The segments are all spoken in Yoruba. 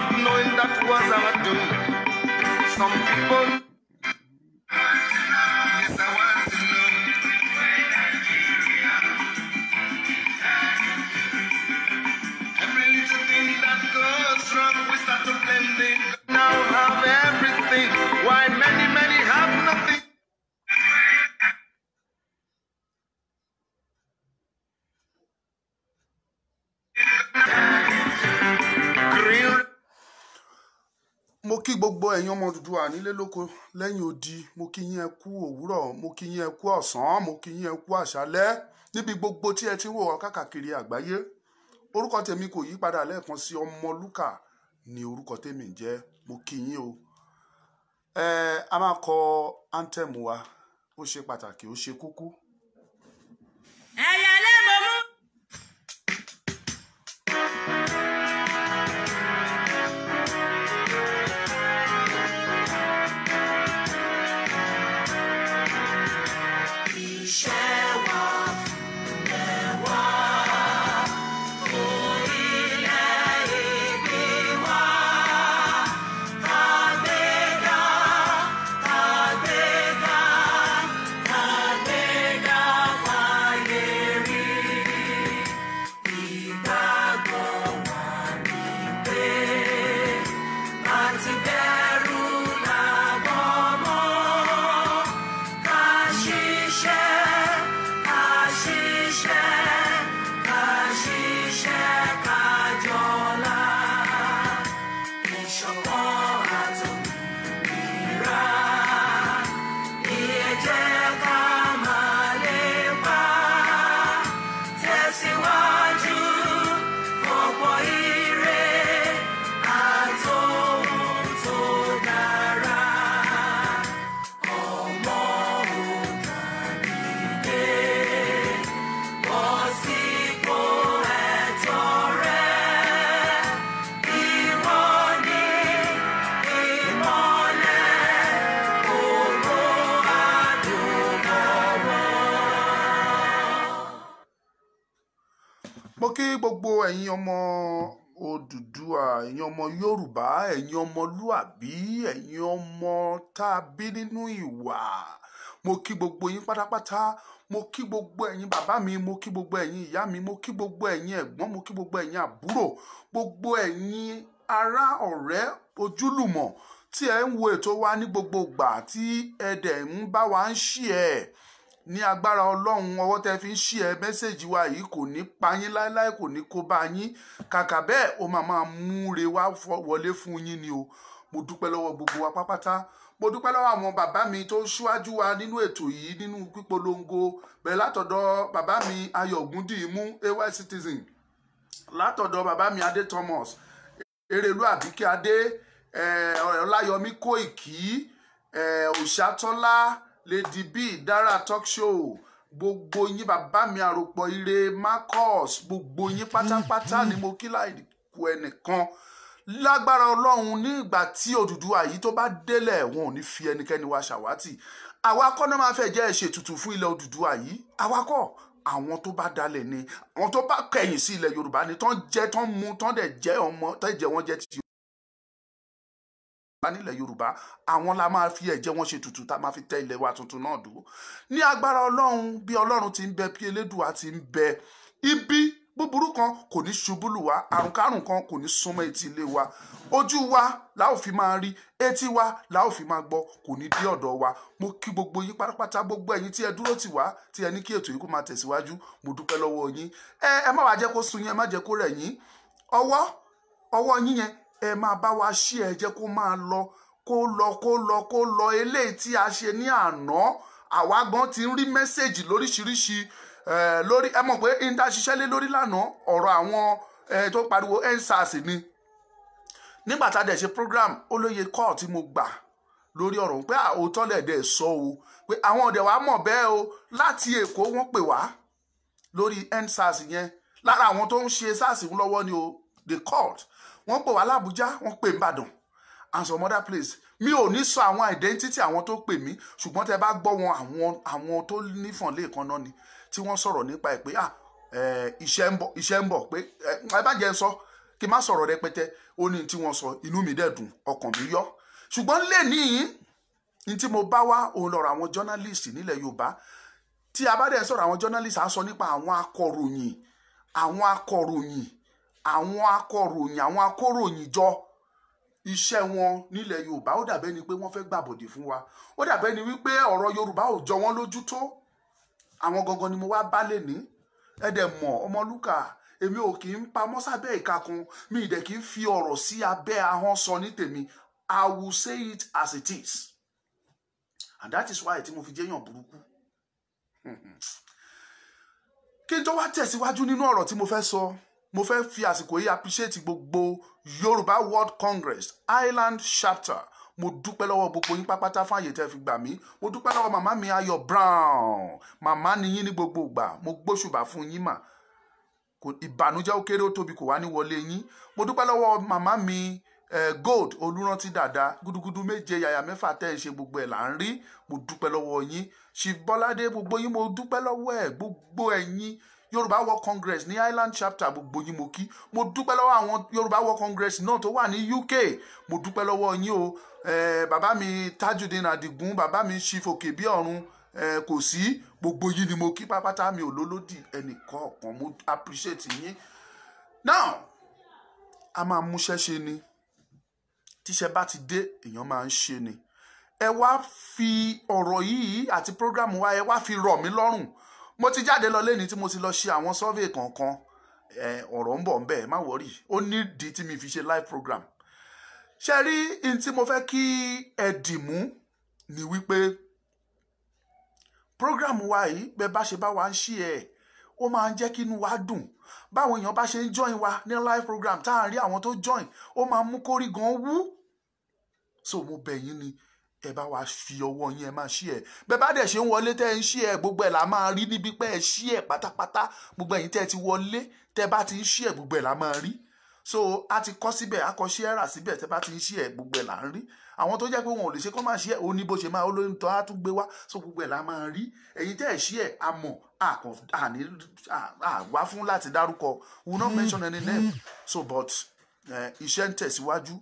not knowing that was our doing. Some people. Yes, I want to know. Every little thing that goes wrong, we start to blame it. Now have everything, while many, many have nothing. Mo kí gbogbo ẹ̀yin ọmọ Odùduwà nílé lóko lẹ́yìn odi, mo kí yín ẹ kú òwúrọ̀, mo kí yín ẹ kú ọ̀sán, mo kí yín ẹ kú àṣálẹ́ níbi gbogbo tí ẹ ti wò wá káàkiri àgbáyé. Orúkọ tèmi kò yí padà lẹ́ẹ̀kan sí Ọmọlúkà ní orúkọ tèmi ń jẹ́. Mo kí yín o. A máa kọ anthem wa, ó ṣe pàtàkì, ó ṣe kúkú. Ẹ̀yà lẹ́mọ̀ mú. Mo kí gbogbo ẹ̀yin ọmọ Odùduwà, ẹ̀yin ọmọ Yorùbá, ẹ̀yin ọmọlúàbí, ẹ̀yin ọmọ tá a bí nínú ìwà. Mo kí gbogbo yín pátápátá. Mo kí gbogbo ẹ̀yin bàbá mi, mo kí gbogbo ẹ̀yin ìyá mi, mo kí gbogbo ẹ̀yin ẹ̀gbọ́n, mo kí gbogbo ẹ̀yin àbúrò, gbogbo ẹ̀yin ará ọ̀rẹ́ ojúlùmọ̀ tí ẹ ń wo ètò wa ní gbogbo ìgbà tí ẹ dẹ̀ ń bá wa ń share. Ní agbára Ọlọ́run, ọwọ́ tẹ́ fi ń share mẹ́sẹ̀jì wa yìí kò ní pa yín láéláé, kò ní kó bá yín. Kàkà bẹ́ẹ̀ ó máa múre wá wọlé fún yín ni o. Mo dúpẹ́ lọ́wọ́ gbogbo wa pápátá. Mo dúpẹ́ lọ́wọ́ àwọn bàbá mi tó ṣíwájú wa nínú ètò yìí, nínú pípolongo, bẹ̀rẹ̀ látọ̀dọ̀ bàbá mi Ayọ̀ Ògúndìímú, AY Citizen, látọ̀dọ̀ bàbá mi Adé Thomas, Erelu Àbíkẹ́ Adé, Ọláyọmí Kóìkí, Òṣàtọ́lá, Lady B, Dara Talk Show, gbogbo yín bàbá mi Àròpọ̀ Ire, Marcus, gbogbo yín pátápátá ni mo kí láì kù ẹnìkan. Lágbára Ọlọ́run, ní ìgbà tí Odùduwà yìí tó bá délẹ̀, wọn ò ní fi ẹnikẹ́ni wa ṣàwátì. Àwa kọ́ náà máa fẹ́ jẹ́ ìṣètùtù fún ilẹ̀ Odùduwà yìí. Àwa kọ́, àwọn tó bá dalẹ̀ ni, àwọn tó bá kẹ̀yìn sí ilẹ̀ Yorùbá ni, tán jẹ́, tán mu, tán dẹ̀ jẹ́ ọmọ, tán jẹ́ wọ́n jẹ́ ti nílẹ̀ Yorùbá. Àwọn la máa fi ẹ̀jẹ̀ wọn ṣe tutù tá máa fi tẹ ilẹ̀ wa tuntun náà dúró. Ní agbára Ọlọ́run, bí Ọlọ́run ti ń bẹ, bí Elédùà ti ń bẹ, ibi búburú kan kò ní ṣubú lù wá, àrùnkárùn kan kò ní súnmọ́ etí ilé wa. Ojú wa la ó fi máa rí, etí wa la ó fi máa gbọ́, kò ní dé ọ̀dọ̀ wa. Mo kí gbogbo yín pátápátá, gbogbo ẹ̀yin tí ẹ dúró tì wá, tí ẹ ní kí ètò yìí kó máa tẹ̀síwájú. Mo dúpẹ́ lọ́wọ́ yín. Ẹ má wá jẹ́ kó sun yín, ẹ má jẹ́ kó rẹ̀ yín. Ọwọ́ yín yẹn ẹ máa bá wa ṣí, ẹ jẹ́ kó máa lọ, kó lọ. Eléyìí tí a ṣe ní àná, àwa gan ti ń rí mẹ́sẹ̀jì lóríṣiríṣi lórí, ẹ mọ̀ pé ìta ṣiṣẹ́ lé lórí lánàá ọ̀rọ̀ àwọn tó pariwo EndSARS ni. Nígbà tá a dẹ̀ ṣe program, olóye call tí mo gbà lórí ọ̀rọ̀ pé òótọ́ lẹ̀dẹ̀ sọ o, pé àwọn ọ̀dẹ̀ wa mọ̀ bẹ́ẹ̀ o, láti Èkó wọ́n pè wá lórí EndSARS yẹn. Lára àwọn tó ń ṣe SARS lọ́wọ́ ni o, the court. Wọ́n pè wá l'Àbújá, wọ́n pè Ìbàdàn and some other place. Mi ò ní sọ àwọn identity àwọn tó pè mí, ṣùgbọ́n tẹ́ bá gbọ́ wọn, àwọn tó nífọ̀n lẹ́ẹ̀kan náà ni, tí wọ́n sọ̀rọ̀ nípa ẹ̀ pé iṣẹ́ ń bọ̀ pé ẹ bá jẹ́ sọ, kí má sọ̀rọ̀ rẹpẹtẹ ó ní tí wọ́n sọ inú mi dẹ̀ dùn ọkàn mi yọ ṣùgbọ́n lè ní tí mo bá wá òun lọ́rọ̀ àwọn journalist nílẹ̀ Yorùbá tí a bá dẹ̀ sọ̀rọ̀ àwọn journalist á sọ nípa àwọn akọ̀ròyìn àwọn akọ̀ròyìn jọ iṣẹ́ wọn nílẹ̀ Yorùbá ó dàbẹ́ ni pé wọ́n fẹ́ gbàbọ̀dè fún wa ó dàbẹ́ ni wípé ọ̀rọ̀ Yorùbá ò jọ wọ́n lójú tó àwọn gangan ni mo wá bá lè ní ẹ̀dẹ̀ mọ̀ Ọmọlúkà èmi ò kì í pamọ́ sábẹ́ ìka kan mi ì dẹ̀ kì í fi ọ̀rọ̀ sí abẹ́ ahọ́n sọ ní tèmi I will say it as it is and that is why tí mo fi jẹ́yàn burúkú kí n tó wá tẹ̀síwájú nínú ọ̀rọ̀ tí mo fẹ́ sọ mo fẹ́ fi àsìkò yìí appreciate gbogbo Yorùbá World Congress Island chapter mo dúpẹ́ lọ́wọ́ gbogbo yín pápátá fún àyè tẹ́ fi gbà mí mo dúpẹ́ lọ́wọ́ màmá mi Ayọ̀ Brown màmá ni yín ní gbogbo ìgbà mo gbóṣùbà fún yín mà ìbànújẹ́ ó kéré ó tóbi kò wá ní wọlé yín mo dúpẹ́ lọ́wọ́ màmá mi Gold Olúrántí Dàda gúdúgúdú méje yàyà mẹ́fà tẹ́ ẹ ṣe gbogbo ẹ̀ là ń rí mo dúpẹ́ lọ́wọ́ yín Chief Bọ́ládé gbogbo yín mo dúpẹ́ lọ́wọ́ ẹ̀ gbogbo ẹ̀yin Yorùbá World Congress ní Island chapter gbogbo yín mo kí mo dúpẹ́ lọ́wọ́ àwọn Yorùbá World Congress náà tó wà ní UK mo dúpẹ́ lọ́wọ́ yín o bàbá mi Tajudeen Adigun bàbá mi Chief Òkèbíọ̀run kò sí gbogbo yín ni mo kí pápátá mi ò lólódì ẹnìkọ̀ọ̀kan mo appreciate yín now a máa múṣẹ́ ṣe ni tíṣẹ́ bá ti dé èèyàn máa ń ṣe ni ẹ wá fi ọ̀rọ̀ yìí àti program wa ẹ wá fi rọ̀ mí lọ́rùn mo ti jáde lọ lẹ́ni tí mo ti lọ ṣe àwọn survey kankan ọ̀rọ̀ ń bọ̀ ń bẹ̀ má wọ́rì ó nídìí tí mi fi ṣe live program ṣe rí in tí mo fẹ́ kí ẹ dìmú ni wípé program wa yìí bẹ́ẹ̀ bá ṣe bá wa ń ṣí ẹ̀ ó máa ń jẹ́ kí inú wa dùn báwọn èèyàn bá ṣe ń join wa ní live program tá à ń rí àwọn tó join ó máa mú kórí gan wú so mo bẹ̀ yín ni ẹ bá wa fi ọwọ́ yín ẹ máa ṣí ẹ bẹ́ẹ̀ bá dẹ̀ ṣe ń wọlé tẹ́ ẹ ń ṣí ẹ gbogbo ẹ̀ la máa rí níbi pé ẹ ṣí ẹ pátápátá gbogbo ẹ̀yin tẹ́ ẹ ti wọlé tẹ́ bá ti ń ṣí ẹ gbogbo ẹ̀ la máa rí so a ti kọ́ síbẹ̀ a kọ ṣí ẹ rà síbẹ̀ tẹ́ bá ti ń ṣí ẹ gbogbo ẹ̀ la ń rí àwọn tó jẹ́ pé wọn ò lè ṣe kó máa ṣí ẹ ó ní bó ṣe máa olóyún tó á tún gbé wá so gbogbo ẹ̀ la máa rí ẹ̀yin tẹ́ ẹ ṣí ẹ a mọ̀ wá fún láti dárúkọ we will not mention any name so but iṣẹ́ ń tẹ̀síwájú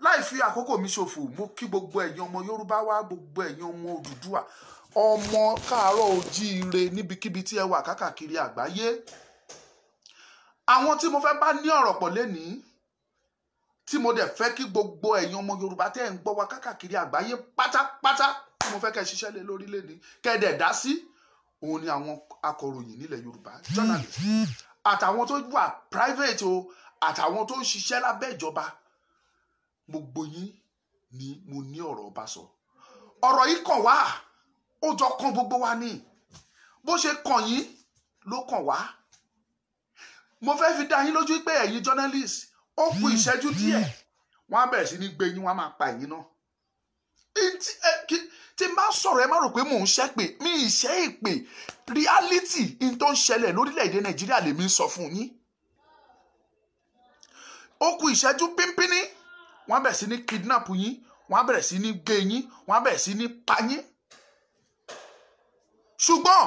láì fi àkókò mi ṣòfò mo kí gbogbo ẹ̀yin ọmọ Yorùbá wa gbogbo ẹ̀yin ọmọ Odùduwà ọmọ káàárọ̀ ojíire níbikíbi tí ẹ wà káàkiri àgbáyé àwọn tí mo fẹ́ bá ní ọ̀rọ̀ pọ̀ lénìí tí mo dẹ̀ fẹ́ kí gbogbo ẹ̀yin ọmọ Yorùbá tẹ́ ń gbọ́ wa káàkiri àgbáyé pátápátá tí mo fẹ́ kẹ́ ṣiṣẹ́ lé lórí lénìí kẹ́ dẹ̀ dá sí òun ni àwọn akọ̀ròyìn nílẹ̀ Yorùbá journalist àtàwọn tó wà private o àtàwọn tó ń ṣiṣẹ́ lábẹ́ ìjọba gbogbo yín ni mo ní ọ̀rọ̀ bá sọ ọ̀rọ̀ yìí kàn wá ó jọ kàn gbogbo wa ní bó ṣe kàn yín ló kàn wá mo fẹ́ fi dá yín lójú pé ẹ̀yin journalist ó kù ìṣẹ́jú díẹ̀ wọ́n á bẹ̀rẹ̀ sí ní gbé yín wọ́n á máa pa ẹ̀yin náà tí n bá sọ̀rọ̀ ẹ má rò pé mò ń ṣépè mi ìṣẹ́ ìpè reality in tó ń ṣẹlẹ̀ lórílẹ̀‐èdè Nàìjíríà lèmi ń sọ fún yín ó kù ìṣẹ́jú pínpínní wọ́n á bẹ̀rẹ̀ sí ní kidnap yín wọ́n á bẹ̀rẹ̀ sí ní gbé yín wọ́n á bẹ̀rẹ̀ sí ní pa yín ṣùgbọ́n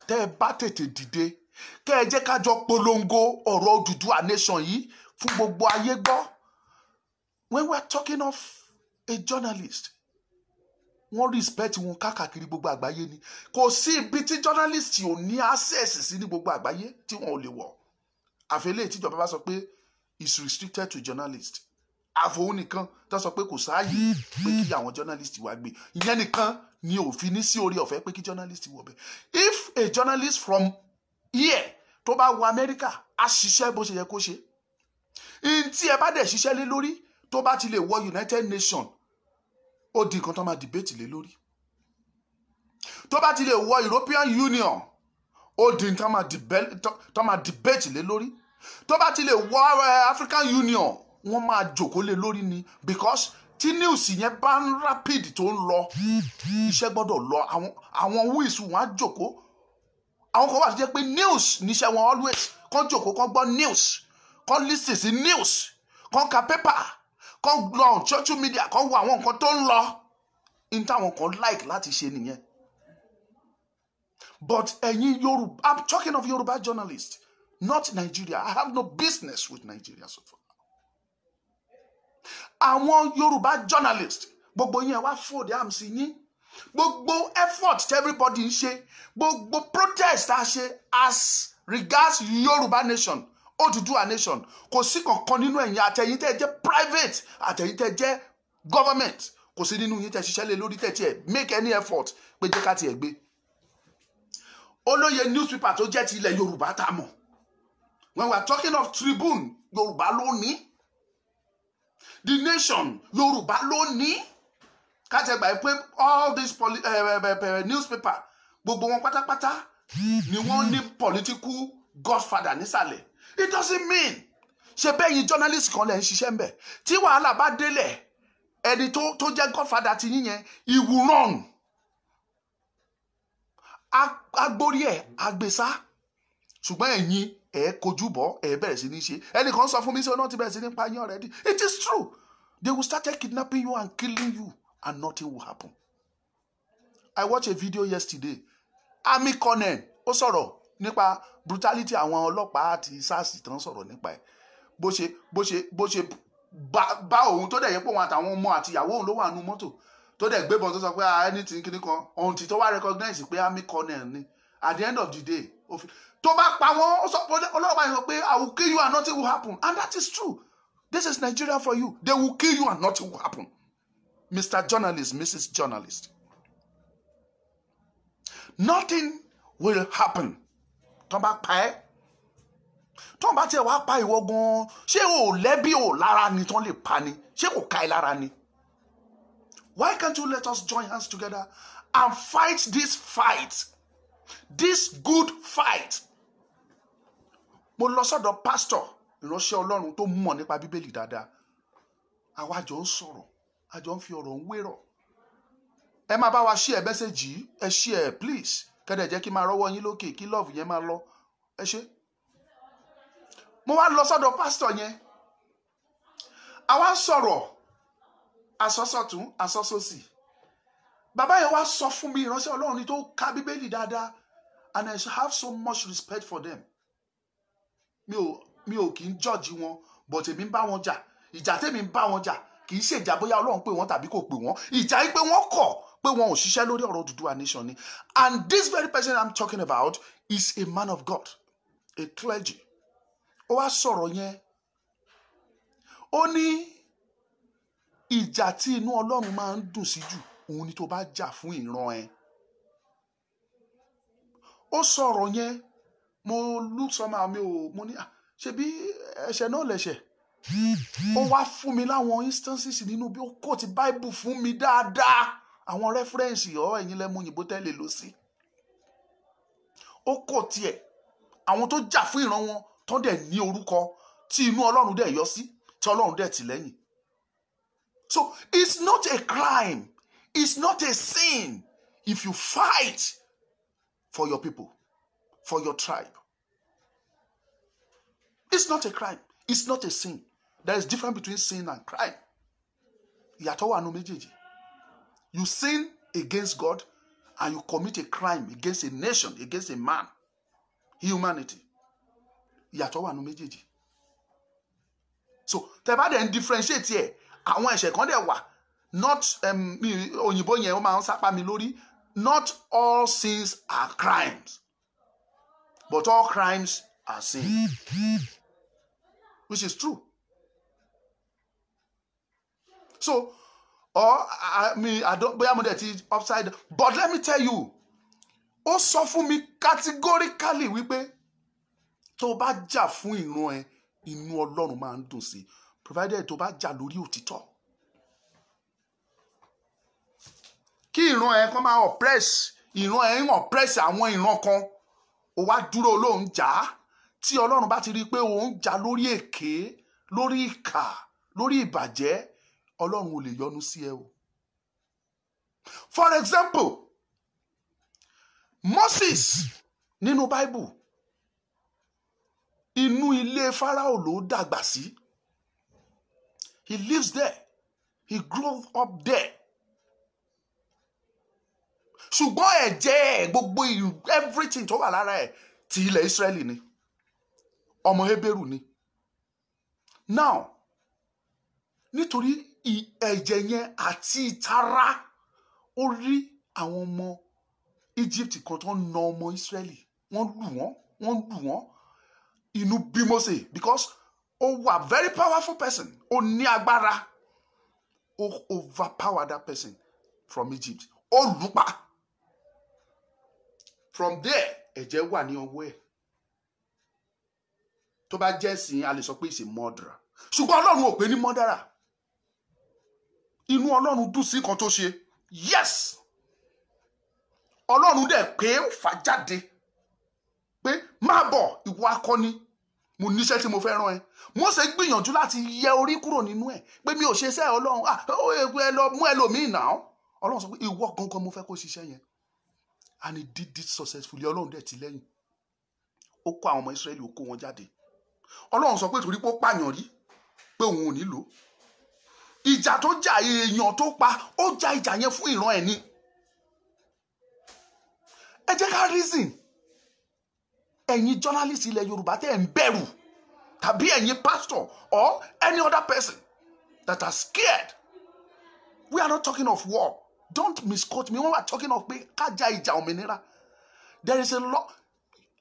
tẹ́ ẹ bá tètè dìde kẹ́ ẹ jẹ́ ká jọ polongo ọ̀rọ̀ Odùduwà nation yìí fún gbogbo ayé gbọ́ when we are talking of a journalist wọ́n respect wọn káàkiri gbogbo àgbáyé ni kò sí ibi tí journalist ò ní access sí ní gbogbo àgbáyé tí wọn ò lè wọ̀ àfẹ́lẹ́ tíjọba bá sọ pé is restricted to journalist àfòun nìkan tó sọ pé kò sáàyè pé kí àwọn journalist wá gbé ìyẹn nìkan ni òfin ní sí orí ọ̀fẹ́ pé kí journalist wọ̀ bẹ́ẹ̀ if a journalist from here tó bá wọ Amẹ́ríkà á ṣiṣẹ́ bó ṣe yẹ kó ṣe tí ẹ bá dẹ̀ ṣiṣẹ́ lé lórí tó bá ti lè wọ United Nations ó di nǹkan tó máa debate lé lórí tó bá ti lè wọ European Union ó di nǹkan tó máa debate lé lórí tó bá ti lè wọ African Union wọ́n máa jòkó lé lórí ni because tí news yẹn bá ń rapid tó ń lọ iṣẹ́ gbọ́dọ̀ lọ àwọn wíìsì wọn á jòkó àwọn kan wà tó jẹ́ pé news níṣẹ́ wọn always kàn jòkó kàn gbọ́ news kàn listen sí news kàn ka paper kàn lọ social media kàn wo àwọn nǹkan tó ń lọ ní táwọn kan like láti ṣe nìyẹn but ẹ̀yin Yorùbá I'm talking of Yorùbá journalists not Nigeria. I have no business with Nigeria so far. Àwọn Yorùbá journalist, gbogbo yín wá fold arms yín. Gbogbo effort tí everybody ń ṣe, gbogbo protest a ṣe as regards Yorùbá nation, Odùduwà nation, kò sí kankan nínú ẹ̀yin àtẹ̀yin tẹ́ jẹ́ private, àtẹ̀yin tẹ́ jẹ́ government, kò sí nínú yín tẹ́ ṣiṣẹ́ lé lórí tẹ́ tiẹ̀ make any effort pé jẹ́ ká tiẹ̀ gbé. Olóye newspaper tó jẹ́ ti ilẹ̀ Yorùbá tá mọ̀. When we are talking of Tribune, Yorùbá ló ní. The Nation, Yorùbá ló ní. Ká tẹ́ gbà pé all these newspaper, gbogbo wọn pátápátá ni wọ́n ní political godfather nísàlẹ̀. It doesn't mean ṣe bẹ́yìn journalist kan lẹ́ ń ṣiṣẹ́ ń bẹ̀. Tí wàhálà bá délẹ̀, ẹni tó jẹ́ godfather ti yín yẹn, he will run. Agbórí ẹ̀ agbésá. Ṣùgbọ́n ẹ̀yin ẹ̀ kojú bọ̀ ẹ̀ bẹ̀rẹ̀ sí ní ṣe. Ẹnìkan sọ fún mi sí ọ̀nà tí bẹ̀rẹ̀ sí ní pa yín already. It is true. They will start kidnapping you and killing you and nothing will happen. I watched a video yesterday. Army Colonel ó sọ̀rọ̀ nípa brutality àwọn ọlọ́pàá àti SARS tán sọ̀rọ̀ nípa ẹ̀. Bó ṣe bá òun tó dẹ̀ yẹ pé òun àtàwọn ọmọ àti ìyàwó òun ló wà nínú mọ́tò tó dẹ̀ gbébọn tó sọ pé anything kíní kan ohun tí tó wá recognize pé Army Colonel ni. At the end of the day, tó bá pa wọ́n ọlọ́pàá yẹn sọ pé I will kill you and nothing will happen. And that is true. This is Nigeria for you. They will kill you and nothing will happen. Mr. Journalist, Mrs. Journalist. Nothing will happen. Tó bá pa ẹ́. Tó bá tiẹ̀ wá pa ìwọ gan, ṣé o lẹ́bi o lára ni tó lè pa ni? Ṣé kò ká ẹ lára ni? Why can't you let us join hands together and fight this fight? This good fight. Mo lọ sọ́dọ̀ pastor, ìránṣẹ́ Ọlọ́run tó mọ̀ nípa Bíbélì dáadáa. Àwa jọ ń sọ̀rọ̀, a jọ ń fi ọ̀rọ̀ ń wérọ̀. Ẹ máa bá wa share message yìí, ẹ share please. Kẹ́dẹ̀ jẹ́ kí máa rọ́wọ́ yín lókè, kí love yẹn máa lọ. Ẹ ṣé. Mo wá lọ sọ́dọ̀ pastor yẹn. Àwa ń sọ̀rọ̀ asọ́sọ́tún, asọ́sọ́sì. Bàbá yẹn wá sọ fún mi ìránṣẹ́ Ọlọ́run ni tó ka Bíbélì dáadáa, and I have so much respect for them. Mi ò kì í judge wọn, but èmi ń bá wọn jà. Ìjà tèmi ń bá wọn jà kì í ṣe ìjà bóyá Ọlọ́run pè wọ́n tàbí kò pè wọ́n. Ìjà yìí pé wọ́n kọ̀ pé wọn ò ṣiṣẹ́ lórí ọ̀rọ̀ Odùduwà nation ni. And this very person I'm talking about is a man of God, a clergy. Ó wá sọ̀rọ̀ yẹn. Ó ní ìjà tí inú Ọlọ́run máa ń dùn sí jù òun ni tó bá jà fún ìran ẹ. Ó sọ̀rọ̀ yẹn, mo look somehow mo ní ṣe bí ẹ̀ṣẹ̀ náà lẹ̀ṣẹ̀. Ó wá fún mi láwọn instances nínú bí ó kó ti Bible fún mi dáadáa. Àwọn reference ẹ̀yin lẹ́mú òyìnbó tẹ́lẹ̀ lọ sí. Ó kó tiẹ̀ àwọn tó jà fún ìran wọn tó dẹ̀ ní orúkọ tí inú Ọlọ́run dẹ̀ yọ sí, tí Ọlọ́run dẹ̀ tì lẹ́yìn. So it's not a crime. It's not a sin if you fight for your people, for your tribe. It's not a crime. It's not a sin. There is a difference between sin and crime. Ìyàtọ̀ wà nínú méjèèjì. You sin against God and you commit a crime against a nation, against a man, humanity. Ìyàtọ̀ wà nínú méjèèjì. So tẹ́ bá dẹ̀ ń differentiate here. Àwọn ẹ̀ṣẹ̀ kan dẹ̀ wà. Not òyìnbó yẹn ó máa ń sápá mi lórí. Not all sins are crimes, but all crimes are sin, which is true. So, I don't bóyá mo dẹ̀ ti upside, but let me tell you, ó sọ fún mi categorically wípé tó bá jà fún ìran ẹ, inú Ọlọ́run máa ń dùn sí, provided tó bá jà lórí òtítọ́. Kí ìran ẹ kàn máa oppress, ìran ẹ ń oppress àwọn ìran kan, ó wá dúró lóun jà. Tí Ọlọ́run bá ti rí pé òun jà lórí èké, lórí ìkà, lórí ìbàjẹ́, Ọlọ́run ò lè yọ́nú sí ẹ o. For example, Moses nínú Bible, inú ilé Pharaoh ló dàgbà sí. He lives there. He grew up there. Ṣùgbọ́n ẹ̀jẹ̀ gbogbo everything tó wà lára ẹ̀ ti ilẹ̀ Israeli ni. ọmọ Hébérù ni. Now nítorí ẹ̀jẹ̀ yẹn àti ìtara ó rí àwọn ọmọ Egypt kan tó ń na ọmọ Israeli, wọ́n lù wọ́n, inú bí Mósè because ó wà very powerful person, ó ní agbára, ó overpower that person from Egypt, ó lù pa. From there ẹ̀jẹ̀ wà ní ọwọ́ ẹ̀. Tó bá jẹ́ sìn a lè sọ pé he's a murderer, ṣùgbọ́n Ọlọ́run ò pè ní murderer. Inú Ọlọ́run dùn sí kan tó ṣe. Yes, Ọlọ́run dẹ̀ pé ó fà jáde pé má bọ̀ ìwọ akọni, mo níṣẹ́ tí mo fẹ́ rán ẹ. Mósè gbìyànjú láti yẹ orí kúrò nínú ẹ̀ pé mi ò ṣe iṣẹ́ Ọlọ́run, ẹ lọ mú ẹlòmíì náà. Ọlọ́run sọ pé ìwọ gangan mo fẹ́ kó ṣiṣẹ́ yẹn, and he did it successfully. Ọlọ́run dẹ̀ tì lẹ́yìn, ó kó àwọn ọmọ Ísírẹ́lì, ó kó wọn jáde. Ọlọ́run sọ pé torí pé ó pààyàn rí pé òun ò ní lò. Ìjà tó jà èèyàn tó pa, ó jà ìjà yẹn fún ìran ẹ̀ ni. Ẹ jẹ́ ká reason. Ẹ̀yin journalist ilẹ̀ Yorùbá tẹ́ ń bẹ̀rù, tàbí ẹ̀yin pastor or any other person that are scared. We are not talking of war. Don't misquote me. We are talking of pé ká jà ìjà òmìnira. There is a lot.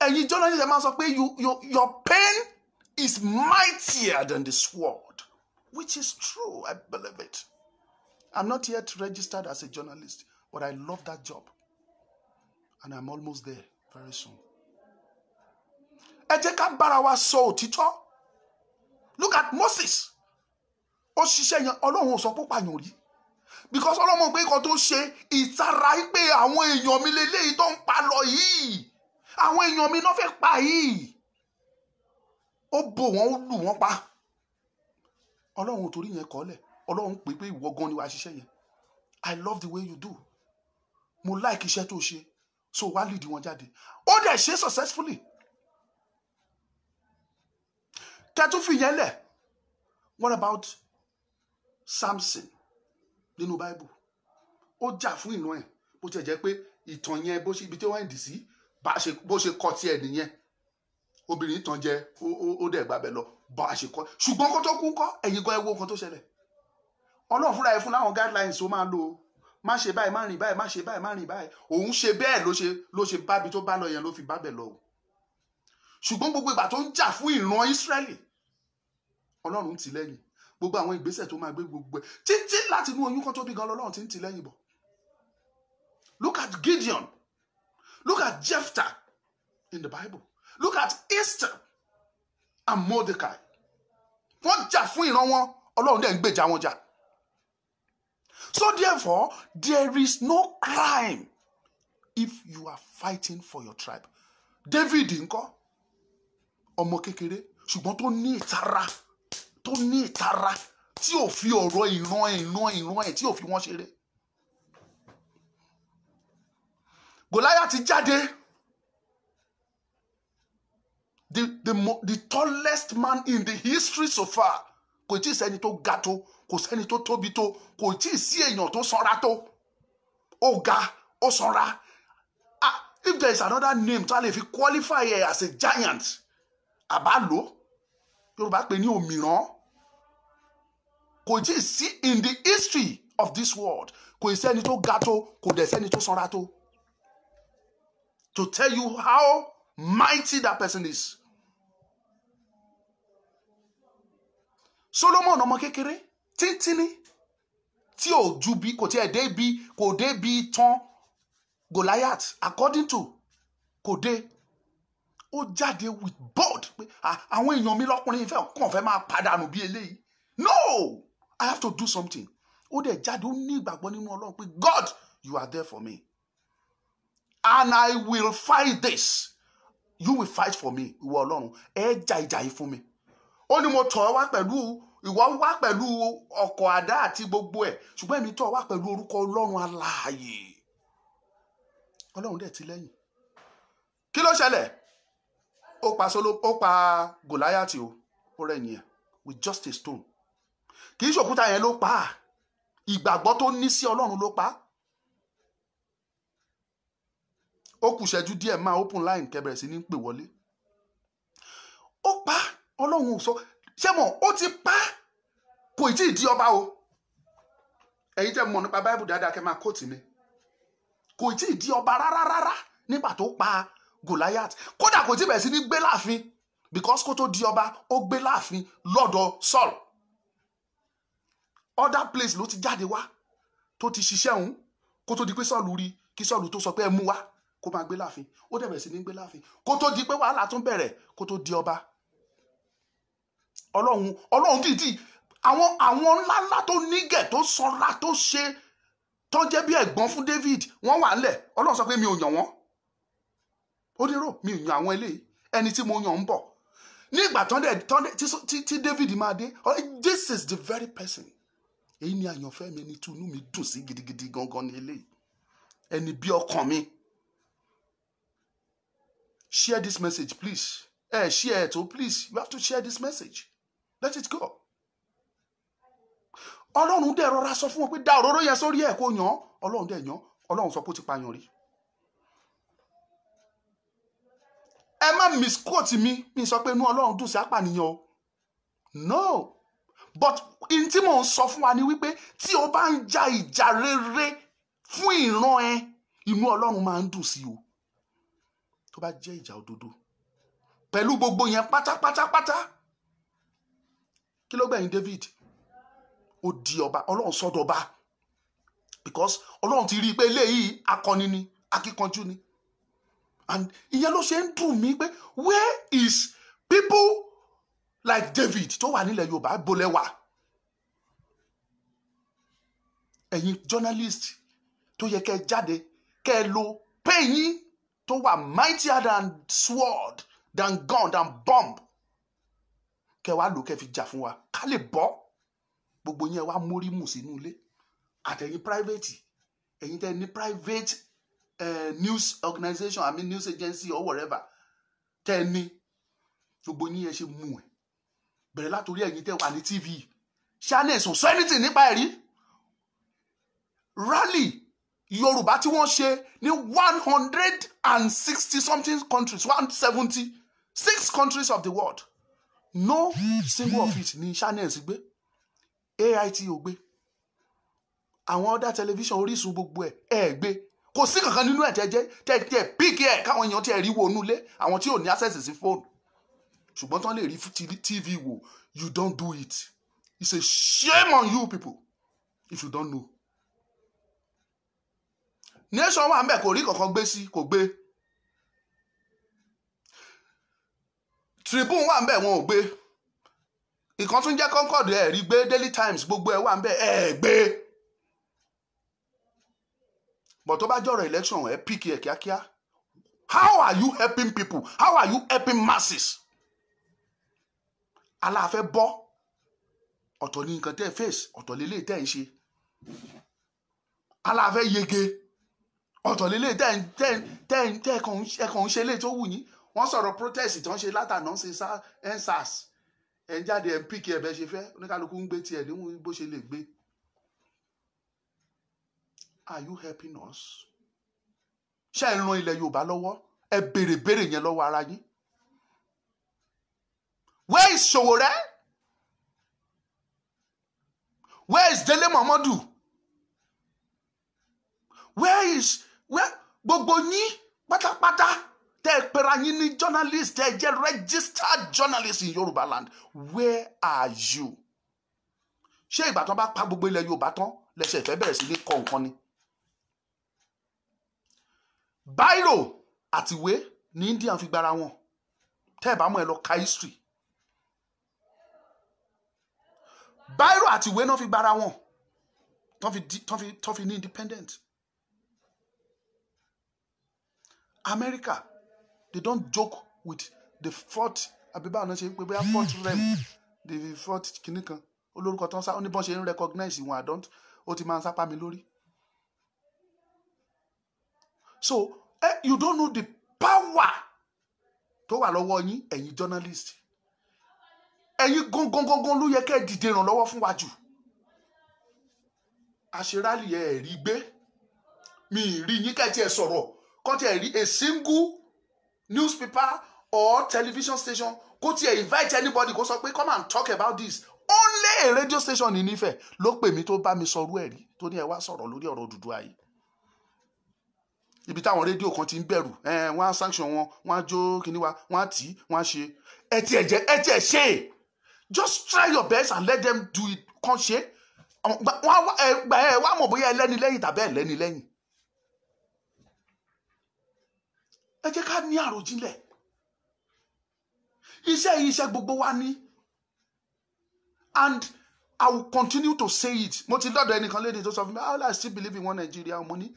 Ẹ̀yin journalist ẹ máa sọ pé your pain is mightier than the sword, which is true. I believe it. I'm not yet registered as a journalist, but I love that job. And I'm almost there very soon. Ẹ jẹ́ ká bára wa sọ òtítọ́. Look at Moses. Ó ṣiṣẹ́ yẹn, Ọlọ́run ò sọ pé pààyàn rí. Because Ọlọ́run mọ̀ pé nǹkan tó ṣe ìtara pé àwọn èèyàn mi lélẹ́yìí tó ń pa lọ yìí. Àwọn èèyàn mi náà fẹ́ pa yìí. Ó bò wọ́n, ó lù wọ́n pa. Ọlọ́run ò torí yẹn kọ́lẹ̀. Ọlọ́run pè pé ìwọ gan ni wàá ṣiṣẹ́ yẹn. I love the way you do. Mo like iṣẹ́ tó ṣe. So wá lead wọn jáde. Ó dẹ̀ ṣe successfully. Kẹ́tù fi yẹn lẹ̀. What about Samson nínú Bible? Ó jà fún ìran ẹ̀. Bó ti jẹ́ pé ìtàn yẹn bó ṣe ibi tí wọ́n ń dì sí bó ṣe kọ tí ẹ̀ nìyẹn. Obìnrin tàn jẹ ó dẹ̀ gbàbẹ̀ lọ bá a ṣe kọ́. Ṣùgbọ́n kó tó kú kọ́ ẹ̀yin gan ẹ wo nǹkan tó ṣẹlẹ̀. Ọlọ́run fúnra ẹ̀ fún láwọn guidelines ó máa lò. Má ṣe báyìí, má rìn báyìí, má ṣe báyìí, má rìn báyìí. Òun ṣe bẹ́ẹ̀ ló ṣe bábi tó bá lọ yẹn ló fi bábẹ̀ lọ. Ṣùgbọ́n gbogbo ìgbà tó ń jà fún ìran Ísírẹ́lì, Ọlọ́run ti lẹ́yìn. Gbogbo àwọn ìgbésẹ̀ tó máa gbé gbogbo ẹ̀ títí láti inú oyún kan tó bí gan lọ́lọ́run ti ń ti lẹ́yìn bọ̀. Look at Gideon. Look at Jephthah in the Bible. Look at Esther and Mordecai. Wọ́n jà fún ìran wọn, Ọlọ́run dẹ̀ ń gbèjà wọn jà. So therefore, there is no crime if you are fighting for your tribe. David ńkọ́, ọmọ kékeré, ṣùgbọ́n tó ní ìtara tí ò fi ọ̀rọ̀ ìran ẹ̀ tí ò fi wọ́n ṣeré. Goliath ti jáde. The tallest man in the history so far. Kò tí ì sẹ́ni tó ga tó, kò sẹ́ni tó tóbi tó, kò tí ì sí èèyàn tó sanra tó. Ó ga, ó sanra. If there is another name tó lè fi qualify as a giant, àbá lò. Yorùbá pè ní òmìrán. Kò tí ì sí in the history of this world. Kò ì sẹ́ni tó ga tó, kò dẹ̀ sẹ́ni tó sanra tó. To tell you how mighty that person is. Solomon ọmọ kékeré tíntínní tí ò ju bí kò tiẹ̀ dé bí tán Goliath according to kò dé. Ó jáde with bold pé àwọn èèyàn mi lọ́kùnrin kàn fẹ́ máa pàdánù bí eléyìí. No, I have to do something. Ó dẹ̀ jáde, ó ní ìgbàgbọ́ nínú Ọlọ́run pé God, you are there for me. And I will fight this. You will fight for me. Ìwọ Ọlọ́run, ẹ jà ìjà yìí fún mi. Ó ní mo tọ̀ wá pẹ̀lú ìwọ wá pẹ̀lú ọkọ̀ àdá àti gbogbo ẹ̀, ṣùgbọ́n èmi tọ̀ wá pẹ̀lú orúkọ Ọlọ́run alààyè. Ọlọ́run dẹ̀ ti lẹ́yìn. Kí ló ṣẹlẹ̀? Ó pa Goliath ó rẹ̀yìn ẹ̀ with just a stone. Kì í ṣòkúta yẹn ló pa á. Ìgbàgbọ́ tó ní sí Ọlọ́run ló pa á. Ó kù ṣẹ́jú díẹ̀ máa open line kẹbẹ̀rẹ̀ sí ní pè wọlé. Ó pa á. Ọlọ́run ò sọ ṣé mọ̀ ó ti pa kò tí ì di ọba o. Ẹ̀yin tẹ́ mọ̀ nípa Bible dáadáa kẹ́ máa kóòtù mi. Kò tí ì di ọba rárá nígbà tó pa Goliath. Kódà kò tí ì bẹ̀rẹ̀ sí ní gbé láàfin because kó tó di ọba ó gbé láàfin lọ́dọ̀ Saul. Other place ló ti jáde wá tó ti ṣiṣẹ́ òun kó tó di pé Saul rí kí Saul tó sọ pé ẹ mú wá kó máa gbé láàfin. Ó dẹ̀ bẹ̀rẹ̀ sí ní gbé láàfin kó tó di pé wàhálà tún bẹ̀rẹ̀ kó tó di ọba. Ọlọ́run dìídì àwọn ńláńlá tó nígẹ̀ tó sanra tó ṣe tó jẹ́ bí ẹ̀gbọ́n fún David wọ́n wà ńlẹ̀. Ọlọ́run sọ pé mi ò yàn wọ́n. Ó dérò mi ò yàn àwọn eléyìí ẹni tí mo yàn ń bọ̀. Nígbà tí David máa dé, this is the very person. Èyí ni àyànfẹ́ mi ẹni tí inú mi dùn sí gidigidi gangan ní eléyìí. Ẹni bí ọkàn mi. Share this message, please. Share it, please. You have to share this message. Let it go. Ọlọ́run dẹ̀ rọra sọ fún wọn pé dá òróró yẹn sórí ẹ̀ kó yàn. Ọlọ́run dẹ̀ yàn. Ọlọ́run sọ pé ó ti pààyàn rí. Ẹ má misquote mi sọ pé inú Ọlọ́run dùn sí apànìyàn o. No. But in tí mò ń sọ fún wa ni wípé tí o bá ń ja ìjà rere fún ìran ẹ, inú Ọlọ́run máa ń dùn sí o. Tó bá jẹ́ ìjà òdodo. Pẹ̀lú gbogbo yẹn pátápátápátá. Kí ló gbẹ̀yìn David? Ó di ọba. Ọlọ́run sọ́dọ̀ ọba. Because Ọlọ́run ti rí pé eléyìí akọni ni, akíkanjú ni. And ìyẹn ló ṣe ń dùn mí pé where is people like David tó wà nílẹ̀ Yorùbá bolẹ̀ wà? Ẹ̀yin journalist tó yẹ kẹ́ jáde kẹ́ lo pen yín tó wà mightier than sword, than gun, than bomb. Kẹ́ wá lò kẹ́ fi jà fún wa. Ká lè bọ́. Gbogbo yẹn wá mórí mù sínú ilé. Àtẹ̀yin private. Ẹ̀yin tẹ́ ní private news organization, I mean news agency or whatever. Tẹ́ ní. Gbogbo yẹn ṣe mú ẹ̀. Bẹ̀rẹ̀ látorí ẹ̀yin tẹ́ wà ní TV. Channels ò sọ anything nípa ẹ̀rí. Rally Yorùbá tí wọ́n ṣe ní 160 something countries, 176 countries of the world. No single of it ni channels gbé. AIT ò gbé. Àwọn other television Orísun gbogbo ẹ̀ gbé. Kò sí kankan nínú ẹ̀ tẹ́ pick ẹ̀ káwọn èèyàn tẹ́ rí wo nú ilé, àwọn tí ò ní access sí phone. Ṣùgbọ́n tán lè rí TV wò, you don't do it. It's a shame on you people if you don't know. Nation wà ńbẹ̀ kò rí kankan gbé sí, kò gbé. Tribune wà ńbẹ̀ wọn ò gbé. Ìkan tún jẹ́ Concord rí gbé, Daily Times gbogbo ẹ̀ wà ńbẹ̀ gbé. But tó bá jọ̀rọ̀ election pick ẹ̀ kíákíá. How are you helping people? How are you helping masses? Aláfẹ́ bọ́. Ọ̀tọ̀ ní nǹkan tẹ́ face, ọ̀tọ̀ lélẹ̀ tẹ́ ń ṣe. Aláfẹ́ yege. Ọ̀tọ̀ lélẹ̀ tẹ́ kàn ń ṣe lé tó wù yín. Wọ́n sọ̀rọ̀ protest tí wọ́n ṣe látàná ṣe EndSARS. Ẹ̀ ń jáde ẹ̀ pick ẹ̀ bẹ́ ṣe fẹ́. Oníkálukú ń gbé tiẹ̀ níwọ̀n bó ṣe lè gbé. Are you helping us? Ṣé ẹ ràn ilẹ̀ Yorùbá lọ́wọ́? Ẹ béèrè yẹn lọ́wọ́ ara yín. Where is Sowore? Where is Dele Momodu? Where gbogbo yín pátápátá tẹ́ pera yín ní journalist tẹ́ jẹ́ registered journalist in Yorùbá land? Where are you? Ṣé ìgbà tán bá pa gbogbo ilẹ̀ Yorùbá tán lẹ́sẹ̀ ìfẹ́ bẹ̀rẹ̀ sí ní kọ nǹkan ni? Báírò àtiwé ní India fi gbára wọn. Tẹ́ bá mọ̀ ẹ lọ ka history. Báírò àtiwé náà fi gbára wọn. Tán fi ní independent. America, they don't joke with the fourth Abiba náà ṣe pé bóyá fourth realm, the fourth kìnnìkan. Olórúkọ tán sá ó ní bọ́n ṣe ń recognize wọn ó ti máa ń sápá mi lórí. So you don't know the power tó wà lọ́wọ́ yín ẹ̀yin journalist. Ẹ̀yin gangan ló yẹ kẹ́ dìde ìrànlọ́wọ́ fún wa jù. Àṣerálì rí gbé. Mi rí yín kẹ́ tí ẹ sọ̀rọ̀. Kọ́ tí ẹ rí a single newspaper or television station kó tiẹ̀ invite anybody kó sọ pé come and talk about this. Only a radio station in Ifẹ̀ ló pè mí tó bá mi sọrú ẹ̀ rí tó ní ẹ wá sọ̀rọ̀ lórí ọ̀rọ̀ Odùduwà yìí. Ibi táwọn rédíò kan ti ń bẹ̀rù wọ́n á sanction wọn, wọ́n á jó kíní wa, wọ́n á tì í, wọ́n á ṣe. Ẹ tiẹ̀ ṣe. Just try your best and let them do it. Kàn ṣe. Wá mọ̀ bóyá ẹlẹ́ni lẹ́yìn tàbí ẹlẹ́ni lẹ́yìn. Ẹ jẹ́ ká ní àròjinlẹ̀. Iṣẹ́ yìí iṣẹ́ gbogbo wa ní. And I will continue to say it. Mo ti lọ́dọ̀ ẹnìkan lédè tó sọ fún mi, I still believe in one Nigeria. Mo ní,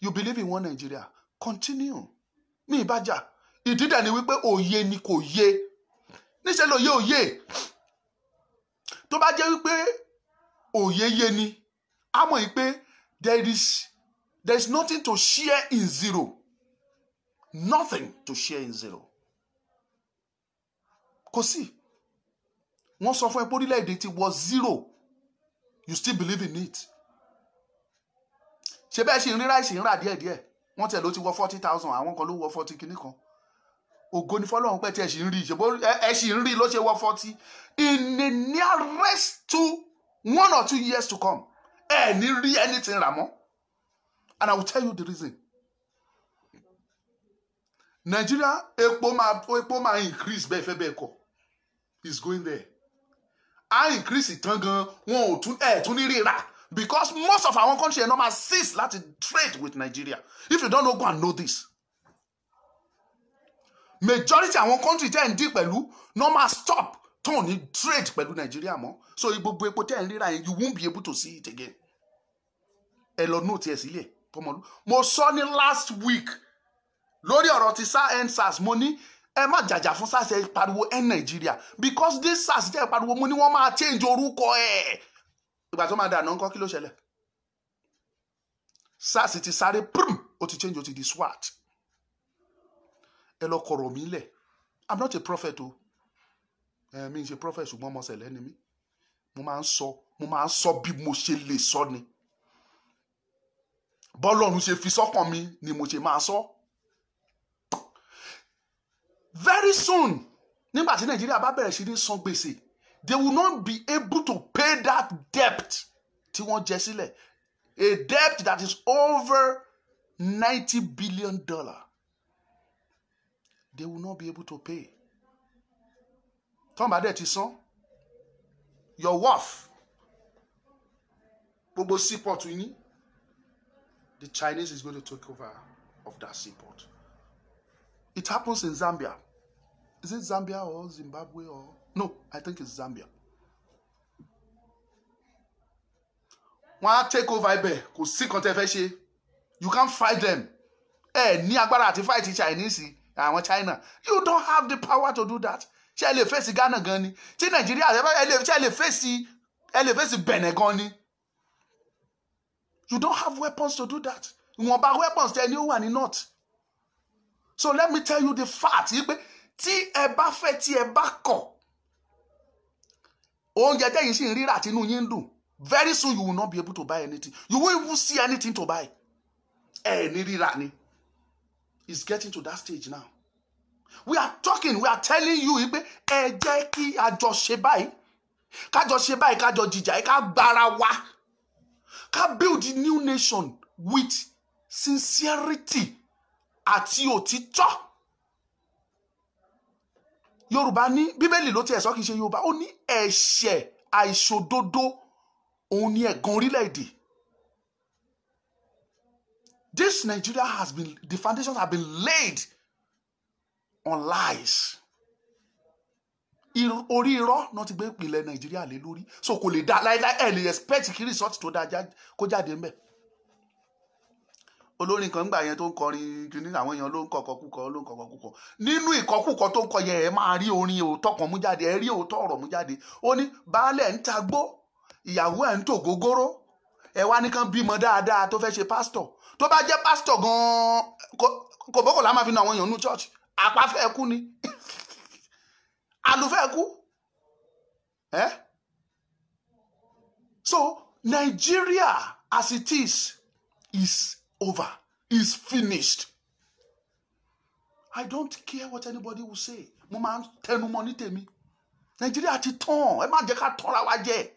you believe in one Nigeria. Continue. Mi ìbájà. Ìdí dẹ̀ ni wípé òye ni kò yé. Níṣẹ́ lóye òye. Tó bá jẹ́ wípé òye yé ni, a mọ̀ wípé there is nothing to share in zero. Nothing to share in zero. Kò sí. Wọ́n sọ fún ẹ pé orílẹ̀-èdè ti wọ zero. You still believe in it. Ṣé bẹ́ẹ̀ ṣì ń rí ráìsì ń rà díẹ̀díẹ̀? Wọ́n tẹ̀ ló ti wọ 40,000, àwọn kan ló wọ 40 kìíní kan. Ògo ni fọ́lọ́run pé tí ẹ ṣì ń rí, ṣèbó ẹ ṣì ń rí ló ṣe wọ 40. In the nearest 1 or 2 years to come, ẹ ní rí anything rà mọ́. And I will tell you the reason. Nigeria, epo máa increase bẹ́ẹ̀ fẹ́ bẹ́ẹ̀ kọ́. It's going there. I increase ìtàn gan, wọn ò tún ní ríra. Because most of our country are normal cease láti trade with Nigeria. If you don't know, go and know this. Majority àwọn country tẹ́ ń dí pẹ̀lú normal stop tó ní trade pẹ̀lú Nigeria mọ́. So gbogbo epo tẹ́ ń ríra yẹn, you won't be able to see it again. Ẹ lọ note ẹ sílẹ̀. Mo sọ ní last week lórí ọ̀rọ̀ ti SARS mo ní ẹ má jàjà fún SARS ẹ pariwo Nigeria because this SARS tẹ́ ẹ pariwo mo ní wọ́n máa change orúkọ ẹ̀. Ìgbà tó máa dànù ńkọ́ kí ló ṣẹlẹ̀? SARS ti sáré ó ti change ó ti di SWAT. Ẹ lọ kọ̀rọ̀ mi lẹ̀. I'm not a prophet o. Mi ń ṣe prophet ṣùgbọ́n mo ṣẹlẹ̀ ni mí. Mo máa ń sọ bí mo ṣe lè sọ ni. Bọ́lọ́run ṣe fi sọ́kàn mi ni mo ṣe máa sọ. Very soon, nígbà tí Nigeria bá bẹ̀rẹ̀ sí ní san gbèsè, they will not be able to pay that debt tí wọ́n jẹ sílẹ̀. A debt that is over $90 billion. They will not be able to pay. Tọ́n bá dẹ̀ ti san, your worth, gbogbo seaport yín, the Chinese is going to take over of that seaport. It happens in Zambia. Is it Zambia or Zimbabwe or... No, I think it's Zambia. Wọ́n á take over ibẹ̀, kò sí kan tẹ́ fẹ́ ṣe. You can't fight them. Ní agbára àti fight Chinese, àwọn China. You don't have the power to do that. Ṣé ẹ lè face Ghana gan ni? Tí Nigeria ṣé ẹ lè face Benin gan ni? You don't have weapons to do that. Ìwọ̀nba weapons tẹ́ ní ó wà ní north. So let me tell you the fact. Tí ẹ bá fẹ́ tí ẹ bá kọ̀, oúnjẹ tẹ́yin sì ń rí rà tínú yín dùn. Very soon you will not be able to buy anything. You won't even see anything to buy. Ní rírà ni. It's getting to that stage now. We are talking, we are telling you pé ẹ jẹ́ kí a jọ ṣe báyìí. Ká jọ ṣe báyìí, ká jọ jìjà, ká gbára wa. Ká build a new nation with sincerity àti òtítọ́. Yorùbá ní Bíbélì ló tiẹ̀ sọ kìí ṣe Yorùbá, ó ní ẹ̀ṣẹ̀ àìṣòdodo òun ni ẹ̀gàn orílẹ̀-èdè. This Nigeria the foundations have been laid on lies. Orí irọ́ náà ti gbé ìpìlẹ̀ Nàìjíríà lé lórí. So kò lè dá láíláí ẹ̀ lè expect kí result tó dáa kó jáde ńbẹ̀. Olórin kan gbà yẹn tó ń kọrin kìíní àwọn èèyàn ló ń kọkọkúkọ. Nínú ìkọkúkọ tó ń kọ yẹn ẹ máa rí orin òótọ́ kan mú jáde, ẹ rí òótọ́ ọ̀rọ̀ mú jáde. Ó ní baálẹ̀ ń tagbó, ìyàwó ẹ̀ ń tò gógóró, ẹ wá ní kán bímọ dáadáa tó fẹ́ ṣe pásítọ̀. Tó bá jẹ́ pásítọ̀ gan-an kò bọ́kọ̀ lá máa fi na àwọn èèyàn ní church. Àpá fẹ́ kú ni. Àlù fẹ́ kú. So Nigeria as it is over, is finished. I don't care what anybody will say. Mo máa ń tẹnumọ́ ní tèmi. Nàìjíríà ti tán, ẹ má jẹ́ ká tọ́ra wa jẹ.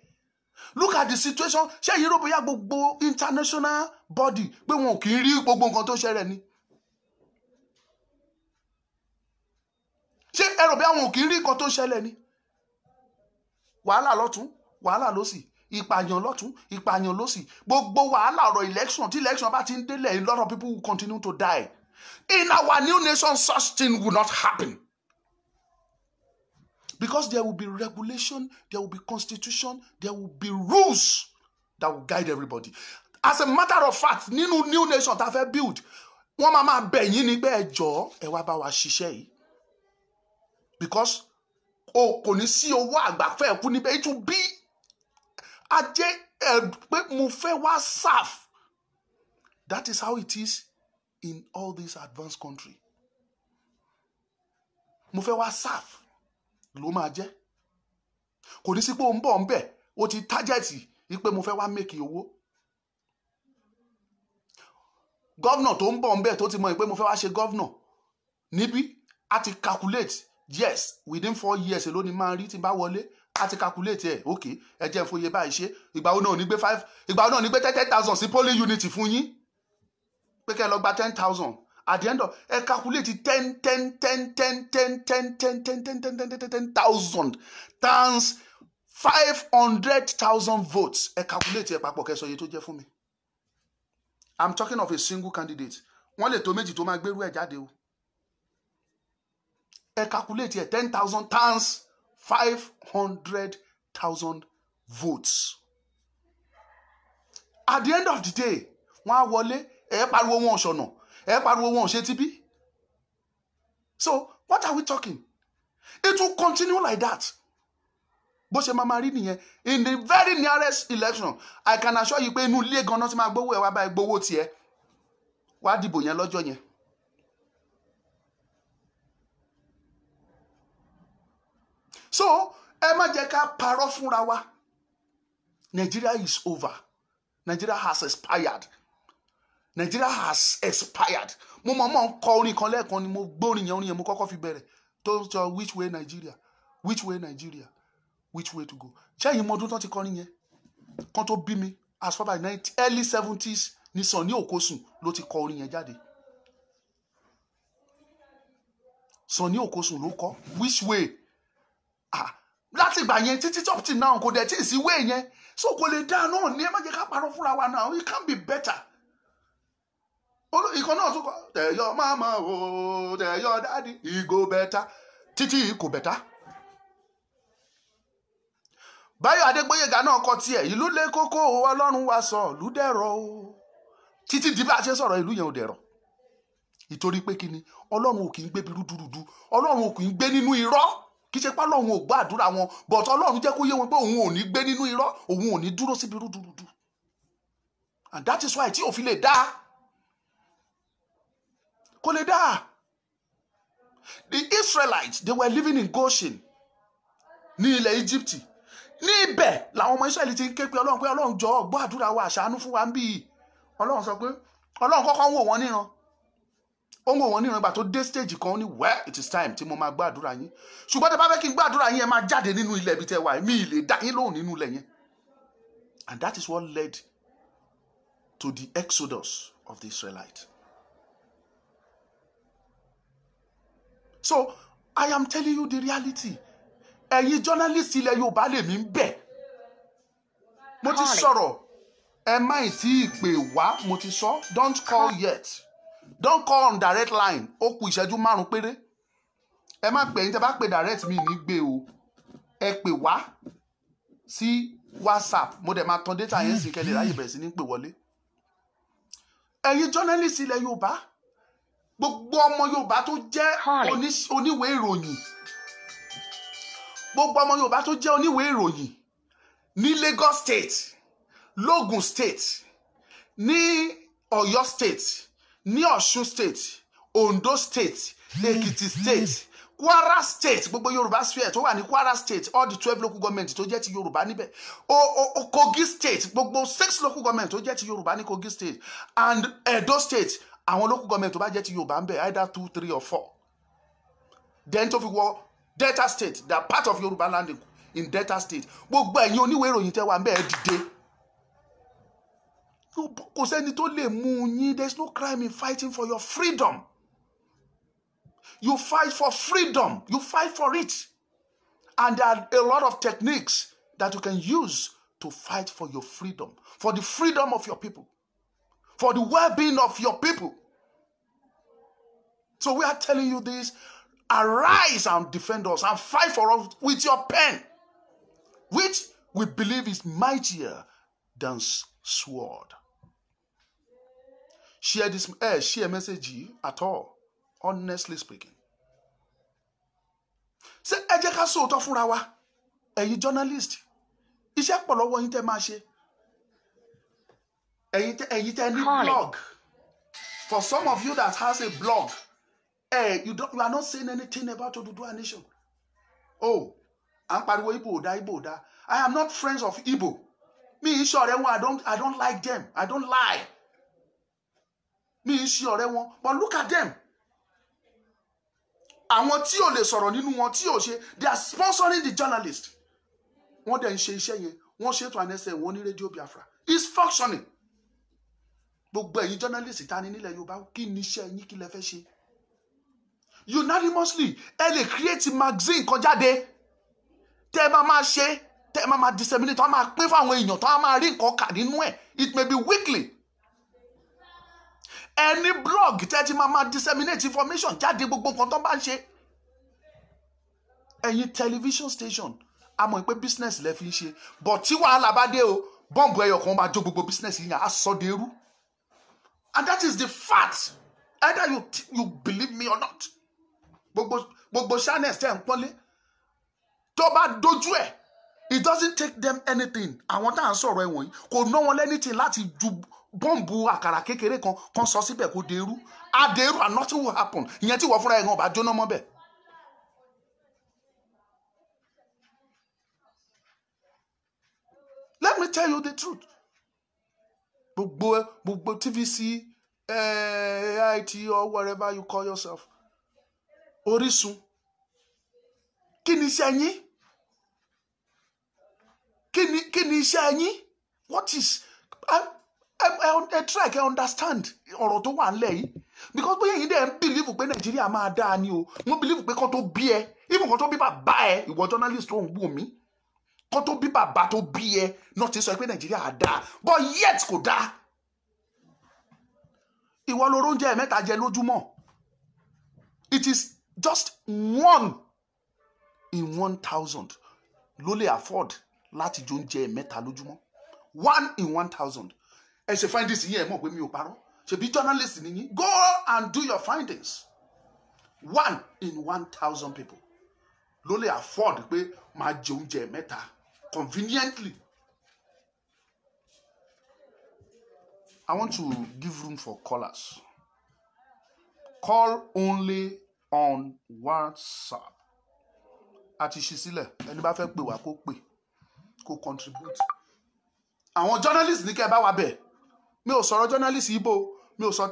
Look at the situation. Ṣé yìí rò bóyá gbogbo international body pé wọn ò kì í rí gbogbo nǹkan tó ṣẹlẹ̀ ni? Ṣé ẹ rò bóyá wọn ò kì í rí nǹkan tó ṣẹlẹ̀ ni? Wàhálà lọ́tún, wàhálà lósì, ìpààyàn lọ́tún, ìpààyàn lósì. Gbogbo wàhálà ọ̀rọ̀ election, tí election bá ti ń délẹ̀, a lot of people will continue to die. In our new nation, such thing will not happen. Because there will be regulation, there will be constitution, there will be rules that will guide everybody. As a matter of fact, nínú new nation tá fẹ́ build, wọ́n máa bẹ̀ yín ní pé ẹ jọ̀ọ́ ẹ wá bá wa ṣiṣẹ́ yìí. Because kò ní sí owó àgbàfẹ́ ẹ̀kú níbẹ̀, it will be ajé pé mo fẹ́ wá serve. That is how it is in all these advanced countries. Mo fẹ́ wá serve ló máa jẹ́. Kò ní sí pé ó ń bọ̀ ń bẹ̀, ó ti tájẹ̀tì wípé mo fẹ́ wá make owó. Gọ́vnà tó ń bọ̀ ń bẹ̀ tó ti mọ̀ pé mo fẹ́ wá ṣe gọ́vnà níbí, a ti calculate, yes, within 4 years èló ni máa rí tí n bá wọlé, a ti calculate ẹ̀, ok, ẹ jẹ́ n fòye báyìí ṣe, ìgbà wo náà ní gbé 10,000 sí polling unit fún yín, pé kẹ́ lọ gba 10,000. At the end of, calculate 10,000 times 500,000 votes. Calculate papọ̀ kẹ́ sọ iye tó jẹ́ fún mi. I'm talking of a single candidate. Wọ́n lè tó méjì tó máa gbérú ẹ̀ jáde o. Calculate 10,000 times 500,000 votes. At the end of the day, wọ́n á wọlé, pariwo wọn ṣọ̀nà. Pariwo wọn ṣe ti bí. So, what are we talking? It will continue like that. Bó ṣe máa rí nìyẹn. In the very nearest election, I can assure you pé inú ilé gan-an tí máa gbowó ẹ̀ wá bá gbowó tiẹ̀. Wá dìbò yẹn lọ́jọ́ yẹn. So, ẹ má jẹ́ ká parọ́ fúnra wa. Nigeria is over. Nigeria has expired. Nigeria has expired. Mo mọ̀ kọ orin kan lẹ́ẹ̀kan ni mo gbórin yẹn mo kọ́kọ́ fi bẹ̀rẹ̀. Tó sọ which way Nigeria? Which way Nigeria? Which way to go? Ṣé ẹ̀yin mọ ọdún tó ti kọrin yẹn? Kan tó bí mi as far as early 70s ní Sunny Okosun ló ti kọ orin yẹn jáde. Sunny Okosun ló kọ which way? Láti ìgbà yẹn títí up till now kò dẹ̀ tí ì sí way yẹn. So kò lè dá náà ní ẹ má jẹ́ ká parọ́ fúnra wa now. It can be better. Ìkan náà tún kọ tell your mama o tell your daddy e go better títí kò better. Báyọ̀ Adégbóyèga náà kọ tiẹ̀ ìlú lé kókó Ọlọ́run wa sọ ìlú dẹ̀rọ̀ o títí di bá a ṣe sọ̀rọ̀ ìlú yẹn ò dẹ̀rọ̀. Ìtorí pé kíni Ọlọ́run ò kì í gbé bí rúdurùdu, Ọlọ́run ò kì í gbé nínú irọ́. Kì í ṣe pé Ọlọ́run ò gbọ́ àdúrà wọn, but Ọlọ́run jẹ́ kó yé wọn pé òun ò ní gbé nínú irọ́, òun ò ní dúró síbi rúdurùdu. And that is why tí òfin lè dá. Kò lè dá. The Israelites, they were living in Goshen ní ilẹ̀ Egypt. Ní ibẹ̀ làwọn ọmọ Israẹli ti ń ké pé Ọlọ́run jọ̀ọ́ gbọ́ àdúrà wa, ṣàánú fún wa ń bí. Ọlọ́run sọ pé Ọlọ́run kọ́kọ́ ń wò wọ́n níran. Ó ń wò wọ́n níran ìgbà tó dé stage kan ní well it is time tí mo máa gbọ́ àdúrà yín. Ṣùgbọ́n tẹ́ bá fẹ́ kí n gbọ́ àdúrà yín ẹ máa jáde nínú ilẹ̀ ibi tẹ́ wà, mi ì lè dá yín lóhùn nínú ilẹ̀ yẹn. And that is what led to the exodus of the Israelites. So, I am telling you the reality. Ẹ̀yin journalist ilẹ̀ Yorùbá lè mí ń bẹ̀. Mo ti sọ̀rọ̀. Ẹ má ì tí ì pè wá, mo ti sọ. Don't call yet. Don't call on direct line. Ó kù ìṣẹ́jú 5 péré. Ẹ má pè yín tẹ́ bá pè direct mi ní gbé o. Ẹ pè wá sí WhatsApp. Mo dẹ̀ máa tan data yẹn sí kẹ́lẹ́ ráyè bẹ̀rẹ̀ sí ní pè wọlé. Ẹ̀yin journalist ilẹ̀ Yorùbá. Gbogbo ọmọ Yorùbá tó jẹ́ oníwèé ìròyìn. Gbogbo ọmọ Yorùbá tó jẹ́ oníwèé ìròyìn ní Lagos State, Logun State, ní Ọ̀yọ́ State, ní Ọ̀ṣun State, Ondo State, Ekiti State, Kwara State, gbogbo Yorùbá sphere tó wà ní Kwara State, all the 12 local government tó jẹ́ ti Yorùbá níbẹ̀. Kogi State, gbogbo 6 local government tó jẹ́ ti Yorùbá ní Kogi State, and Edo State, àwọn local government tó bá jẹ́ ti Yorùbá ń bẹ̀ either 2, 3 or 4. then tó fi wọ Delta State, they are part of Yoruba land in Delta State. Gbogbo ẹ̀yin oníwèé ìròyìn tẹ́ wà ń bẹ́ẹ̀ dìde. Kò sẹ́ni tó lè mú yín. There's no crime in fighting for your freedom. You fight for freedom. You fight for it. And there are a lot of techniques that you can use to fight for your freedom, for the freedom of your people, for the well-being of your people. So we are telling you this. Arise and defend us and fight for us with your pen, which we believe is mightier than sword. Share this, share message at all, honestly speaking. Say, ẹ jẹ́ ká sọ òótọ́ fúnra wa, ẹ̀yin journalist, iṣẹ́ pọ̀ lọ́wọ́ yín tẹ́ máa ṣe. Ẹ̀yin tẹ́ ní blog. For some of you that has a blog, you are not saying anything about Oduduwa Nation. Oh, I'm pariwo Igbo da. I am not friends of Igbo. Me sure I don't like them. I don't lie. Me sure but look at them. Àwọn tí ò lè sọ̀rọ̀ nínú wọn tí ò ṣe, they are sponsoring the journalist. Wọ́n dẹ̀ ń ṣe iṣẹ́ yẹn, wọ́n ṣètò ànẹ́sẹ̀ wọn ní Radio Biafra. It's functioning. Gbogbo ẹ̀yin journalist ta ni nílẹ̀ Yorùbá, kí ni iṣẹ́ yín, kí lẹ fẹ́ ṣe? Unanimously, ẹ lè create magazine kan jáde. Tẹ́ máa ṣe, tẹ́ máa disseminate, tọ́ máa pín fún àwọn èèyàn, tọ́ máa rí nǹkan kà nínú ẹ̀. It may be weekly. Any blog tẹ́tí máa disseminate information jáde gbogbo nǹkan tó bá ń ṣe. Ẹ̀yin television station a mọ̀ pé business lẹ fi ń ṣe, but tí wàhálà bá dé o, bọ́ǹbù ẹyọ kan máa jó gbogbo business yìí á sọ de eru. And that is the fact, either you believe me or not. Gbogbo channels tẹ́ ń pọ́nlé tó bá dojú ẹ̀, it doesn't take them anything. Àwọn tá à ń sọ̀rọ̀ ẹ̀wọ̀n yìí kò ná wọn lẹ́nìtì láti ju bọ́ǹbù àkàrà kékeré kan sọ síbẹ̀ kó dèrú. Adèrú and nothing will happen. Ìyẹn tí wọ́n fúnra ẹ̀ gan ọba jóná mọ́ bẹ̀. Let me tell you the truth. Gbogbo TVC, AIT or whatever you call yourself. Orísun. Kí ni iṣẹ́ yín? Kí ni iṣẹ́ yín? What is... I try to understand ọ̀rọ̀ tó wà nílẹ̀ yìí. Because bóyá yín dẹ̀ ń believe pé Nàìjíríà máa dáa ni o. Wọ́n believe pé kán tó bí ẹ. Even kán tó bí bàbá ẹ, ìwọ journalist tó ń wò mí. Kán tó bí bàbá tó bí ẹ, náà ti sọ pé Nàìjíríà á dáa. But yet kò dáa. Ìwọ ló róúnjẹ mẹ́ta jẹ lójúmọ́. It is just 1 in 1,000 ló lè afford láti jẹ oúnjẹ mẹ́ta lójúmọ́. 1 in 1,000. Ẹ ṣe findings yín ẹ mọ̀ pé mi ò parọ́. Ṣebí journalist ni yín. Go and do your findings. 1 in 1,000 people ló lè afford pé máa jẹ oúnjẹ mẹ́ta conveniently. I want to give room for callers. Call only on WhatsApp. Àti ṣí sílẹ̀, ẹni bá fẹ́ pè wá kó pè, kó contribute. Àwọn journalist ní kẹ́ bá wa bẹ̀. Mi ò sọ̀rọ̀ journalist Igbo, mi ò sọ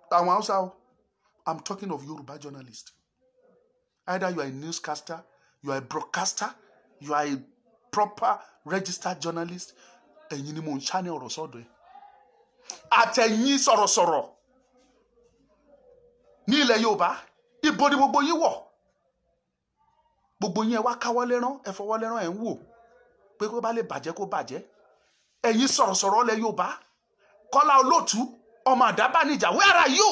tàwọn Hausa o. I'm talking of Yoruba journalist. Either you are a newscaster, you are a broadcaster, you are a proper registered journalist. Ẹ̀yin ni mo ń ṣá ní ọ̀rọ̀ sọ́dọ̀ ẹ̀. Àtẹ̀yin sọ̀rọ̀sọ̀rọ̀ ní ilẹ̀ Yorùbá, ibo ni gbogbo yín wọ̀? Gbogbo yín ẹ wá káwọ́ lẹ́rán, ẹ fọwọ́ lẹ́rán ẹ̀ ń wò pé kó bá lè bàjẹ́ kó bàjẹ́. Ẹ̀yin sọ̀rọ̀sọ̀rọ̀ ilẹ̀ Yorùbá, Kọ́lá Olótù, ọmọ Àdábánijà, where are you?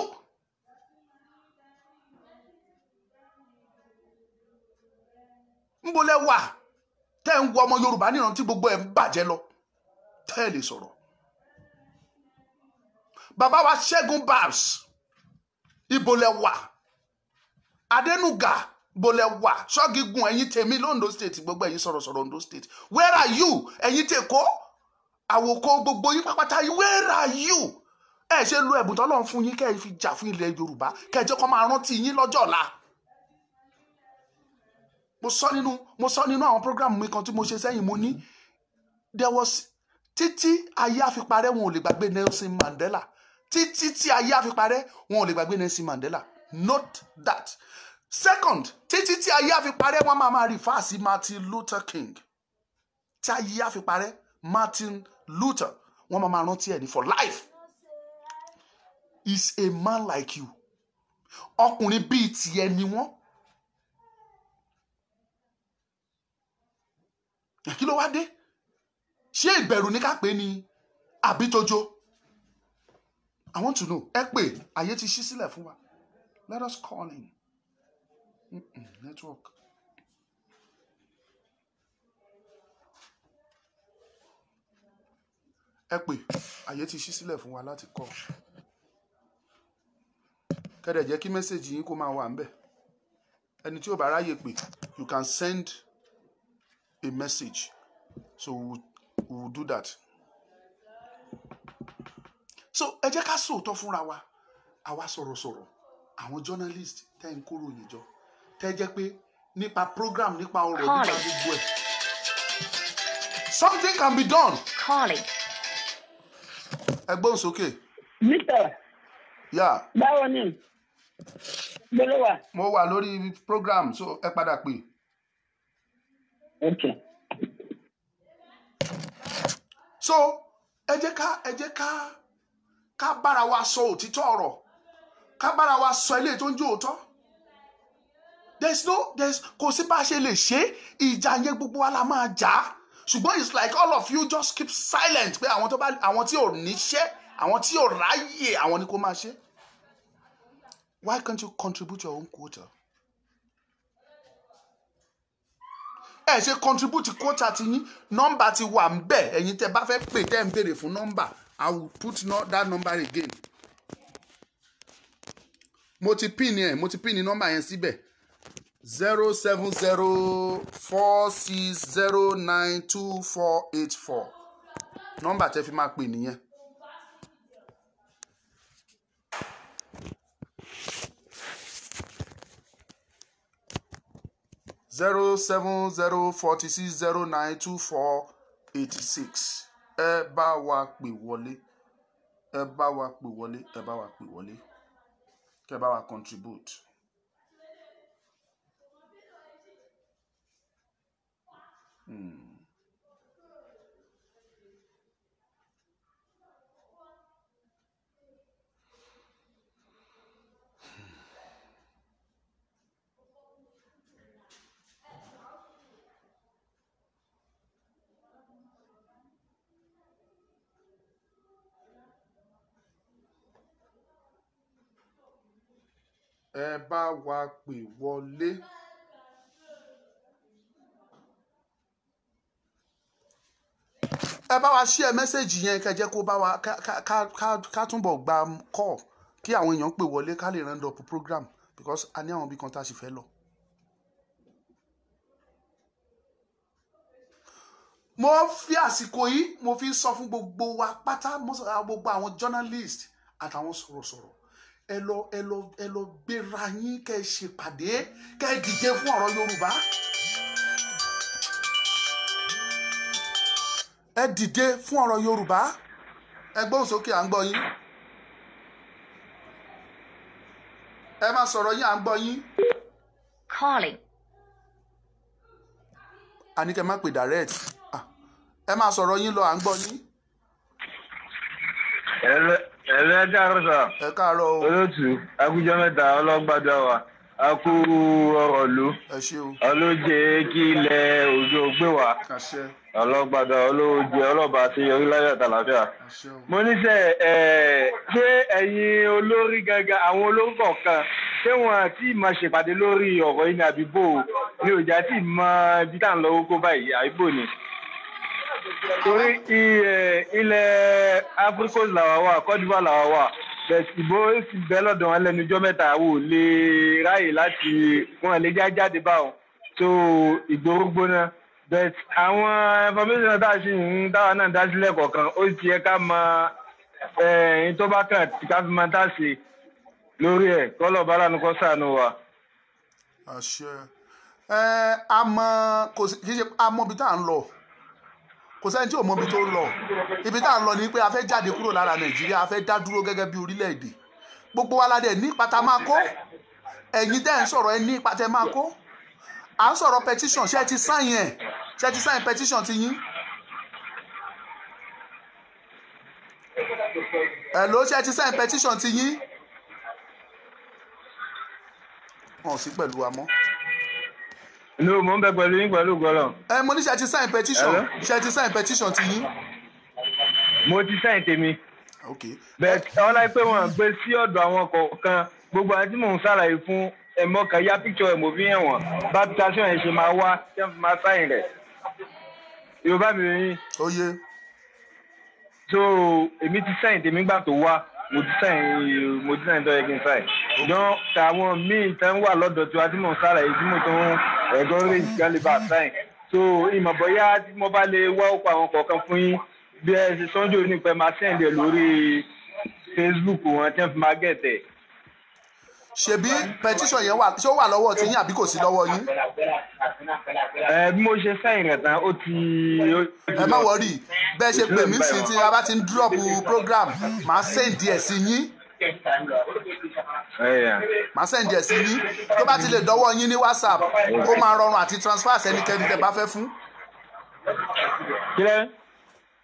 Ńbo lẹ wà tẹ́ ń wo ọmọ Yorùbá níran tí gbogbo ẹ̀ ń bàjẹ́ lọ? Tẹ́ ẹ lè sọ̀rọ̀. Bàbá wa Ṣẹ́gun Babs, ibo lẹ wà? Adénúgà, ibo lẹ wà? Ṣọ́gígun ẹ̀yin tèmi l'Ondo State, gbogbo ẹ̀yin sọ̀rọ̀sọ̀rọ̀ Ondo State. Where are you? Ẹ̀yin tèkó, àwòkọ́ gbogbo yín pápátá yìí, where are you? Ẹ ṣe lo ẹ̀bùn t'Ọlọ́run fún yín kẹ́ ẹ fi jà fún ilẹ̀ Yorùbá, kẹ́ ẹ jẹ́ kó máa rántí yín lọ́jọ́ ọ̀la. Mo sọ nínú àwọn program mi kan tí mo ṣe sẹ́yìn, mo ní there was títí ayé àfiparẹ́ wọn ò lè gbàgbé Nelson Mandela. Títí tí ayé àfiparẹ́ wọn ò lè gbàgbé Nelson Mandela. Note that. second títí tí ayé á fi parẹ́ wọ́n máa rí fáàsì Martin Luther King tí ayé á fi parẹ́ Martin Luther wọ́n máa rántí ẹ̀ ní for life. Is a man like you. Ọkùnrin bíi tiẹ̀ ni wọ́n. Kí ló wá dé? Ṣé ìbẹ̀rù ní ká pè ní àbí tójó? I want to know. Ẹ pé ayé ti ṣí sílẹ̀ fún wa. Let us call him. Network. Ẹ pé ayé ti ṣí sílẹ̀ fún wa láti call. Kẹ́dẹ̀ jẹ́ kí mẹ́sẹ̀jì yín kó máa wà ńbẹ̀. Ẹni tí ó bá ráyè pé you can send a message. So we will do that. So ẹ jẹ́ ká sòótọ́ fúnra wa. Àwa sọ̀rọ̀sọ̀rọ̀. Àwọn journalist tẹ́ ń kóró yìí jọ. Tẹ́ jẹ́ pé nípa program nípa ọ̀rọ̀ nípa gbogbo ẹ̀. Something can be done. Calling. Ẹ gbóhùn sókè. Mr. Yeah. Báwo ni? Mo wà lórí program so ẹ padà pè. Okay. So ẹ jẹ́ ká bára wa sọ òtítọ́ ọ̀rọ̀. Ká bára wa sọ ilé tó ń jó òótọ́. Kò sí bá ṣe lè ṣe ìjà yẹn gbogbo wa la máa jà. Ṣùgbọ́n it's like all of you just keep silent pé àwọn tí ò níṣẹ́, àwọn tí ò ráyè, àwọn ni kó máa ṣe. Why can't you contribute your own quota? Ẹ ṣe contribute quota ti yín, nọ́mbà ti wà ńbẹ̀, ẹ̀yin tẹ́ bá fẹ́ pè tẹ́ ń béèrè fún nọ́mbà, I will put that number again. Mo ti pin nọ́mbà yẹn síbẹ̀. 07046092484. Nọ́mbà tẹ́ fi máa pè nìyẹn. (07046092486) ẹ bá wa pè wọlé, ẹ bá wa pè wọlé, ẹ bá wa pè wọlé, kẹ́ bá wa contribute. Ẹ bá wa pè wọlé. Ẹ bá wa share message yẹn kẹ́ jẹ́ kó bá wa ká túnbọ̀ gba call kí àwọn èèyàn pè wọlé ká lè round up program because a ní àwọn bí kan tá a sì fẹ́ lọ. Mo fi àsìkò yìí mo fi sọ fún gbogbo wa pátá gbogbo àwọn journalist àtàwọn sọ̀rọ̀sọ̀rọ̀ ẹ lọ gbéra yín kẹ́ ṣèpàdé kẹ́ dìde fún ọ̀rọ̀ Yorùbá. Ẹ dìde fún ọ̀rọ̀ Yorùbá. Ẹ gbóhùn sókè à ń gbọ́ yín. Ẹ máa sọ̀rọ̀ yín à ń gbọ́ yín. Calling. A ní kẹ́ má pè direct. Ẹ máa sọ̀rọ̀ yín lọ à ń gbọ́ yín. Ẹ̀rẹ́ dàrú sà. Ẹ káàárọ̀ o. Olóòtú akújọ́ mẹ́ta ọlọ́gbàdà wa a kú ọ̀rọ̀ ló. Ẹ ṣé o. Ọlọ́jẹ́ kí ilẹ̀ òjò gbé wa. Àṣẹ. Ọlọ́gbàdà olóòjẹ́ ọlọ́ba àti yọrí láyé àtàlàfíà. Àṣẹ o. Mo ní sẹ́ ṣé ẹ̀yin olórí gangan àwọn olórí kọ̀ọ̀kan ṣé wọn àti máa ṣèpàdé lórí ọ̀rọ̀ yìí ní àbíbò ní òjà tí mọ ibi tá à ń lọ kó báyìí àbíbò ni. Torí ilẹ̀ Africos làwa wà, Côte d'Ivoire làwa wà, ìbò sì bẹ́ lọ́dọ̀ wọn lẹ́nujọ́ mẹ́ta wò lè ráyè láti wọn lè jáde báwọn tó ìgboro gbóná. But àwọn information tá a ṣì ń dáwà náà dá sílẹ̀ kọ̀ọ̀kan ó ti yẹ ká mọ ẹ̀yìn tó bá kàn tí ká fi máa tá a ṣe lórí ẹ̀ kọ́lọ̀ bá lánàá kọ́ sànù wa. Àṣẹ. Kì í ṣe àmọ́ ibi tá à ń lọ. Kò sẹ́ni tí ò mọ ibi tó ń lọ. Ibi tá à ń lọ ni pé a fẹ́ jáde kúrò lára Nàìjíríà, a fẹ́ dá dúró gẹ́gẹ́ bí orílẹ̀-èdè. Gbogbo wa la dẹ̀ ní pátá máa kó. ẹ̀yin dẹ́ ń sọ̀rọ̀ ẹ ní ipa tẹ́ máa kó à ń sọ̀rọ̀ petition ṣé ẹ ti sign ẹ̀ ṣé ẹ ti sign petition ti yín hello ṣé ẹ ti sign petition ti yín wọn ò sí pẹ̀lú wa mọ́. no mo ń bẹ pẹ̀lú yín pẹ̀lú gbọ́dọ̀. Mo ní ṣé ẹ ti sign petition ṣé ẹ ti sign petition ti yín. mo ti sign tèmi. okay. bẹ́ẹ̀ ọlá pé wọ́n gbé sí ọ̀dọ̀ àwọn kọ̀ọ̀kan gbogbo àti mò ń ṣàlàyé fún ẹ̀mọ́ kan yá píkṣọ ẹ̀mọ́ fi hàn wọ́n bá píkṣọ ẹ̀ ṣe máa wá tí wọ́n fi máa sáyìn rẹ̀ yorùbá mi rìn. ó yé. so èmi ti sáyìn tèmi gbà tó wá mo ti sáyìn tó yẹ kí n sáyìn. ṣùgbọ́n táwọn míì tán wà lọ́dọ̀ tí wọ́n ti mò ń ṣàlàyé tí mo tó ń ẹ̀gbọ́n rẹ̀ gálíbà sáyìn. so ìmọ̀ bọ́yá tí mo bá lè wá ọ̀pọ̀ àwọn kọ̀ọ̀kan fún yín bí ẹ ṣe sọ́njọ́ nípa máa sẹ́ǹdẹ̀ lórí Facebook wọn tí wọ́n fi máa gẹ̀tẹ̀. ṣebí petition yẹn wà ṣé ó wà lọ́wọ́ ti yín àbí kò sí lọ́wọ́ yín. bí mo ṣe sáyìn rẹ̀ tán ó ti. ẹ má wọrí bẹ́ẹ̀ ṣe pè mí sí tí a bá ti ń drop program màá send ẹ̀ sí yín. màá send ẹ̀ sí yín tó bá ti lè dọ́wọ́ yín ní WhatsApp ó máa rọrùn àti transfer sẹ́nikẹ́ni tẹ́ bá fẹ́ fún.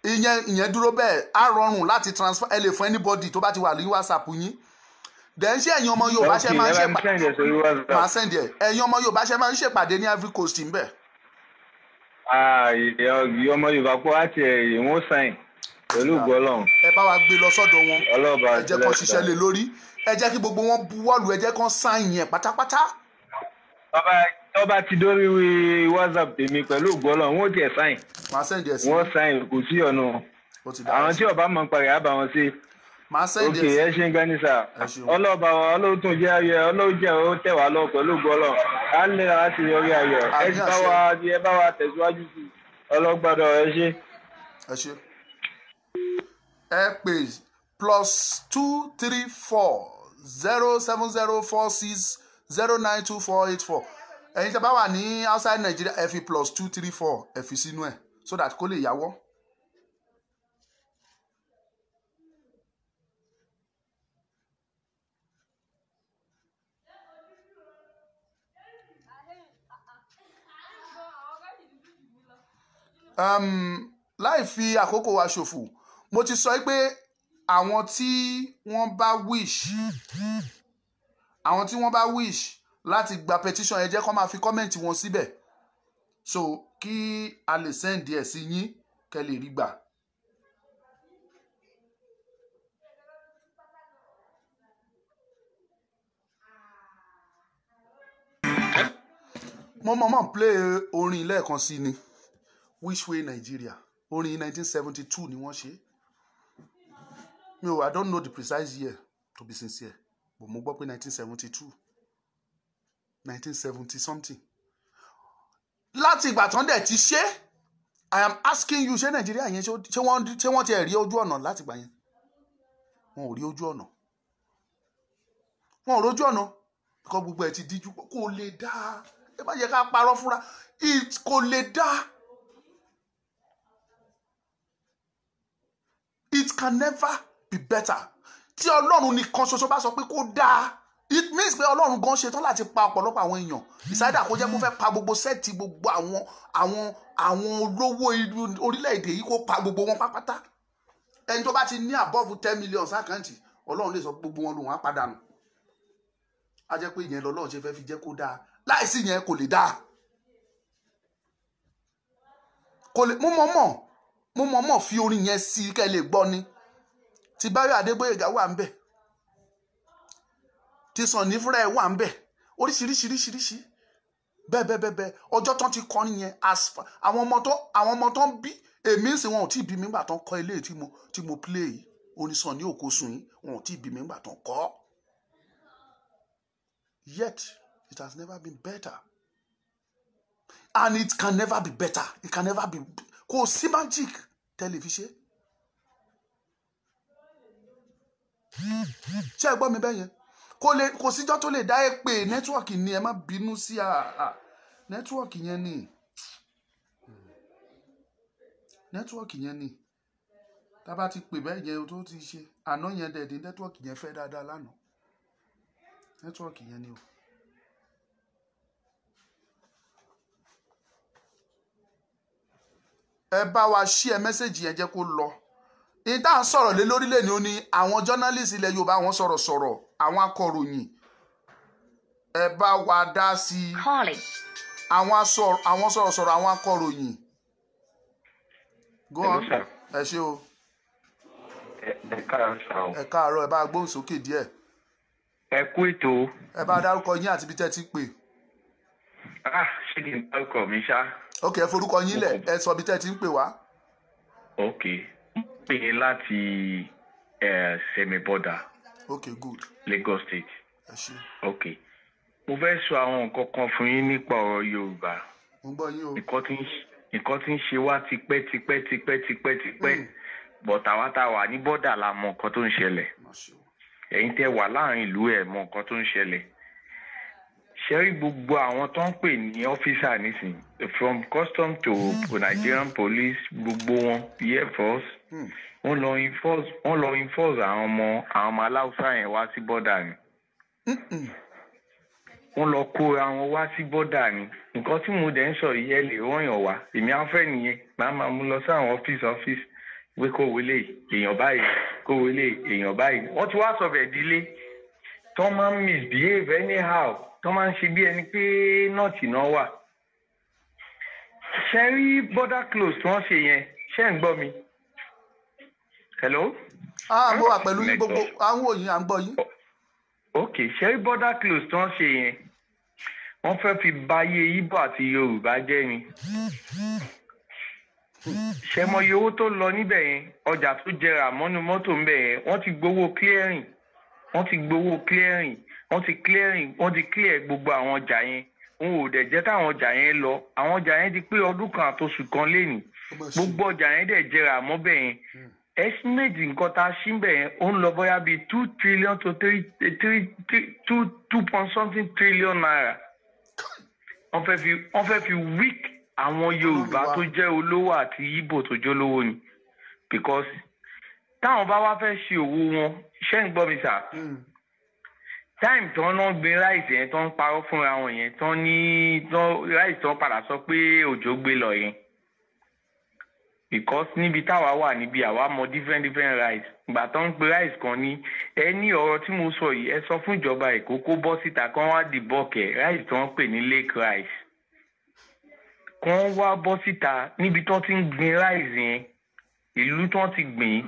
ìyẹn dúró bẹ́ẹ̀ á rọrùn láti transfer ẹ lè fún anybody tó bá ti wà ní WhatsApp yín. dẹ̀ ń ṣe ẹ̀yin ọmọ Yorùbá ṣe máa ń ṣèpàdé máa send ẹ̀ ẹ̀yin ọmọ Yorùbá ṣe máa ń ṣèpàdé ní Ivory Coast ń bẹ̀. ọmọ Yorùbá kó láti ìwọ̀n sáyìn pẹ̀lú gbọ́lọ́n. ẹ bá wa gbé lọ sọ́dọ̀ wọn ẹ jẹ́ kó ṣiṣẹ́ lé lórí ẹ jẹ́ kí gbogbo wọn buwọ́lù ẹ jẹ́ kó sáyìn yẹn pátápátá. ọba ti dórí WhatsApp tèmi pẹ̀lú gbọ́lọ́n wọn ò tiẹ̀ sáyìn. máa send ẹ̀ sí wọ́n sáyìn kò sí ọ̀nà àwọn tí ọba máa ń parí àbá wọn sí. máa send ẹ̀ sí. ok ẹ ṣe ń gani sá ọlọ́ọ̀bà wa ọlọ́ọ̀tún jẹ́ ayọ̀ ọlọ́ọ̀jẹ́ ó tẹ̀ wá lọ pẹ̀lú gbọ́lọ́n á lè láti yọrí ayọ̀ ẹ bá wa tẹ̀síwájú sí ọlọ́gbàdọ̀ ẹ ṣe. ẹ ṣe ẹ pè +234 07046 0924484 ẹ̀yin tẹ́ bá wà ní outside Nigeria ẹ fi +234 ẹ fi sínú ẹ̀ so that kó lè yáwọ́. láì fi àkókò wa ṣòfò mo ti sọ pé àwọn tí wọ́n bá wish láti gba petition ẹ jẹ́ kó máa fi kọ́mẹ̀ntì wọn síbẹ̀ so kí a lè send ẹ̀ sí yín kẹ́ lè rí gbà. mo mọ̀mọ́ play orin lẹ́ẹ̀kan sí ni Which Way Nigeria orin 1972 ni wọ́n ṣe. I don't know the precise year to be sincere but mo gbọ́ pé 1972 1970 something. láti ìgbà tán dẹ̀ ti ṣe I am asking you ṣé Nàìjíríà yẹn ṣé wọ́n ti rí ojú ọ̀nà láti gbà yẹn wọn ò rí ojú ọ̀nà wọn ò rójú ọ̀nà kọ́ gbogbo ẹ̀ ti díjú kò lè dá ẹ má yẹ ká parọ́ fúnra kò lè dá. It can never be better. Tí Ọlọ́run nìkan ṣoṣo bá sọ pé kó dáa, it means pé Ọlọ́run gan ṣetán láti pa ọ̀pọ̀lọpọ̀ àwọn èèyàn. Ìsáyédà kó jẹ́ kó fẹ́ pa gbogbo sẹ́ẹ̀tì gbogbo àwọn olówó orílẹ̀-èdè yìí kó pa gbogbo wọn pápátá. Ẹni tó bá ti ní above 10 million sákàǹtì, Ọlọ́run lè sọ gbogbo wọn lòun á pàdánù. A jẹ́ pé ìyẹn lọ́lọ́run ṣe fẹ́ fi jẹ́ kó dáa. Láìsí ìyẹn kò lè dáa. Kò lè mo mọ̀ fi orin yẹn sí kẹ́ lè gbọ́ ni tí Báyọ̀ Adégbóyèga wà ń bẹ̀ tí Sànní fúnra ẹ̀ wà ń bẹ̀ oríṣiríṣiríṣiríṣi bẹ́ẹ̀ ọjọ́ tán ti kọrin yẹn àwọn ọmọ tó ń bí èmi sì wọn ò tí ì bí mi nígbà tán kọ́ ilé tí mo play orin Sànní Òkòsùn yìí wọn ò tí ì bí mi nígbà tán kọ́ yet it has never been better and it can never be better it can never be kò sí magic tẹlifíṣẹ́ ṣé ẹ gbọ́ mi bẹ́ẹ̀ yẹn kò síjọ́ tó lè dá ẹ pé nẹ́tíwọ̀kì ni ẹ má bínú sí nẹ́tíwọ̀kì yẹn ni tá bá ti pè bẹ́ẹ̀ yẹn tó ti ṣe àná yẹn dẹ̀ dé nẹ́tíwọ̀kì yẹn fẹ́ dáadáa lánàá nẹ́tíwọ̀kì yẹn ni o ẹ bá wa share message yẹn jẹ́ kó lọ. Ní tá à ń sọ̀rọ̀ lé lórílẹ̀ ni ó ní àwọn journalist ilẹ̀ Yorùbá àwọn sọ̀rọ̀sọ̀rọ̀ àwọn akọ̀ròyìn ẹ bá wa dá sí Calling. àwọn sọ̀rọ̀sọ̀rọ̀ àwọn akọ̀ròyìn. Go on. Hello, Ẹ ṣé o. ẹ káàárọ̀. Ẹ káàárọ̀ ẹ bá gbóhùn sókè díẹ̀. Ẹ kú ètò. Ẹ bá dárúkọ yín àti ibi tẹ́ ti pè. Ṣé kí n dárúkọ mi ṣá? Ok, ẹ forúkọ yín lẹ̀ ẹ sọ ibi tẹ́ ti ń pè wá. Ok. Pè é láti Semi Border. Ok, good. Lagos State. Ẹ ṣé. Ok. Mo fẹ́ sọ àwọn nǹkan kan fún yín nípa ọ̀rọ̀ Yorùbá. Mo gbọ́ yín o. Nǹkan tí ń ṣe wá tipẹ́. But àwa tá a wà ní bọ́dà la mọ nǹkan tó ń ṣẹlẹ̀. Ẹ̀yin tẹ́ wà láàrin ìlú ẹ̀ mọ nǹkan tó ń ṣẹlẹ̀. Ṣé rí gbogbo àwọn tó ń pè ní ọ́fíìsà nísìnyí from custom to Nigerian police gbogbo wọn Air Force wọ́n lọ enforce àwọn ọmọ aláwùsá yẹn wá sí bọ́dà ni. Wọ́n lọ kóra wọn wá sí bọ́dà ni. Nǹkan tí mo dẹ̀ ń sọ yìí ẹ lè rọ́yàn wá èmi á fẹ́ nìyẹn máa mú lọ sí àwọn ọ́fíìsì pé kó wọlé èèyàn báyìí kó wọlé èèyàn báyìí. Wọ́n ti wá sọ̀bẹ̀ dílé tó máa ń misbehave anyhow tó máa ń ṣe bí ẹni pé nọ́ọ̀tì náà wà. Ṣé rí border close tí wọ́n ṣe yẹn ṣé ń gbọ́ mi? Hello? Mo wà pẹ̀lú yín gbogbo àwọn òyìn à ń gbọ́ yín. Ok, ṣé rí border close tí wọ́n ṣe yẹn wọ́n fẹ́ fi báyé Ìgbò àti Yorùbá jẹ́ ni. Ṣé mọ iye owó tó lọ níbẹ̀ yẹn ọjà tó jẹrà mọ́nú mọ́tò ń bẹ̀ yẹn wọ́n ti gbowó clearing wọ́n ti clear gbogbo àwọn ọjà yẹn wọn ò dẹ̀ jẹ́ káwọn ọjà yẹn lọ àwọn ọjà yẹn ti pé ọdún kan àtòṣù kan lénìí gbogbo ọjà yẹn dẹ̀ jẹrà mọ́ bẹ̀ yẹn estimate nǹkan tá a ṣí bẹ̀ yẹn ó ń lọ bóyá bíi 2 trillion to 2 point something trillion naira wọ́n fẹ́ fi weak àwọn Yorùbá tó jẹ́ olówó àti Ìgbò tó jẹ́ olówó ni because táwọn bá wá fẹ́ ṣe òwò wọn ṣé ń gbọ́ mi sà time tí wọ́n náà gbin ráìsì yẹn tó ń parọ́ fúnra wọn yẹn tó ní ráìsì tó ń padà sọ pé òjò gbé lọ yẹn because níbi táwa wà níbi àwa mọ different rice ìgbà tó ń pe rice kan ní ẹni ọ̀rọ̀ tí mo sọ yìí ẹ sọ fún ìjọba Èkó kó bọ́ síta kán wá dìbọ́kẹ̀ rice tó ń pè ní lake rice kán wá bọ́ síta níbi tó ti ń gbin rice yẹn ìlú tó ti gbìn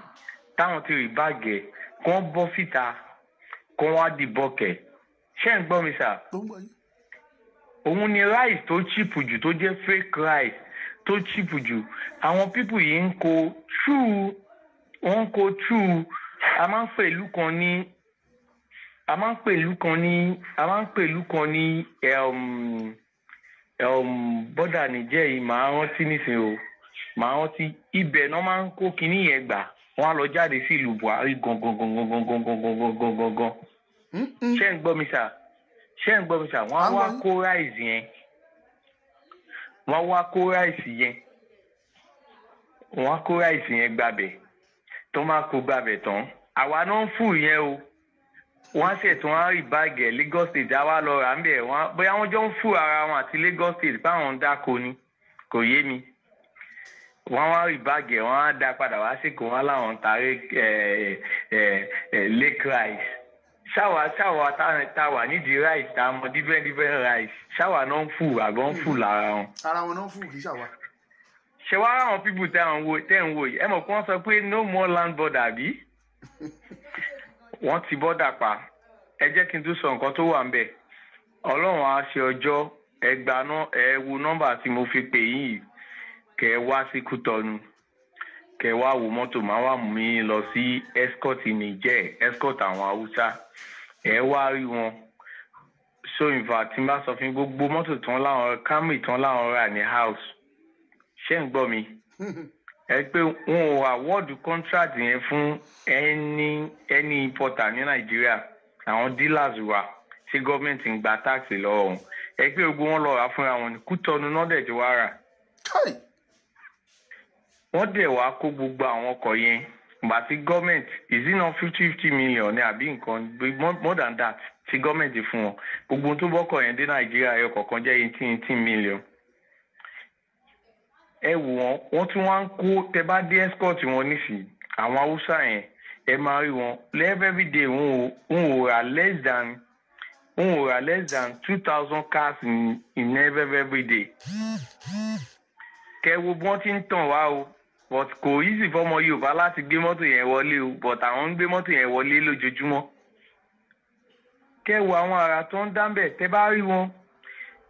táwọn ti rí bàgẹ́ kán bọ́ síta kán wá dìbọ́kẹ̀ ṣé ń gbọ́ mi sà òun ni rice tó cheap jù tó jẹ́ fake rice tó cheap jù àwọn pípù yìí ń kó true a máa ń pè ìlú kan ní bọ́dà Nìjẹ̀ yìí máa rántí nísìnyí o máa rántí ibẹ̀ náà máa ń kó kinní yẹn gbà wọ́n á lọ jáde sí ìlú Buhari gangan ṣé ń gbọ́ mi sà wọ́n á wá kó ráìsì yẹn wọ́n á kó ráìsì yẹn gbàbẹ̀ tó máa kó gbàbẹ̀ tán àwa náà ń fù yẹn o wọ́n á ṣètò wọn á rí báàgì Lagos State àwa lọ rà ń bẹ̀ wọ́n bóyá wọ́n jọ ń fù ara wọn àti Lagos State báwọn ń dáko ni kò yé mi wọ́n wá rí báàgì wọ́n á dá padà wá sí kò wọ́n láwọn ń tarí lake rice ṣáwa tá wà nídìí rice tá a mọ different rice ṣáwa náà ń fù àbọ̀ ń fù lára wọn. ara wọn náà ń fù kì í ṣàwà. ṣé wàá ráwọn pípù tẹ́ ń wò yìí ẹ mọ̀ pé wọ́n sọ pé no more land border bí wọ́n ti bọ́dà pa ẹ jẹ́ kí n tún sọ nǹkan tó wà ń bẹ̀ Ọlọ́run á ṣe ọjọ́ ẹgbàá náà ẹ wo nọ́mbà tí mo fi pè yín kẹ́ wá sí Kútọ́nù kẹ́ wá wo mọ́tò máa wà mú mi lọ sí escort Nìjẹ̀ escort àwọn Haúsá ẹ wá rí wọn so in fact tí n bá sọ fún gbogbo mọ́tò tán láwọn Camry tán láwọn rà ní house ṣé ń gbọ́ mi ẹ pé wọn ò award contract yẹn fún any importer ní Nàìjíríà àwọn dealers wa tí gọ́ọ̀mẹ̀ntì ń gba tax lọ́wọ́ wọn ẹ pé gbogbo wọn lọ rà fúnra wọn ní Kútọ́nù náà dẹ̀ ti wá rà wọ́n dẹ̀ wá kó gbogbo àwọn ọkọ̀ yẹn gbà tí gọ́ọ̀mẹ̀ntì is it not 50 million ní àbí nǹkan more than that tí gọ́ọ̀mẹ̀ntì fún wọn gbogbo tó bọ́kọ̀ yẹn dé Nàìjíríà ẹ̀ kọ̀ọ̀kan jẹ́ 18 million ẹ wò wọ́n tún wá ń kó tẹ bá dé escort wọn nísìnyí àwọn haúsá yẹn ẹ máa rí wọn everyday wọn ò rà less than 2,000 cars in every day. kẹ wo bí wọ́n ti ń tàn wá o but kò easy fọmọ Yorùbá láti gbé mọ́tò yẹn wọlé o but àwọn ń gbé mọ́tò yẹn wọlé lójoojúmọ́. kẹ wo àwọn ará tó ń dáńbẹ̀ tẹ bá rí wọn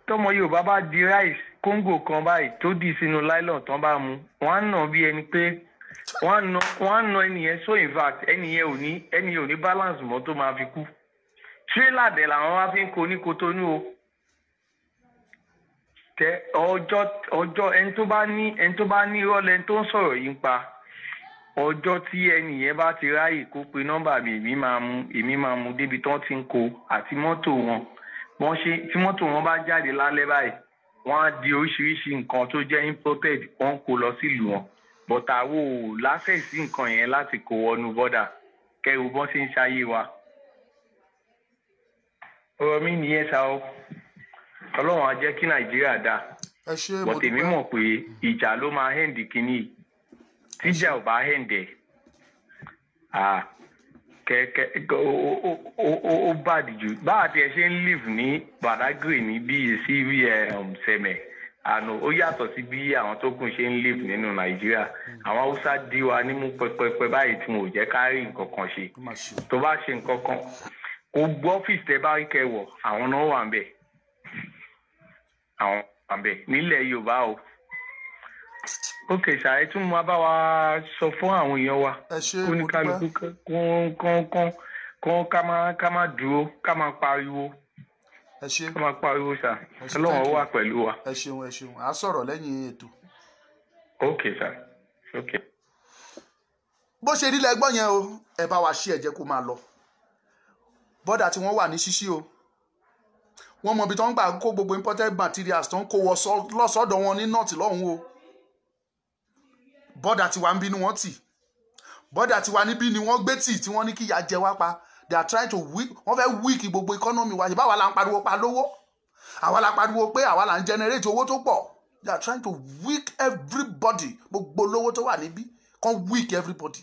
tọmọ Yorùbá bá di rice kóńgò kan báyìí tó dì sínú nylon tán bá mu wọ́n á nà bí ẹni pé wọ́n á nà ẹnìyẹn so in fact ẹnìyẹn ò ní balance mọ́ tó máa fi kú. tírélà dẹ̀ làwọn wá fi ń kó ní Kotonu o. tẹ ọjọ́ ẹni tó bá ní ìrọ̀lẹ́ tó ń sọ̀rọ̀ yìí ń pa ọjọ́ tí ẹnìyẹn bá ti ráyè kó pe nọ́mbà mi èmi máa mú débi tán ti ń kó àti mọ́tò wọn tí mọ́tò wọn bá jáde lálẹ́ báyìí wọ́n á di oríṣiríṣi nǹkan tó jẹ́ imported wọ́n kó lọ sílùú wọn but àwo ò láfẹ̀ sí nǹkan yẹn láti kó wọnú bọ́dà kẹrù bọ́n ṣe ń ṣayé wa. ọ̀rọ̀ mi nìyẹn sá o Ọlọ́run á jẹ́ kí Nàìjíríà dáa but èmi mọ̀ pé ìjà ló máa hẹ́ǹdì kínní tíjà ò bá hẹ́ǹdẹ̀ ó bàdì jù báwa tí ẹ ṣe ń live ní Badagry ní bíi sí Sẹ̀mẹ̀ àná ó yàtọ̀ sí bí àwọn tó kù ṣe ń live nínú Nàìjíríà àwọn Haúsá dí wa nímú pẹpẹpẹ báyìí tí wọn ò jẹ́ ká rí nǹkan kan ṣe tó bá ṣe nǹkan kan kó gbọ́ ọ́fíìsì tẹ bá rí kẹwọ̀ àwọn náà wà ń bẹ̀ àwọn wà ń bẹ̀ nílẹ̀ Yorùbá o. ok ṣàyẹ tún máa bá wa sọ fún àwọn èèyàn wa oníkálukú kán ká má dúró ká má pariwo ká má pariwo ṣá Ọlọ́run wà pẹ̀lú wa. ẹ ṣeun à á sọ̀rọ̀ lẹ́yìn ètò. ok ṣá ok. bó ṣe rí lẹ́gbọ́n yẹn o ẹ bá wa ṣí ẹ jẹ́ kó máa lọ bọ́dà tí wọ́n wà ní ṣíṣí o wọ́n mọ ibi tó ń gbà kó gbogbo imported materials tó ń kó wọ lọ́sọ̀dọ̀ wọn ní nọ́ọ̀tì lọ́hùn o bọ́dà tiwa ń bínú wọn tì bọ́dà tiwa níbí ni wọ́n gbé tì tí wọ́n ní kí ìyà jẹ wá pa they are trying to wọ́n fẹ́ weak gbogbo economy wa ṣe báwa la ń pariwo pa lówó àwa la pariwo pé àwa la ń generate owó tó pọ̀ they are trying to weak everybody gbogbo lówó tó wà níbí kan weak everybody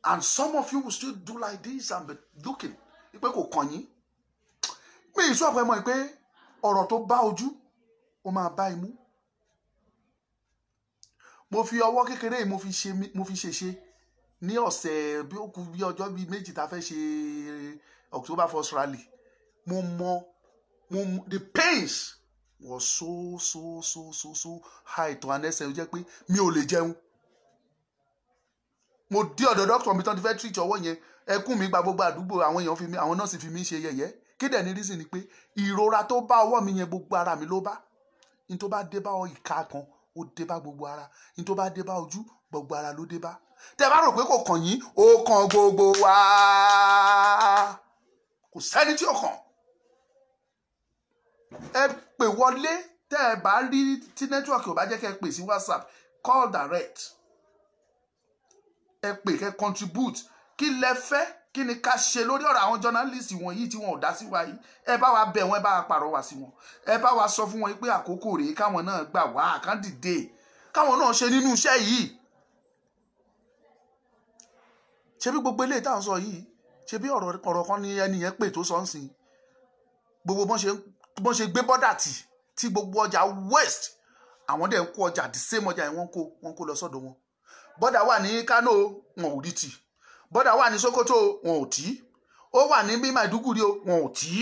and some of you will still do like this and be looking pé kò kàn yín mi ì sọ pé mọ̀ pé ọ̀rọ̀ tó bá ojú ó máa bá imú mo fi ọwọ́ kékeré yìí mo fi ṣe ní ọ̀sẹ̀ bí ó kù bí ọjọ́ bíi méjì tá a fẹ́ ṣe October 1st rally mo mọ the pains was so high to an extent jẹ́ pé mi ò lè jẹun mo dé ọ̀dọ̀ doctor mi tán ti fẹ́ treat ọwọ́ yẹn ẹkún mi gba gbogbo àdúgbò àwọn èèyàn àwọn nọ́ọ̀sì fi mí ṣe yẹ̀yẹ́ kí dẹ̀ ní reason ni pé ìrora tó bá ọwọ́ mi yẹn gbogbo ara mi ló bá ní tó bá dé bá ìka kan ó dé bá gbogbo ara ní tó bá dé bá ojú gbogbo ara ló dé bá tẹ́ bá rò pé kò kàn yín ó kàn gbogbo wa kò sẹ́ni tí ó kàn ẹ pè wọlé tẹ́ ẹ bá rí tí nẹ́tíwọ̀kì ò bá jẹ́ kẹ́ ẹ pè sí WhatsApp call direct ẹ pè kẹ́ contribute kí lẹ fẹ́ kí ni ká ṣe lórí ọ̀rọ̀ àwọn journalist wọ̀nyí tí wọn ò dá sí wa yìí ẹ bá wa bẹ̀ wọ́n ẹ bá wa pàrọwà sí wọn ẹ bá wa sọ fún wọn pé àkókò rèé káwọn náà gbà wá kán dìde káwọn náà ṣe nínú iṣẹ́ yìí ṣe bí gbogbo eléyìí táwọn sọ yìí ṣe bí ọ̀rọ̀ kan ní ẹni yẹn pè tó sọ ń sìn gbogbo bọ́n ṣe gbé bọ́dà tí gbogbo ọjà waste àwọn dẹ̀ ń kó ọjà the same ọjà yẹn wọ́n kó lọ sọ́dọ̀ wọn bọ́dà wà ní Kano wọn ò rí tì bọ́dà wà ní Sokoto wọn ò tí ó wà ní bí Maiduguri wọn ò tí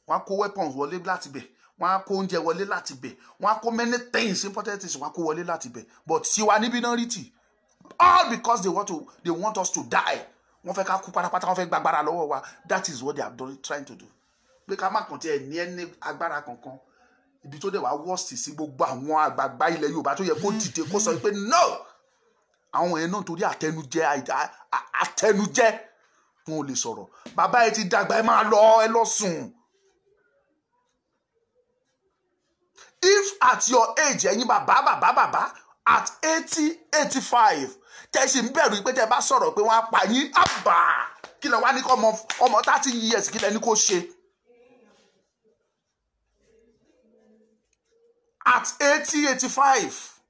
wọ́n á kó weapons wọlé láti bẹ̀ wọ́n á kó oúnjẹ wọlé láti bẹ̀ wọ́n á kó many things important things wọ́n á kó wọlé láti bẹ̀ but tiwa níbí náà rí tì all because they want us to die wọ́n fẹ́ ká kú pátápátá wọ́n fẹ́ gbàgbára lọ́wọ́ wa that is what they are trying to do pé ká má kàn tí ẹ ní ẹni agbára kankan ibi tó dẹ̀ wá worst sí gbogbo àwọn àgbààgbà ilẹ̀ Yorùbá tó yẹ kó dìde kó sọ pé no àwọn yẹn náà torí àtẹnujẹ wọn ò lè sọ̀rọ̀ bàbá ẹ ti dàgbà ẹ máa lọ ẹ lọ sùn if at your age ẹ̀yin bàbá at 80-85 tẹ̀sí ń bẹ̀rù pé tẹ́ bá sọ̀rọ̀ pé wọ́n á pa yín àbá kí lẹ wá ní kọ́ ọmọ 30 years kí lẹ ní kó ṣe at at 80, 85,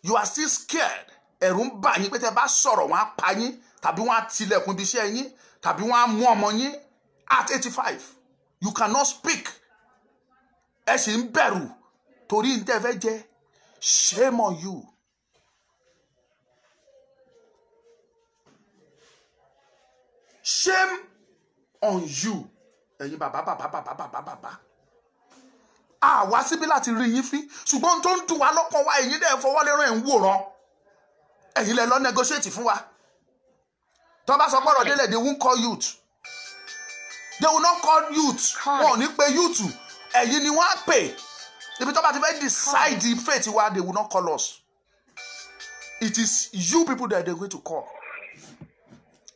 you are still scared. Ẹ̀rù ń bà yín pé tẹ́ bá sọ̀rọ̀ wọ́n á pa yín tàbí wọ́n á tilẹ̀kùn ibi iṣẹ́ yín tàbí wọ́n á mú ọmọ yín. At 85, you cannot speak. Ẹ sì ń bẹ̀rù torí ń tẹ́ fẹ́ jẹ. Shame on you. Shame on you. Ẹ̀yin bàbá. Àwa síbí láti rí yín fín ṣùgbọ́n tó ń dùn wá lọ́kàn wa ẹ̀yin dẹ̀ fọwọ́ lérò ẹ̀ ń wòran. Ẹ̀yin lẹ lọ negotiate fún wa. Tó bá sọ pọ̀rọ̀ délẹ̀ they won't call youth. They will not call youth. Wọn ò ní pe youth. Ẹ̀yin ni wọ́n á pè. Ibi tó bá ti fẹ́ decide the fate wa they will not call us. It is you people that they are going to call.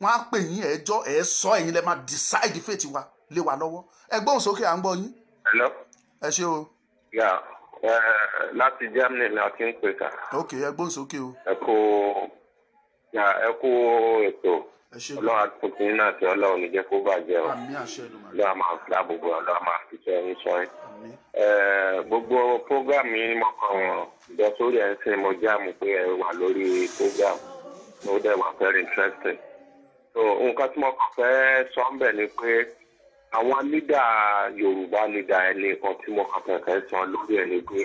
Wọ́n á pè yín ẹjọ́ ẹ̀ sọ ẹ̀yin lẹ máa decide the fate wa lé wa lọ́wọ́. Ẹ gbóhùn sókè à ń gbọ́ yín. Hello. Ẹ ṣé o. Yeah. Láti Germany la ti ń pè ká. Ok, ẹ gbóhùn sókè o. Ẹ kú ètò. Ọlọ́run àtúntò yín náà tí Ọlọ́run ní jẹ́ kó bàjẹ́ o. Àmín àṣẹ Èdùmàrè. Ọlọ́run máa fi àbùkù Ọlọ́run máa fi ṣe ẹyin sọ yín. Gbogbo prógámù yín mo kàn wọ́n jọ sórí ẹ̀ ń sìn mo jáàmù pé ẹ wà lórí prógámù. Mo dẹ̀ wà very interesting. So nǹkan tí mo kàn fẹ́ sọ ń bẹ̀ ni pé àwọn lídà Yorùbá lídà ẹni kan tí mo kàn fẹ́ sọ lórí ẹ̀ ni pé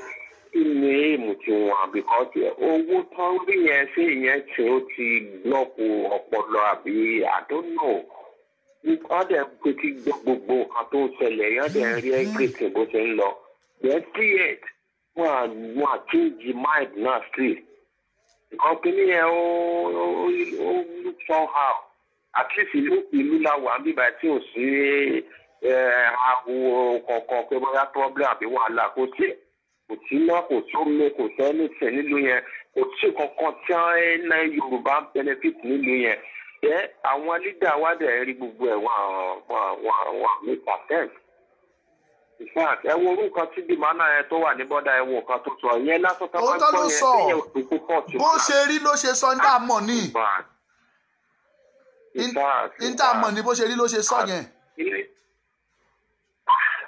kí ni èèmù tí wọn because owó tán rí yẹn ṣé ìyẹn tí ó ti blọọkù ọpọlọ àbí I don't know. Wọ́n dẹ̀ pé kí gbogbo nǹkan tó ṣẹlẹ̀ yẹn dẹ̀ rí everything bó ṣe ń lọ. Then see it wọ́n á change mind náà sí. Nǹkan kìíní yẹn ó look somehow. At least ìlú la wà bíbá tí ò sí àwọ̀ kọ̀ọ̀kan pé bóyá problem àbí wàhálà kò sí náà kò sómi kò sẹ́nìtì nílùú yẹn kò sí kankan tí wọ́n ná Yorùbá benefit nílùú yẹn. Àwọn leader wa dẹ̀ rí gbogbo ẹ̀ wọ́n make sense. In fact, ẹ wo orúkọ tí dìmánà yẹn tó wà ní bọ́dà ẹ wo nǹkan tó sọ yẹn lásán tó máa ń gbọ́ yẹn tí yẹn ò tó kó pọ̀ tí ó bó ṣe rí ló ṣe sọ ní àmọ́ ní. Níta mọ̀ ní bó ṣe rí ló ṣe sọ yẹn.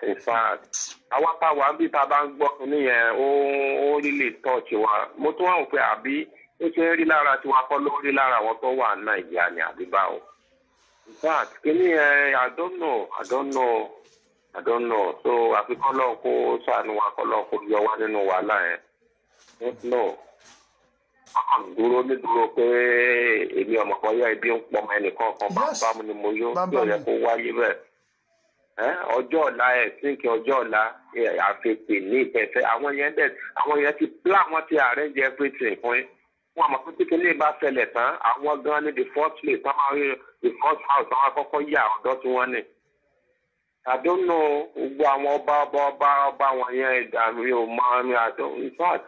In fact, àwọn apáwà bí ta bá ń gbọ́ ní yẹn ó really touch wa. Mo tún wà wọ́n pé àbí ó ṣe rí lára tí wàá kọ́ ló rí lára àwọn tó wà ní Nàìjíríà ní àbí báwo. In fact, kí ni ẹ I don't know. So àfikún náà kó ṣàánú wa kọ́ náà kó yọ wá nínú wàhálà yẹn. No. Dúró ní dúró pé èmi ọmọ kan yá ibi ń pọ̀ mọ́ ẹnìkan kan bá mu ni mo yó tí ó yẹ kó wáyé bẹ́ẹ̀. Ọjọ́ ọ̀la ẹ̀ sínkì ọjọ́ ọ̀la àfẹ́pè ní ìfẹ́fẹ́ àwọn yẹn ti plan wọ́n ti arrange everything fún yín. Wọ́n àmọ́ pé kékeré bá ṣẹlẹ̀ tán àwọn gan ní the first place tán máa rí the first house àwọn akọ́kọ́ yà ọ̀dọ́ tí wọ́n ní. I don't know gbogbo àwọn ọba wọn yẹn ìdààmú yóò máa ń rí àdó in fact.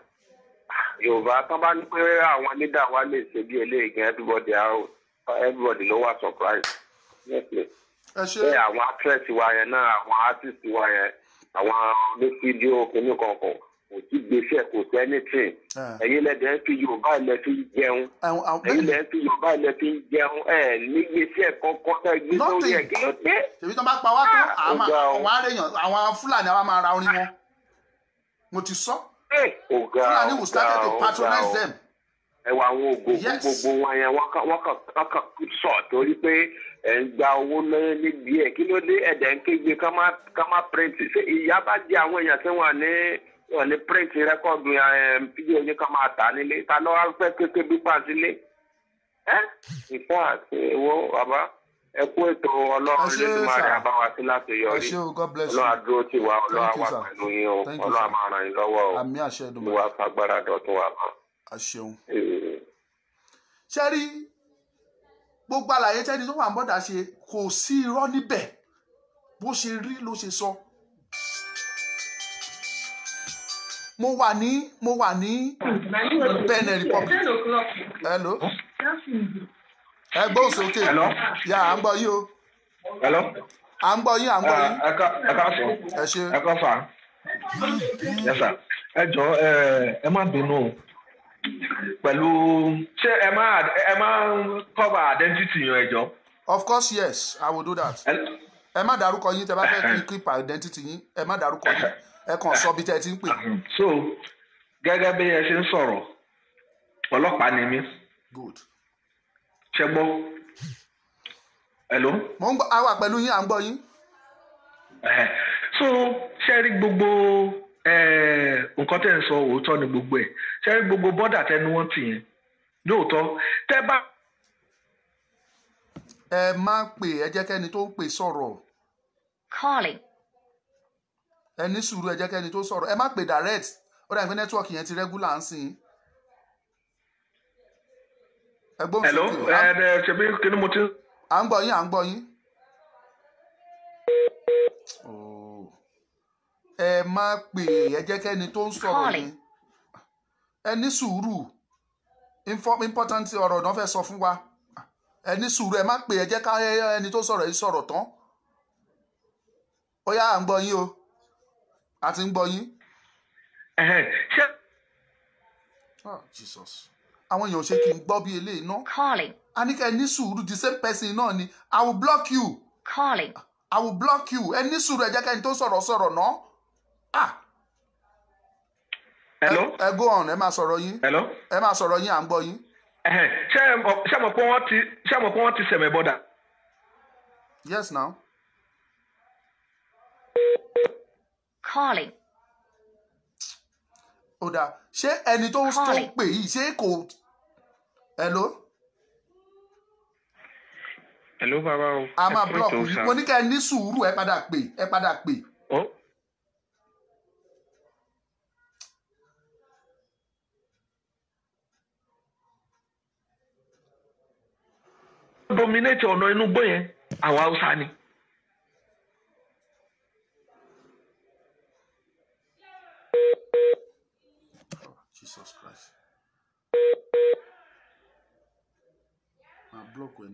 Yorùbá tán bá ní pé àwọn leader wa lè ṣe bí eléyìí gan everybody ló wà surprise. Ṣé àwọn actress wa yẹn náà àwọn artist wa yẹn àwọn onífídíò kìíní kankan kò sí gbèsè kò sí anything. Ẹ̀yin lẹ́dẹ̀ ń fi Yorùbá ilẹ̀ fi jẹun. Ẹ̀yin lẹ́dẹ̀ ń fi Yorùbá ilẹ̀ fi jẹun. Ní gbèsè kankan tẹ́ gbé sórí ẹ̀ kí ló dé. Ṣèbí tó bá pa wá tán àwọn Fúlàní àwa máa ra orin wọn. Mo ti sọ. Fulani will start to patronize them. Ẹwà àwọn ògùn gbogbo wọn yẹn wọ́n kàn sọ torí pé ẹ̀ ń gba owó níbi ẹ̀ kí ló dé ẹ̀dẹ̀ ń kégbe ká má print ṣé ìyá bá jẹ àwọn èèyàn tí wọ́n ní print rẹ́kọ̀dù fídíò yẹn ká máa tà nílé ta ló wá fẹ́ kékeré bí pàṣílẹ̀ in fact wo bàbá ẹ kú ètò Ọlọ́run lẹ́nu máa rí àbáwá sí láti yọrí Ọlọ́run àdúró tì wá Ọlọ́run wà pẹ̀lú yín o Ọlọ́run máa ràn yín lọ́wọ́ o ní wàá fagbára dọ̀tún wa kan. Àṣeun. Ṣé rí gbogbo àlàyé tẹ́ni tó wà ń bọ́dà ṣe kò sí irọ́ níbẹ̀ bó ṣe rí ló ṣe sọ. Mo wà ní Benin Republic. Hello. Ẹ gbóhùn sókè. Yà à ń gbọ́ yín o. Hello. À ń gbọ́ yín. Ẹ káàsán. Ẹ ṣé. Ẹ kọ́ fà. Yes sir. Ẹ jọ̀ọ́ ẹ má bínú pẹ̀lú ṣé ẹ máa cover identity yẹn ẹ jọ̀ọ́. Of course yes, I will do that. Ẹ má dárúkọ yín tẹ́ bá fẹ́ keep identity yín. Ẹ má dárúkọ yín. Ẹ kàn sọ bí tẹ́ ti ń pè. So gẹ́gẹ́ bí ẹ ṣe ń sọ̀rọ̀ ọlọ́pàá ni mí good. ṣe gbọ́ hello. mo ń gbọ́ àwa pẹ̀lú yín à ń gbọ́ yín. So ṣe rí gbogbo nǹkan tẹ́ ń sọ òótọ́ ni gbogbo ẹ̀ ṣe rí gbogbo bọ́dà tẹnu wọn tì yẹn lóòótọ́ tẹ́ bá. ẹ má pè ẹ jẹ́ kẹ́ni tó ń pè sọ̀rọ̀. calling, ẹ ní sùúrù ẹ jẹ́ kẹ́ni tó sọ̀rọ̀ ẹ má pè direct ó dàbí pé nẹ́tíwọ̀kì yẹn ti regular ń sìn. ẹ gbóhùn hello sókè. ṣe bí kí ni mo ti. à ń gbọ́ yín à ń gbọ́ yín. ẹ má pè ẹ jẹ́ kẹ́ni tó ń sọ̀rọ̀ ni ẹ ní sùúrù important ọ̀rọ̀ náà fẹ́ sọ fún wa ẹ ní sùúrù ẹ má pè ẹ jẹ́ ká ẹni tó sọ̀rọ̀ yìí sọ̀rọ̀ tán ó yá à ń gbọ́ yín o a ti ń gbọ́ yín. ṣé. Jesus àwọn èèyàn ò ṣe kí n gbọ́ bí eléyìí náà. calling, a ní ká ẹ ní sùúrù the same person náà ni I will block you. calling, I will block you ẹ ní sùúrù ẹ jẹ́ ká ẹni tó sọ̀rọ̀ sọ̀rọ̀ náà. hello. ẹ go on ẹ máa sọ̀rọ̀ yín. hello. ẹ máa sọ̀rọ̀ yín à ń gbọ́ yín. ṣé mo pé wọ́n ti sẹ̀mẹ̀ bọ́dà. yes now. calling, ó dáa ṣé ẹni tó ń pè yìí ṣé kò. hello. hello bàbá o. a máa block yìí mo ní ká ẹ ní sùúrù ẹ padà pè ẹ padà pè. dominate ọ̀nà inú gbọ́ yẹn àwọn haúsá ni. Jesus Christ. block ẹni.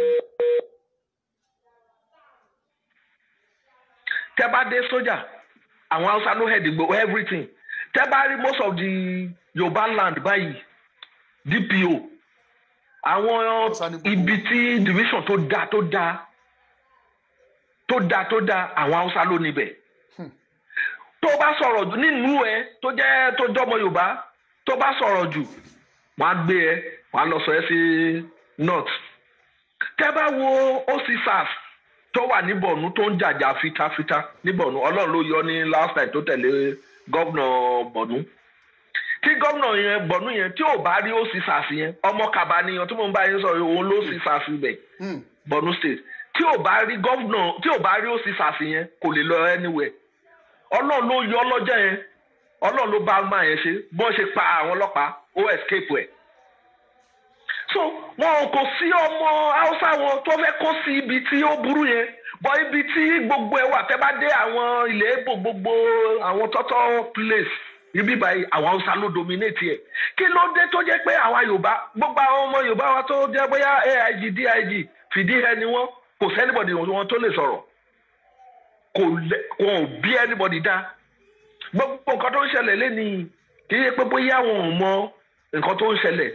tẹ́ bá dé sójà àwọn haúsá ló head gbogbo everything tẹ́ bá rí most of the Yorùbá land báyìí DPO àwọn ibi tí division tó dáa àwọn haúsá ló níbẹ̀ tó bá sọ̀rọ̀ jù nínú ẹ tó jọmọ Yorùbá tó bá sọ̀rọ̀ jù wọ́n á gbé ẹ wọ́n á lọ sọ ẹ sí north tẹ́ bá wo OCSAS tó wà ní Borno tó ń jàjà fitafita ní Borno Ọlọ́run ló yọ ní last time tó tẹ̀lé gómìnà Borno tí gómìnà yẹn Borno yẹn tí ò bá rí OCSAS yẹn ọmọ kaba nìyẹn tí mo ń bá yín sọ̀rọ̀ òun ló OCSAS ibẹ̀ Borno state tí ò bá rí gómìnà tí ò bá rí OCSAS yẹn kò lè lọ anywhere Ọlọ́run ló yọ lọ́jọ́ yẹn Ọlọ́run ló bá máa yẹn ṣe bọ́n ṣe pa àwọn ọlọ́pàá ó escape ẹ̀ so wọn kò sí ọmọ Haúsá wọn tó fẹ́ kó sí ibi tí ó burú yẹn bọ́ ibi tí gbogbo ẹ̀ wà tẹ́ bá dé àwọn ilẹ̀ Ìgbò gbogbo àwọn tọ́tọ́ place ibi báyìí àwọn Haúsá ló dominate ẹ̀ kí ló dé tó jẹ́ pé àwa Yorùbá gbogbo àwọn ọmọ Yorùbá wa tó jẹ́ bóyá AIG DIG fìdí ẹni wọn kò sí anybody wọn tó lè sọ̀rọ̀ kò bí anybody dá gbogbo nǹkan tó ń ṣẹlẹ̀ lẹ́nìí kì í yẹ pé bóyá wọn ò mọ nǹkan tó ń ṣẹlẹ̀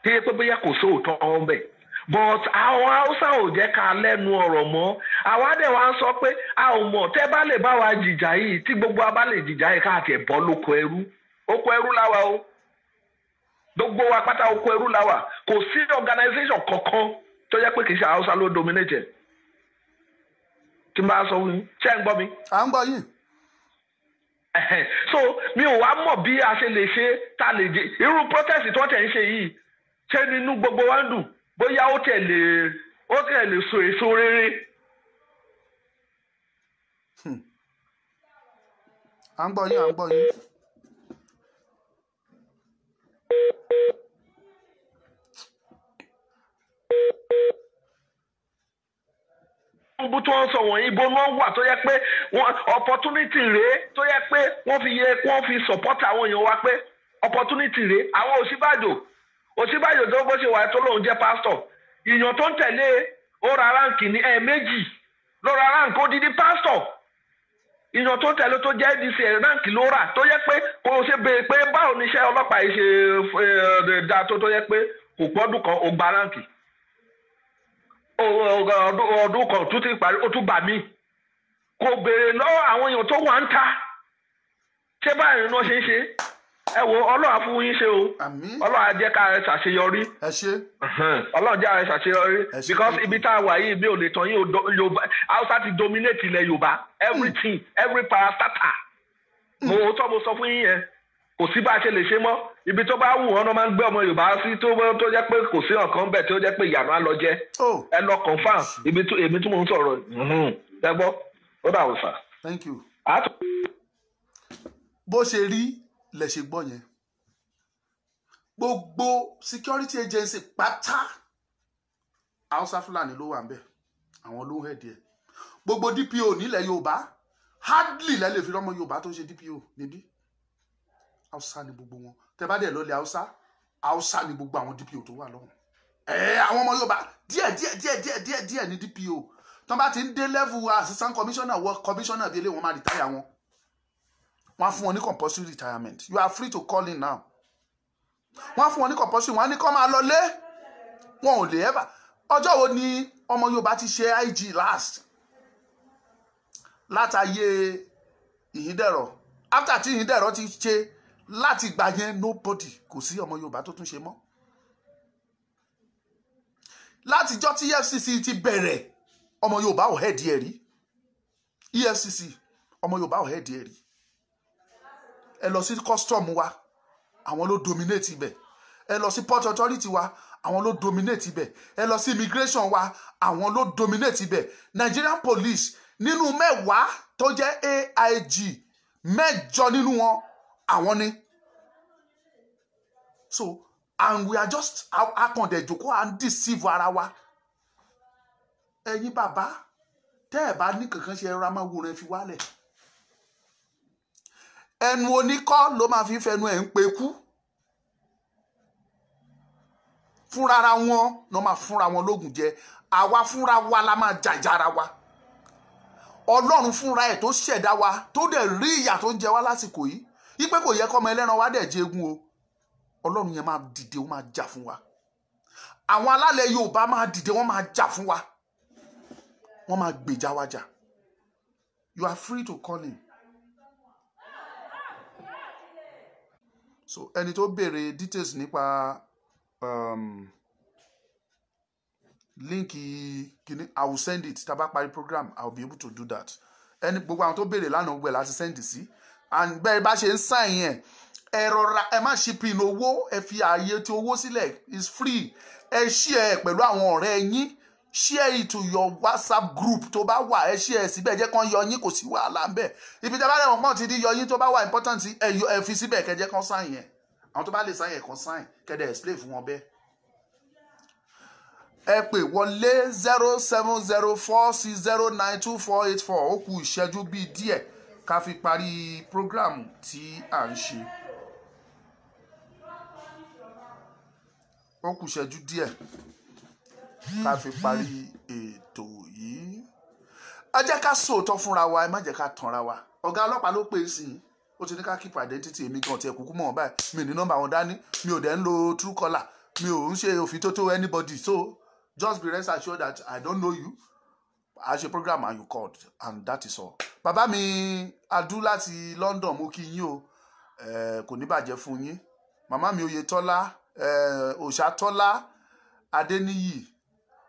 kì í yẹ pé bóyá kò sóòótọ́ ọ̀hún bẹ̀ but àwọn Haúsá ò jẹ́ ká lẹ́nu ọ̀rọ̀ mọ́ àwa dẹ̀ wá ń sọ pé a ò mọ̀ tẹ́ bá lè bá wa jìjà yìí tí gbogbo wa bá lè jìjà yìí káàkiri bọ́ lóko ẹrú oko ẹrú láwa o gbogbo wa pátá oko ẹrú láwa kò sí organization kankan tó yẹ pé kì í ṣe Haúsá ló dominate tí n bá sọ wí ṣé ń gbọ́ mi. à ń gbọ́ yìí. so mi ò wá mọ̀ bí a ṣe lè ṣe ta lè jẹ irú protest tó tẹ̀ ń ṣe yìí ṣé nínú gbogbo wa ń dùn bóyá ó tẹ̀ lè so èso rere. à ń gbọ́ yín à ń gbọ́ yín. ibo tó ń sọ wọ̀nyí ibo náà wà tó yẹ pé opportunity rèé tó yẹ pé wọ́n fi support àwọn èèyàn wa pé opportunity rèé àwọn Ọ̀ṣínbàjò tó bó ṣe wà tó lóun jẹ́ pastor ìyàn tó ń tẹ̀lé ó ra ránkì ní ẹ̀ẹ̀mejì ló ra ránkì ó dídí pastor ìyàn tó ń tẹ̀lé tó jẹ́ ADC ránkì ló rà tó yẹ pé kò ṣe béèrè pé báwo ni iṣẹ́ ọlọ́pàá yìí ṣe dáa tó yẹ pé kò pọ́dún kan ó gba ránkì ọdún kan tún ti parí ó tún bà mí kò béèrè lọ́wọ́ àwọn èèyàn tó wà ń ta ṣé báyìí ni wọ́n ṣe ń ṣe ẹ wo ọlọ́run á fún yín ṣe o àmín ọlọ́run á jẹ́ ká ẹ ṣàṣeyọrí ẹ ṣé ọlọ́run jẹ́ ká ẹ ṣàṣeyọrí Ẹ ṣé. because ibi tá a wà yìí bí ò lè tán yín Yorùbá Hausa ti dominate ilẹ̀ Yorùbá everything every parastatal mo sọ fún yín yẹn kò sí bá a ṣe lè ṣe mọ́ ibi tó bá wù ọ́n náà máa ń gbé ọmọ Yorùbá sí tó jẹ́ pé kò sí ọ̀kan bẹ̀ tó jẹ́ pé ìyànà á lọ jẹ́ oh ẹ lọ confam èmi tí mò ń sọ̀rọ̀ ẹ gbọ́ ó dà wò sà. thank you bó ṣe rí lẹ ṣe gbọ́ yẹn gbogbo security agency pátá Hausa Fulani ló wà ń bẹ̀ àwọn ló ń hẹ̀dí ẹ̀ gbogbo DPO nílẹ̀ Yorùbá hardly lẹ lè fi lọ́mọ Yorùbá tó ṣe DPO níbí Hausa ni gbogbo wọn tẹ bá dẹ̀ lọ́lẹ̀ Hausa ni gbogbo àwọn DPO tó wà lọ́hùn àwọn ọmọ Yorùbá díẹ̀ ní DPO tán bá ti ń dé level assistant commissioner work commissioner délé wọn máa retire wọn wọ́n fún wọn ní compulsory retirement you are free to call in now wọ́n fún wọn ní compulsory wọ́n ní kó máa lọ lé wọn ò lè ever ọjọ́ wo ni ọmọ Yorùbá ti ṣe IG last látàyè Ìyíndẹ̀rọ̀ after tí Ìyíndẹ̀rọ̀ ti ṣe láti gbà yẹn nobody kò sí ọmọ Yorùbá tó tún ṣe mọ́ látijọ́ tí EFCC ti bẹ̀rẹ̀ ọmọ Yorùbá ò hẹ́ẹ̀dì ẹ̀ rí EFCC ọmọ Yorùbá ò hẹ́ẹ̀dì ẹ̀ rí ẹ lọ sí custom wa àwọn ló dominate ibẹ̀ ẹ lọ sí port authority wa àwọn ló dominate ibẹ̀ ẹ lọ sí immigration wa àwọn ló dominate ibẹ̀ Nigerian police nínú 10 tó jẹ́ AIG 8 nínú wọn àwọn ni so and we are just akọ̀ndẹ̀ jòkó and deceive ara wa ẹ̀yin bàbá tẹ́ ẹ̀ bá ní kankan ṣe ẹ̀rọ amáwòrán fi wálẹ̀ ẹnu oníkọ́ ló máa fi fẹnu ẹ̀ ń pe kú fúnra wọn ló máa fúnra wọn lóògùn jẹ àwa fúnra wa la máa jàjára wa Ọlọ́run fúnra ẹ̀ tó ṣẹ̀dá wa tó dẹ̀ rí ìyà tó ń jẹ wá lásìkò yìí wípé kò yẹ kọ́mọ ẹlẹ́ran wa dẹ̀ jẹ́gun o Ọlọ́run yẹn máa dìde ó máa jà fún wa àwọn alálẹ̀ Yorùbá máa dìde wọ́n máa jà fún wa wọ́n máa gbèjà wa jà you are free to call in. So ẹni tó béèrè details nípa líǹkì kìíní I will send it tá bá parí program I will be able to do that ẹni gbogbo àwọn tó béèrè lánàá gbẹ láti send sí and bẹ́ẹ̀ bá ṣe ń sign yẹn ẹ rọra ẹ má ṣe pin owó ẹ fi ààyè tí owó sílẹ̀ is free ẹ share pẹ̀lú àwọn ọ̀rẹ́ yín share it to your WhatsApp group tó bá wà ẹ share síbẹ̀ jẹ́ kán yọ yín kò sí wàhálà ń bẹ̀ ibi tẹ́ bá lẹ́wọ̀n pọ́n ti di yọ yín tó bá wà important ẹ fi síbẹ̀ kẹjẹ́ kán sign yẹn àwọn tó bá lè sign yẹn kan sign kẹ́dẹ̀ explain fún wọn bẹ́ẹ̀ ẹ pè wọlé 07046092484 ó kù ìṣẹ́jú bíi díẹ̀ ká fi parí program tí à ń ṣe ó kù ìṣẹ́jú díẹ̀ ká fi parí ètò yìí ẹ jẹ́ ká sòótọ́ fúnra wa ẹ má jẹ́ ká tanra wa ọ̀gá ọlọ́pàá ló pè é sí i ó ti ní ká keep identity èmi gan tiẹ̀ kúkú mọ̀ ọ́n báyìí mi ní nọ́mbà wọn dání mi ò dẹ̀ ń lo Truecaller mi ò ń ṣe òfìtótó anybody so just be rest assured that I don't know you a ṣe program and you called and that is all. Bàbá mi Adu láti London mo kí yín o kò ní bàjẹ́ fún yín màmá mi Oyètọ́lá Òṣàtọ́lá Adéníyì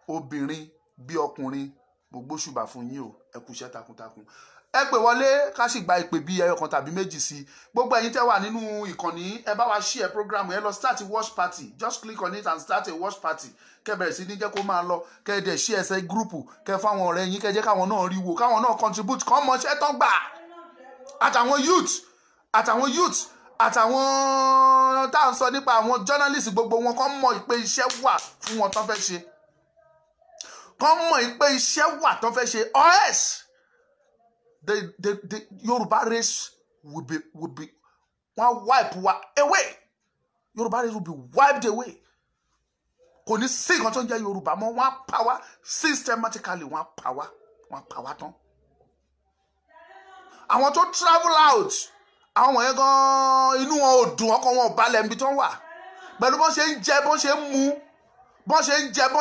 obìnrin bí ọkùnrin gbogbo ṣùbà fún yín o ẹ kú iṣẹ́ takuntakun ẹ pè wọlé ká sì gba ìpè bí ẹyọ kan tàbí méjì sí gbogbo ẹ̀yin tẹ́ wà nínú ìkànnì ẹ bá wa share program ẹ lọ start a watch party just click on it and start a watch party kẹ́ bẹ̀rẹ̀ sí ní jẹ́ kó máa lọ kẹ́ dẹ̀ share ẹsẹ̀ gúrùpù kẹ́ fáwọn ọ̀rẹ́ yín kẹ́ jẹ́ káwọn náà rí wò káwọn náà contribute kọ́ mọṣẹ́ tán gbà àtàwọn youth àtàwọn tá à ń sọ nípa àwọn journalist gbogbo wọn kọ́ mọ̀ pé iṣẹ́ wà fún wọn tán fẹ́ ṣe kọ́ mọ̀ pé iṣẹ́ wà tán fẹ́ ṣe os the Yoruba race will be one wipe away. Yoruba race will be wiped away. Kò ní sí nǹkan tó ń jẹ́ Yorùbá mọ́ wọ́n power systematically wọ́n power tán. Àwọn tó travel out àwọn wọ̀nyẹn gan inú wọn ò dùn ọkàn wọn ò balẹ̀ níbi tó ń wà pẹ̀lú bọ́n ṣe ń jẹ bọ́n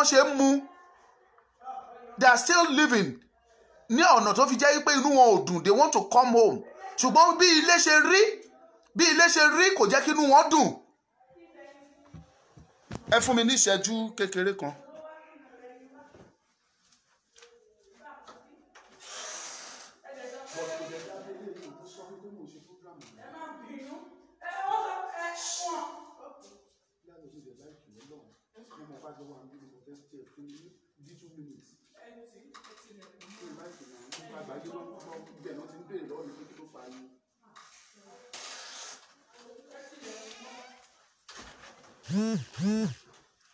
ṣe ń mu they are still living ní ọ̀nà tó fi jẹ́ pé inú wọn ò dùn they want to come home ṣùgbọ́n bí ilé ṣe rí bí ilé ṣe rí kò jẹ́ kí inú wọn dùn. Ẹ fún mi ní ìṣẹ́jú kékeré kan.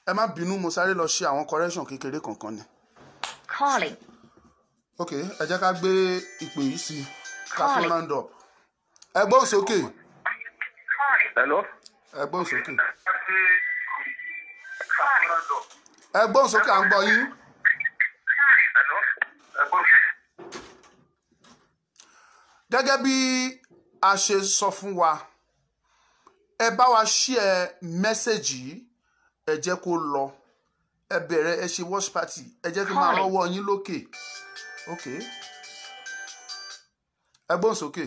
Ẹ má bínú, mo sáré lọ ṣe àwọn correction kékeré kankan ni. Calling. Ok, ẹ jẹ́ ká gbé ìpè yìí sí ká tó round up. Ẹ gbóhùn sókè. Hello. Ẹ gbóhùn sókè. Ẹ gbóhùn sókè, à ń gbọ́ yín. Gẹ́gẹ́ bí a ṣe sọ fún wa, ẹ bá wa share message yìí, ẹ jẹ́ kó lọ. Ẹ bẹ̀rẹ̀, ẹ ṣe watch party, ẹ jẹ́ kí n máa rọ́wọ́ yín lókè. Ok. Ẹ gbóhùn sókè.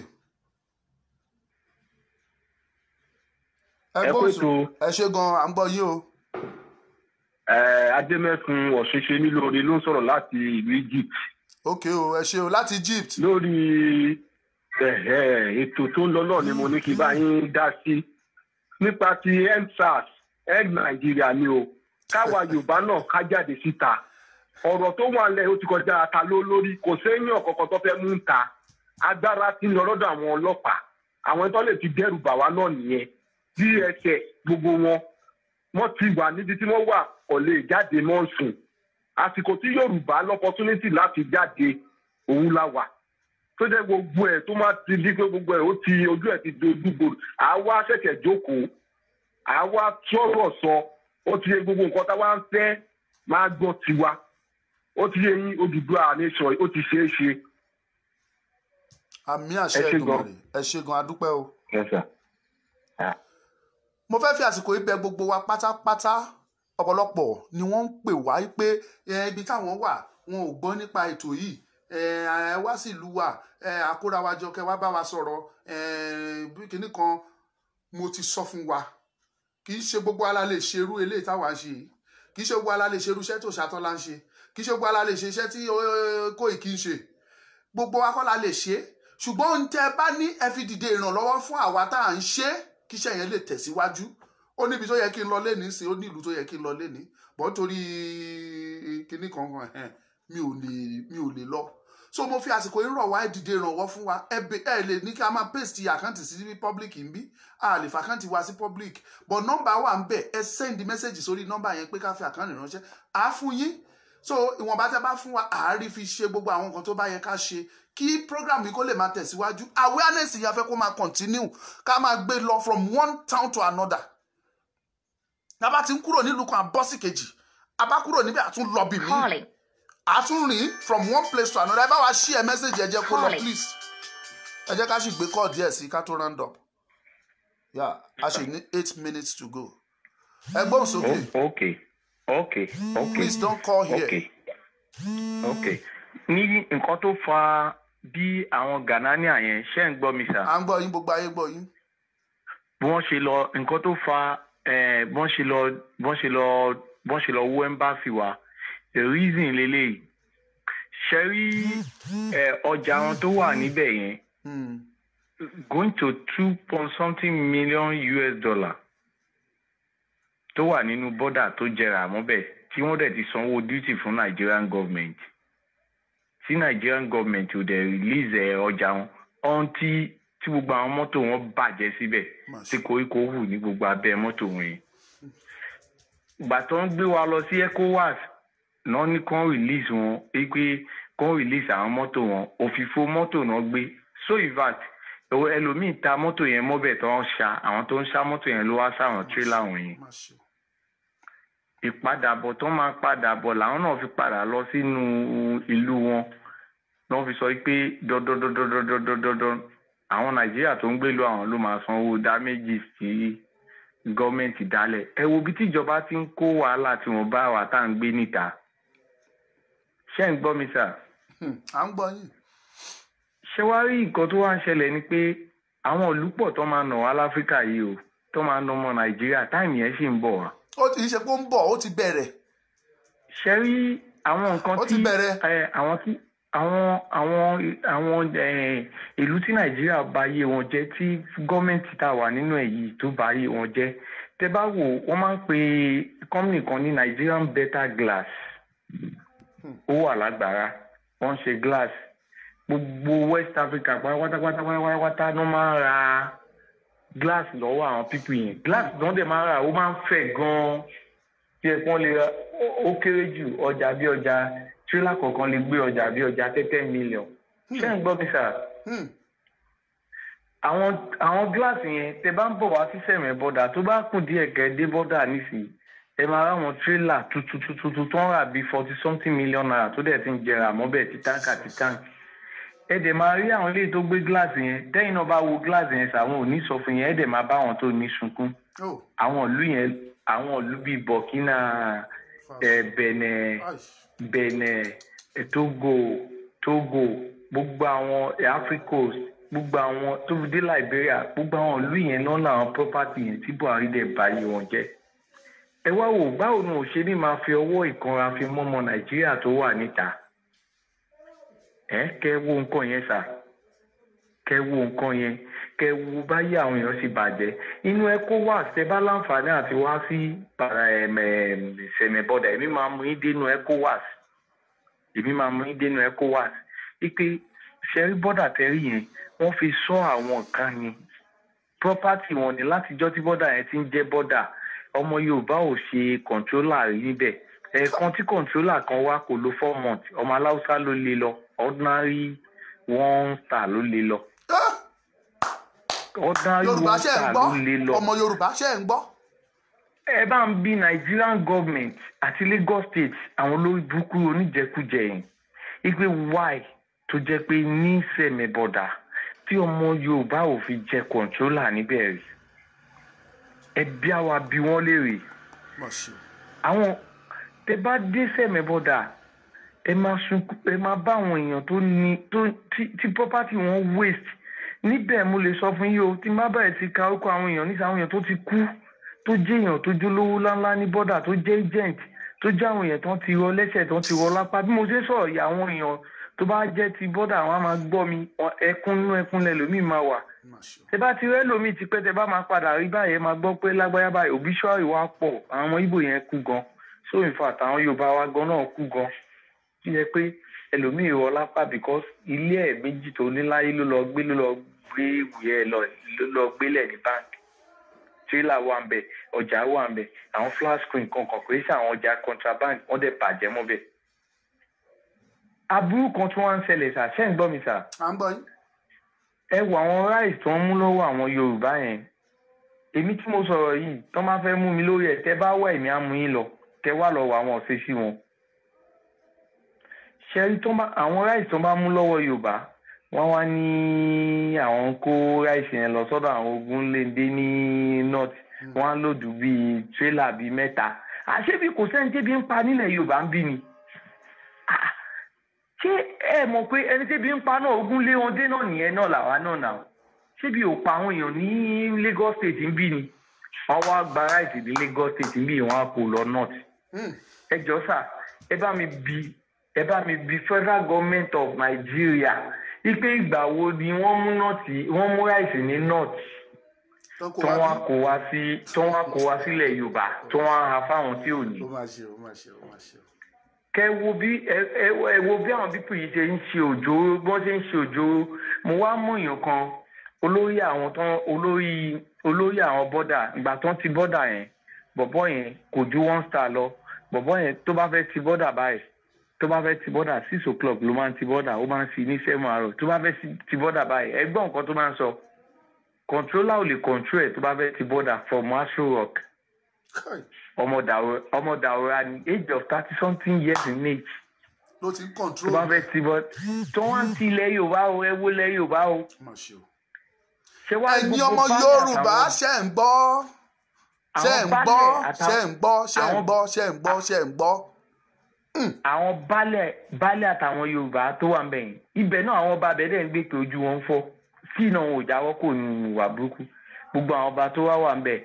Ẹ gbóhùn sókè. Ẹ ṣe gan, à ń gbọ́ yín o. Adémẹ́kun Ọ̀ṣunṣe nílòrí ló ń sọ̀rọ̀ láti ìlú Egypt. Ok o, ẹ ṣe o, láti Egypt. Lórí ètò tó ń lọ náà ni mo ní kí bá yín dá sí. Nípa ti EndSARS, End Nigeria ni o. Káwa Yorùbá náà ká jáde síta. Ọ̀rọ̀ tó wà lẹ̀ ó ti kọjá ata lórí. Kò séyàn kọ̀ọ̀kan tó fẹ́ mú ń ta. Agbára ti ń lọ lọ́dọ̀ àwọn ọlọ́pàá. Àwọn tó lè ti dẹ́rù bà wá náà nìyẹn. DSS gbogbo wọn. Wọ́n ti wà níbi tí wọ́n wà kò lè jáde mọ́ sùn. Àsìkò tí Yorùbá l'opportunity láti jáde òun la wà. Tó jẹ́ gbogbo ẹ̀ tó máa ti di pé gbogbo ẹ̀ ó ti ojú ẹ̀ ti dojúgbò. Àwa ṣẹ̀ṣẹ̀ jókòó. Àwa sọ̀rọ̀ sọ. Ó ti yẹ gbogbo nǹkan táwa ń fẹ́ máa gbọ́ tiwa. Ó ti yẹ yín Odùduwà nation ó ti ṣeé ṣe. Àmì àṣẹ Èdùmàrè. Ẹ ṣé gan, adúpẹ́ o. Yes sir. Mo fẹ́ fi àsìkò yìí bẹ̀ gbogbo wa pátápátá. Ọ̀pọ̀lọpọ̀ ni wọ́n ń pè wá pé ibi táwọn wà wọn ò gbọ́ nípa ètò yìí. Ẹ wá sí ìlú wa, àkóra wa jọ kẹ́ wá bá wa sọ̀rọ̀. Kíní kan mo ti sọ fún wa. Kì í ṣe gbogbo ala lè ṣerú eléyìí táwa ń ṣe. Kì í ṣe gbogbo ala lè ṣerú iṣẹ́ tó Ṣàtọ́lá ń ṣe. Kì í ṣe gbogbo ala lè ṣe iṣẹ́ tí Kóìkí ń ṣe. Gbogbo wa kọ́ la lè ṣe. Ṣùgbọ́n ohun tẹ́ bá ní ẹ fi dìde ìrànlọ́wọ́ fún àwa tá à ń ṣe kí iṣẹ́ yẹn lè tẹ̀síwájú. Ó níbi tó yẹ kí n lọ lénìí sí, ó ní ìlú tó yẹ kí n lọ lénìí. Bọ́ nítorí kíní kankan mi ò lè lọ. So mo fi àsìkò yìí rọ̀ wá ẹ dìde ìrànwọ́ fún wa. Ẹ lè ní kí a máa paste àkáǹtì sí public ń bí. A lè fa àkáǹtì wa sí public. But nọ́mbà wà ń bẹ̀, ẹ send message sórí nọ́mbà yẹn pé ká fi àkáǹtì ránṣẹ́. À fún yín. So ìwọ̀nba tẹ́ bá fún wa, àárí fi ṣe gbogbo àwọn nǹkan tó bá yẹ ká ṣe kí program yìí kó lè máa tẹ̀síwájú. Awareness yìí a fẹ́ kó máa continue. Ká máa gbé lọ from one town to another. Tá bá ti ń kúrò nílùú kan bọ́ sí kejì. A bá kúrò níbẹ̀ a tún lọ bí mi. A tún rìn from one place to another. Ẹ bá wa share message ẹ jẹ́ kó lọ please. Ẹ jẹ́ ká sì gbé call díẹ̀ sí ká tó round up. Yeah, a ṣì ní 8 minutes to go. Ẹ gbóhùn sókè. Okay. Please don't call here. Okay. Ní nǹkan tó fa bí àwọn Ghanaian yẹn ṣe ń gbọ́ mi sà. À ń gbọ́ yín, gbogbo ayé gbọ́ yín. Bí wọ́n ṣe lọ, nǹkan tó fa bọ́n ṣe lọ wó embassy wa. The reason leléyìí. Ṣé rí ọjà wọn tó wà níbẹ̀ yẹn going to 2.something million US$ tó wà nínú bọ́dà tó jẹrà mọ́bẹ̀ tí wọ́n dẹ̀ ti sanwó duty fún Nigerian government. Tí Nigerian government ò dẹ̀ release ọjà wọn tí gbogbo àwọn mọ́tò wọn bàjẹ́ síbẹ̀ tí koríko hù ní gbogbo abẹ́ mọ́tò wọn yẹn. Ìgbà tó ń gbé wa lọ sí ECOWAS náà ní kán release wọn pé kán release àwọn mọ́tò wọn, òfìfo mọ́tò náà gbé. So in fact ẹlòmíì ta mọ́tò yẹn mọ́bẹ̀ tó ń ṣá, àwọn tó ń ṣá mọ́tò yẹn ló wá sáwọn tírélà wọ̀nyẹn. Ìpadàbọ̀ tó máa padà bọ̀ làwọn náà fi padà lọ sínú ìlú wọn. Wọ́n fi sọ pé dandan àwọn Nàìjíríà tó ń gbé lọ àwọn ló máa sanwó damages tí gọ́ọ̀mẹ̀ntì dálẹ̀. Ẹ wo bí tíjọba ti ń kó wàhálà tí wọ́n bá wà tá à ń gbé níta. Ṣé ń gbọ́ mi sà? À ń gbọ́ yín. Ṣé wá rí nǹkan tó wá ń ṣẹlẹ̀ ni pé àwọn olùpọ̀ tó máa nà wá láfíríkà yìí o tó máa nà ọmọ nàìjíríà táìmì yẹn sì ń bọ̀ wá. ó ti ṣe pé ó ń bọ̀ ó ti bẹ̀rẹ̀. ṣe rí àwọn nǹkan tí àwọn ìlú tí nàìjíríà bá yé wọn jẹ́ tí gọ́ọ̀mẹ̀ntì tá a wà nínú ẹ̀ yìí tó bá yé wọn jẹ́ tẹ́ bá wò wọ́n máa ń pe company kan ní Nigerian Better Glass ó wà lágbára wọ́n ń ṣe glass gbogbo West Africa pátápátá ló máa ń ra glass lọ́wọ́ àwọn pípù yẹn glass náà dẹ̀ máa ń rà ó máa ń fẹ̀ gan-an tí ẹ̀pọ́n lè ra ó kéré jù ọjà bí ọjà tírélà kọ̀ọ̀kan lè gbé ọjà bí ọjà 10 million ṣé ń gbọ́ mi sà àwọn gíláàsì yẹn tẹ bá ń bọ̀ wá sí sẹ̀mẹ̀ bọ́dà tó bá kù díẹ̀ kẹ́ dé bọ́dà nísìnyí ẹ máa ráwọn tírélà tuntun tó ń rà bí 40-something million naira tó dẹ̀ ti ń jẹrà mọ́bẹ̀ ti táǹkì àti táǹkì ẹ dẹ̀ máa rí àwọn ilé tó gbé gíláàsì yẹn tẹ́yìn náà bá wo gíláàsì yẹn sàwọn ò ní sọ fún yẹn ẹ dẹ̀ máa bá àwọn tó ní sunkún àwọn ìlú bíi Burkina Benin Togo gbogbo àwọn Africa gbogbo àwọn tó fi dé Liberia gbogbo àwọn ìlú yẹn náà làwọn property yẹn tí Buhari dẹ̀ báyé wọn jẹ́ ẹ wá wò báwo ni òṣèré máa fi ọwọ́ ìkanra fi mọ́mọ Nàìjíríà tó wà níta kẹ wo nǹkan yẹn sà kẹ wo nǹkan yẹn kẹ wo báyìí àwọn èèyàn sì bàjẹ́ inú ECOWAS tẹ bá láǹfààní àti wá sí sẹ̀mẹ̀bọ̀dà èmi máa mú yín dénú ECOWAS ipe ṣẹ́rí bọ́dà tẹ́rí yẹn wọ́n fi sọ àwọn kan ni property wọn ni látijọ́ tí bọ́dà yẹn ti ń jẹ́ bọ́dà ọmọ Yorùbá ò ṣe kọ̀ǹtrólà rí níbẹ̀ ẹ̀ẹ̀kan tí kọ̀ǹtrólà kan wá kò lo 4 months ọmọ aláùsá ló lè lọ ordinary 1 star ló lè lọ. ordinary 1 star ló lè lọ. ọmọ Yorùbá ṣe ń gbọ́. ẹ bá ń bi Nigerian government àti Lagos state àwọn olórí burúkú oníjẹkújẹ yẹn ipe why tó jẹ́ pé ní sẹ̀mẹ̀bọ̀dà tí ọmọ Yorùbá ò fi jẹ kọ̀ǹtrólà níbẹ̀ rí ẹbí àwa bí wọ́n léèrè àwọn tẹ bá dé sẹ̀mẹ̀bọ̀dà ẹ máa bá àwọn èèyàn tó ní tí property wọn waste níbẹ̀ mo lè sọ fún yín o tí má bẹ̀rẹ̀ sí ka orúkọ àwọn èèyàn nísà àwọn èèyàn tó ti kú tó jẹ́ èèyàn tó jólówó ńláńlá ní bọ́dà tó jẹ́ agent tó jẹ́ àwọn èèyàn tó ti rọ lẹ́sẹ̀ tó ti rọ lápá bí mo ṣe sọ̀rọ̀ yìí àwọn èèyàn tó bá jẹ́ ti bọ́dà àwọn á máa gbọ́ mi ẹkún lẹ́lòmíì máa wà tẹ bá ti rẹ́ lòmíì ti pẹ́ tẹ bá máa padà rí báyẹn máa gbọ́ pé lágbáyà báyìí obituary wa pọ̀ àwọn ọmọ Ìgbò yẹn kú gan so in fact àwọn Yorùbá wa gan náà kú gan tí yẹ pé ẹlòmíì rọ lápá because ilé ẹ̀ méjì tó ní láyé ló lọ gbé ìwé ẹ̀ ló lọ gbélẹ̀ ní báńkì tírélà wà ń bẹ̀ ọjà wà ń bẹ̀ àwọn flash screen kankan pé sí àwọn ọjà contraband wọ́n dẹ̀ bàjẹ́ mọ́ bẹ̀. aburú kan tí wọ́n ń ṣẹlẹ̀ sà ṣẹ́ ń gbọ́ mi sà. à ń gbọ́ yín. ẹ wo àwọn rice tó ń mú lọ́wọ́ àwọn Yorùbá yẹn èmi tí mo sọ̀rọ̀ yìí tó máa fẹ́ mú mi lórí ẹ̀ tẹ́ bá wà èmi á mú yín lọ tẹ́ wà lọ́wọ́ àwọn ọ̀sẹ̀ sí wọn. ṣẹ́rí àwọn rice tó bá mú lọ́wọ́ Yorùbá wọ́n wá ní àwọn kó rice yẹn lọ sọ́dọ̀ àwọn Ogunléndé ní north wọ́n á lòdù bíi tírélà bíi 3 àṣébí kò sẹ́ni tẹ́bi ń pa nílẹ̀ Yorùbá ń bí ni ṣé ẹ mọ̀ pé ẹni tẹ́bi ń pa náà Ogunléndé náà nìyẹn náà làwa náà nà ṣébi ò pa àwọn èèyàn ní Lagos state ń bí ni wọ́n wá gba rice ní Lagos state ń bí wọ́n á kó lọ north ẹ jọ sà ẹ bá mi bi federal government of Nigeria ipe ìgbà wo ni wọ́n mú ráìsì ní north tó wọ́n kó wá sílẹ̀ Yorùbá tó wọ́n ha fáwọn tí ò ní. kẹ wo bí àwọn pípù yìí ṣe ń ṣe òjò bọ́n ṣe ń ṣe òjò mo wá mú èèyàn kan olórí àwọn bọ́dà ìgbà tó ń ti bọ́dà yẹn bọ̀bọ́ yẹn kò ju 1 star lọ bọ̀bọ́ yẹn tó bá fẹ́ ti bọ́dà báyìí tó bá fẹ́ ti bọ́dà 6 o'clock ló máa ń ti bọ́dà ó máa ń fi ní 7 àárọ̀ tó bá fẹ́ ti bọ́dà báyìí ẹgbọ́n nǹkan tó máa ń sọ controller ò lè control ẹ̀ tó bá fẹ́ ti bọ́dà from Aso Rock ọmọ Daura ní age of 30-something years in age ló ti ń control tó bá fẹ́ ti bọ́dà tó wá ń ti ilẹ̀ Yorùbá o ẹ wo ilẹ̀ Yorùbá o. ẹ̀yin ọmọ Yorùbá ṣe ń gbọ́ àwọn baálẹ̀ àtàwọn Yorùbá tó wà ń bẹ̀ yìí ibẹ̀ náà àwọn ọba abẹ́dẹ̀ ń gbé pé ojú wọn ń fọ́ tí iná wọn ò jáwọ́ kò ní ìwà burúkú gbogbo àwọn ọba tó wà ń bẹ̀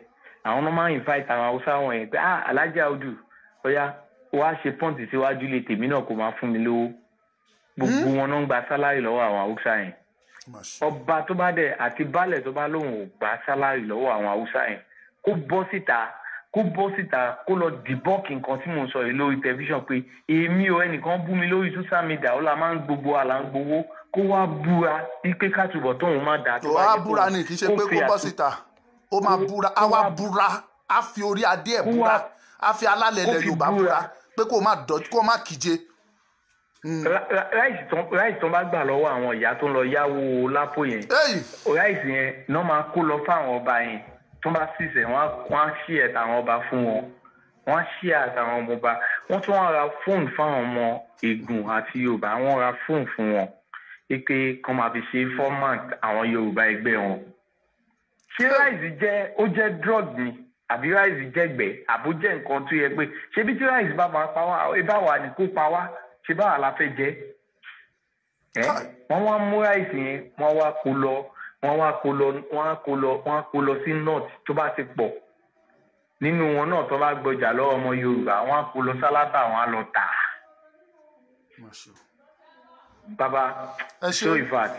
àwọn náà máa ń invite àwọn haúsá wọn yẹn pé Alhaji Audu ọ̀yá wàá ṣe pọ́ǹtì síwájú lè tèmi náà kó máa fún mi lówó gbogbo wọn náà ń gba sálárì lọ́wọ́ àwọn haúsá yẹn ọba tó bá dẹ̀ àti baálẹ̀ tó bá lóun ò gba sálárì lọ́wọ́ àwọn haúsá yẹn kó bọ́ síta kó lọ dìbọ́ọ̀kì nǹkan tí mò ń sọ yìí lórí tẹlifíṣàn pé èmi ò ẹnìkan bú mi lórí social media ó la máa ń gbogbo àlà ń gbowó kó wá búra wípé kátùbọ̀ tóun má dáa tó wá búra ni kì í ṣe pé kó bọ́ síta ó máa búra á wá búra á fi orí adé ẹ̀ búra á fi alálẹ̀ ilẹ̀ Yorùbá búra pé kó má kíje. ráìsì tó bá gbà lọ́wọ́ àwọn ìyá tó ń lọ yáwó lápò yẹn ráìsì yẹn náà máa kó lọ fáwọn ọba yẹn tó bá ṣìṣẹ́ wọ́n á ṣí ẹ̀ tàwọn ọba fún wọn wọ́n á ṣí ẹ̀ tàwọn ọmọ ọba wọ́n tún wá ra fóònù fáwọn ọmọ Ègùn àti Yorùbá wọ́n ra fóònù fún wọn pé kán máa fi ṣe format àwọn Yorùbá ẹgbẹ́ wọn. ṣé ráìsì jẹ́ drug ni àbí ráìsì jẹ́gbẹ́ àbó jẹ́ nǹkan tó yẹ pé ṣebí tí ráìsì bá máa pa wá ẹ bá wà ní kó pa wá ṣe báwa la fẹ́ jẹ́ wọ́n wá mú ráìsì yẹn wọ́n wá kó lọ sí north tó bá ti pọ̀ nínú wọn náà tó bá gbọjà lọ́wọ́ ọmọ Yorùbá wọ́n á kó lọ sálábà wọ́n á lọ tà á. bàbá so in fact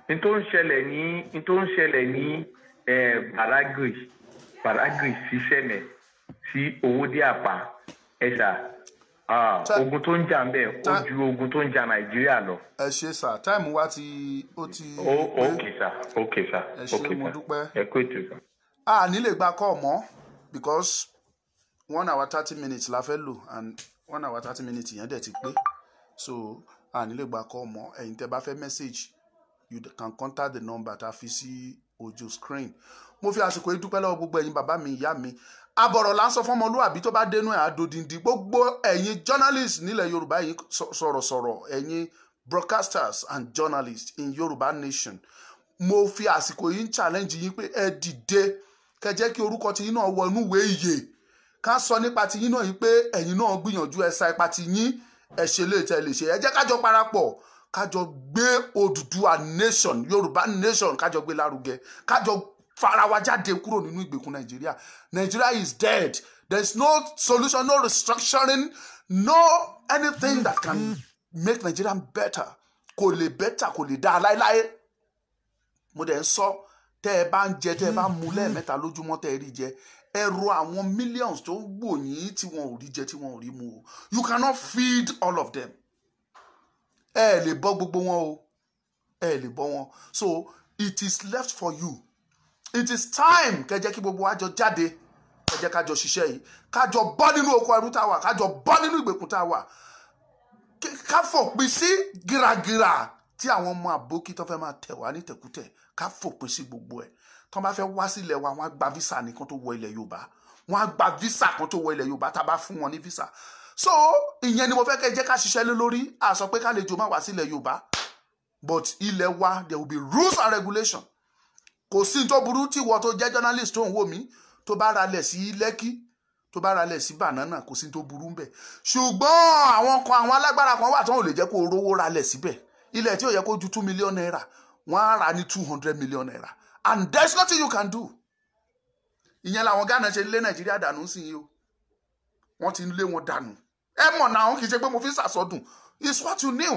n tó ń ṣẹlẹ̀ ní Badagry sí Sẹ́mẹ̀ sí Owódé Àpá ẹ̀ṣà ogun tó ń jà ń bẹ̀ ó ju ogun tó ń jà Nàìjíríà lọ. ẹ ṣe sà táìmù wa ó ti. ok sà ẹ ṣe mo dúpẹ́. ẹ kó ètò sà. a nílè gba kọ́ mọ́ because 1 hour 30 minutes la fẹ́ lò and 1 hour 30 minutes yẹn dẹ̀ ti pé so a nílè gba kọ́ mọ́ ẹ̀yin tẹ́ bá fẹ́ message you can contact the number tá a fi sí ojú screen. mo fi àsìkò yìí dúpẹ́ lọ́wọ́ gbogbo ẹ̀yin bàbá mi ìyá mi àbọ̀rọ̀ là ń sọ fún ọmọlúwàbí tó bá dénú ẹ̀ àdòdìndín gbogbo ẹ̀yin journalists nílẹ̀ Yorùbá yìí sọ̀rọ̀sọ̀rọ̀ ẹ̀yin broadcasters and journalists in Yorùbá nation mo fi àsìkò yìí ń challenge yín pé ẹ dìde kẹ́ jẹ́ kí orúkọ ti yín náà wọ inú ìwé ìyè ká sọ nípa ti yín náà yìí pé ẹ̀yin náà gbìyànjú ẹ sa ipa ti yín ẹ ṣe lè tẹ́ lè ṣe ẹ jẹ́ kájọ parapọ̀ kájọ gbé Odùduwà nation Yorùbá nation kájọ gbé lárugẹ kájọ fara wa jáde kúrò nínú ìgbèkùn Nàìjíríà. Nigeria is dead. There is no solution, no restructuring, no anything that can make Nigeria better. Kò lè better, kò lè dáa láéláé. Mo dẹ̀ ń sọ tẹ́ ẹ bá ń jẹ tẹ́ ẹ bá mu lẹ́ẹ̀mẹ́ta lójúmọ́ tẹ́ ẹ rí jẹ ẹ ro àwọn millions tó ń gbò yín tí wọn ò rí jẹ tí wọn ò rí mu o. You cannot feed all of them. Ẹ lè bọ́ gbogbo wọn o. Ẹ lè bọ́ wọn. So it is left for you. It is time kẹ́ jẹ́ kí gbogbo wa jọ jáde kẹ́ jẹ́ kájọ ṣiṣẹ́ yìí kájọ bọ́ nínú oko ẹrú tá a wà kájọ bọ́ nínú ìgbèkùn tá a wà ká fòpin sí gíragíra tí àwọn ọmọ àbókí tó fẹ́ máa tẹ̀ wá ní tẹ̀kútẹ̀ ká fòpin sí gbogbo ẹ̀ tó bá fẹ́ wá sílẹ̀ wa wọ́n á gba visa nìkan tó wọ ilẹ̀ Yorùbá wọ́n á gba visa kan tó wọ ilẹ̀ Yorùbá tá a bá fún wọn ní visa so ìyẹn ni mo fẹ́ kẹ́ jẹ́ ká ṣiṣẹ́ lé lórí a sọ pé ká lè jò má wá sílẹ̀ Yorùbá but ilẹ̀ wa there will be rules and regulations. Kò sí tó burú tí wọ́n tó jẹ́ journalist tó ń wò mí tó bá ralẹ̀ sí Lẹ́kí tó bá ralẹ̀ sí Banana kò sí tó burú ń bẹ̀ ṣùgbọ́n àwọn alágbára kan wà tó ń lè jẹ́ kó rówó ralẹ̀ síbẹ̀ ilẹ̀ tí ò yẹ kó ju 2 million naira wọ́n á rà ní 200 million naira and there's nothing you can do. Ìyẹn làwọn Ghana ṣe lé Nàìjíríà dànù sí yìí o wọ́n ti lé wọn dànù ẹ mọ̀ náà kì í ṣe pé mo fi sàsọdùn it's what you knew.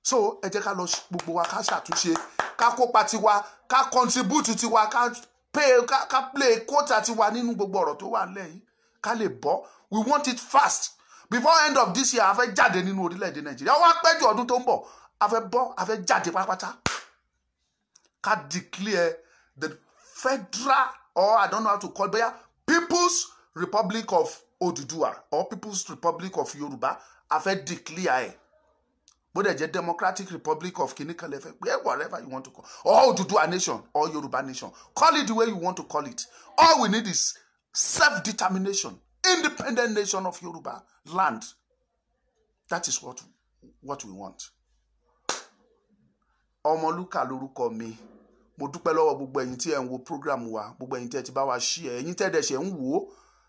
So ẹ jẹ́ ká lọ gbogbo wa ká ṣàtúnṣe ká kópa tiwa ká contribute tiwa ká play quota tiwa nínú gbogbo ọ̀rọ̀ tó wà lẹ́yìn ká lè bọ́ we want it fast before end of this year a fẹ́ jáde nínú orílẹ̀-èdè Nàìjíríà wọ́n á pẹ́jù ọdún tó ń bọ̀ a fẹ́ bọ́ a fẹ́ jáde pátápátá ká declare the federal or I don't know how to call it People's Republic of Oduduwa or People's Republic of Yorùbá a fẹ́ declare ẹ̀. Whether it's a Democratic Republic of Kinikalefe, whatever you want to call, or Oduduwa Nation, or Yoruba Nation. Call it the way you want to call it. All we need is self-determination, independent nation of Yoruba land. That is what we want. Ọmọlúkà lórúkọ mi. Mo dúpẹ́ lọ́wọ́ gbogbo ẹ̀yin tí ẹ ń wo program wa, gbogbo ẹ̀yin tí ẹ ti bá wa share, ẹ̀yin tí ẹ dẹ̀ ṣe ń wò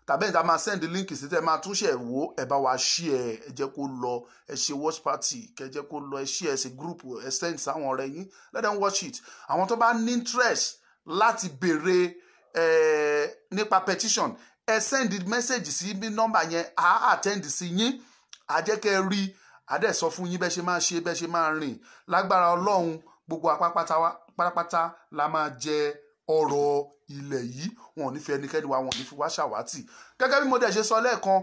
tàbí ẹ̀ tá máa send link sí tẹ́ máa tún ṣe wò ẹ bá wa share ẹ jẹ́ kó lọ ẹ ṣe watch party kẹ́ jẹ́ kó lọ ẹ share ẹ ṣe group ẹ send sáwọn ọ̀rẹ́ yín let them watch it àwọn tó bá ní interest láti béèrè nípa petition ẹ send message sí nọ́mbà yẹn á attend sí yín á jẹ́ kẹ́ rí á dẹ̀ sọ fún yín bẹ́ ṣe máa ṣe bẹ́ ṣe máa rìn lágbára Ọlọ́run gbogbo pátápátá la máa jẹ ọrọ̀ ilẹ̀ yìí wọn ò ní fi ẹnikẹ́ni wa wọn ò ní fi wá ṣàwátì gẹ́gẹ́ bí mo dẹ̀ ṣe sọ lẹ́ẹ̀kan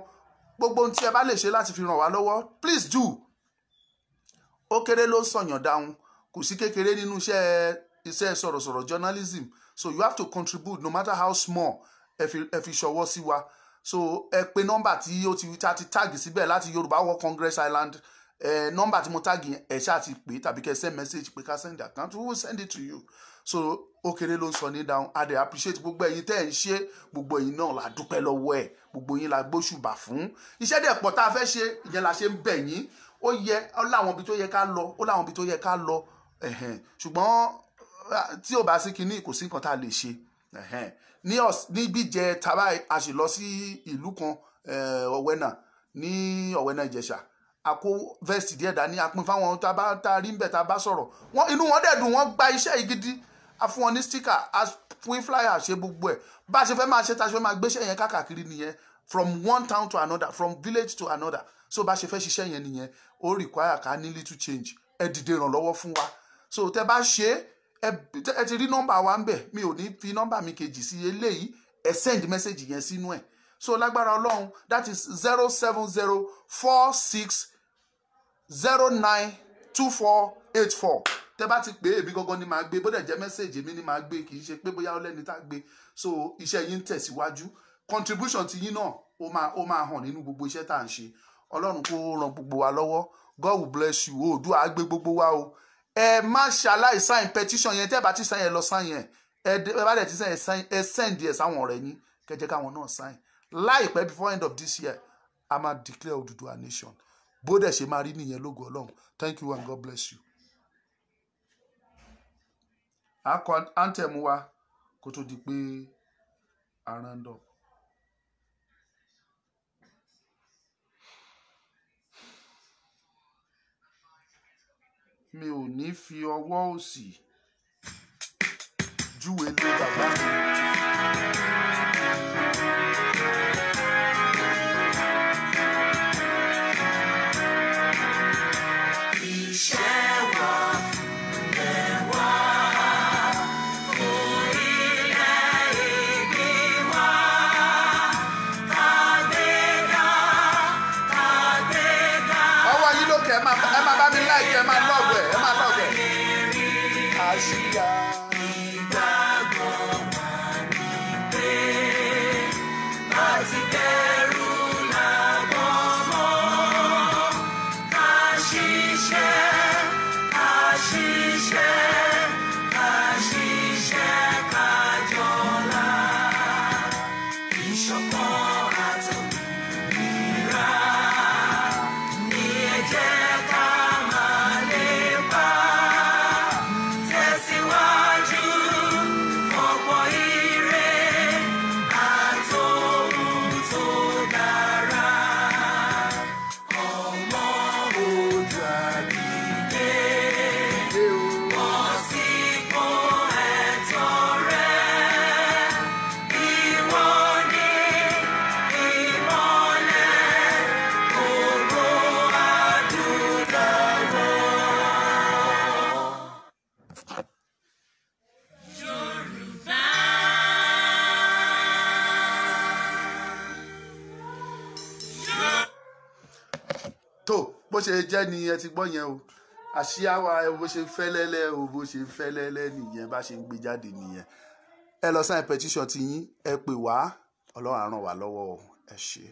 gbogbo ohun tí ẹ bá lè ṣe láti fi ràn wá lọ́wọ́ please do ó kéré ló sọ̀yàn dáhùn kò sí kékeré nínú iṣẹ́ sọ̀rọ̀sọ̀rọ̀ journalism so you have to contribute no matter how small ẹ fi ṣọwọ́ sí wa so ẹ pe nọ́mbà tí ó ti tag síbẹ̀ láti Yorùbá World Congress Island nọ́mbà tí mo tag yẹn ẹ ṣáà ti pè tàbí kẹ́ send message pé ká send account we will send it to you so ó kéré ló ń sọ ní dáhùn a dẹ̀ appreciate gbogbo ẹ̀yin tẹ́ ẹ̀ ń ṣe gbogbo ẹ̀yin náà la dúpẹ́ lọ́wọ́ ẹ̀ gbogbo yín la gbóṣùbà fún iṣẹ́ dẹ̀ pọ̀ tá a fẹ́ ṣe ìyẹn la ṣe ń bẹ̀ yín ó yẹ ó láwọn ibi tó yẹ ká lọ ó láwọn ibi tó yẹ ká lọ ṣùgbọ́n tí ò bá sí kinní kò sí nǹkan tá a lè ṣe níbi jẹ tàbá a sì lọ sí ìlú kan Ọ̀wẹ́nà ní Ọ̀wẹ́nà Ìjẹ̀ṣà a kó vest díẹ̀ dání a pín fáwọn tá a rí ń bẹ̀ tá a bá sọ̀rọ̀ inú wọn dẹ̀ dùn wọ́n gba iṣẹ́ yìí gidi a fún wọn ní sticker a fún flyer ṣe gbogbo ẹ̀ bá a ṣe fẹ́ máa ṣe tá a ṣe fẹ́ máa gbéṣẹ́ yẹn káàkiri nìyẹn from one town to another from village to another so bá a ṣe fẹ́ ṣiṣẹ́ yẹn nìyẹn ó require ká ní little change ẹ dìde ìrànlọ́wọ́ fún wa so tẹ bá ṣe ẹ ti rí nọ́mbà wa ń bẹ̀ mi ò ní fi nọ́mbà mi kejì sí eléyìí ẹ send message yẹn sínú ẹ̀ so lágbára Ọlọ́run that is 07046092484 tẹ bá ti pè é èmi gangan ni màá gbé bó dẹ̀ jẹ́ message èmi ni màá gbé kì í ṣe pé bóyá ọlẹ́ni tá gbé so iṣẹ́ yín tẹ̀síwájú contribution ti yín náà ó máa hàn nínú gbogbo iṣẹ́ tá à ń ṣe Ọlọ́run kó ràn gbogbo wa lọ́wọ́ God will bless you Oòduà á gbé gbogbo wa o ẹ má ṣaláì sign petition yẹn tẹ́ bá ti sign yẹn lọ sign yẹn ẹ bá dẹ̀ ti sign ẹ send ẹ sáwọn ọ̀rẹ́ yín kẹjẹ káwọn náà sign láìpẹ́ before end of this year a máa declare Oòduà nation bó dẹ̀ ṣe máa rí nìyẹn lógo Ọlọ́run thank you and God bless you. akọ anthem wa kó tó di pé a round up. mi ò ní fi ọwọ́ òsì júwe lé bàbá mi. bó ṣe jẹ́ ni ẹ ti gbọ́ yẹn o àṣìá wa bó ṣe ń fẹ́lẹ́lẹ́ o bó ṣe ń fẹ́lẹ́lẹ́ nìyẹn bá ṣe ń gbé jáde nìyẹn ẹ lọ sign petition ti yín ẹ pè wá Ọlọ́run á ràn wá lọ́wọ́ ẹ ṣé.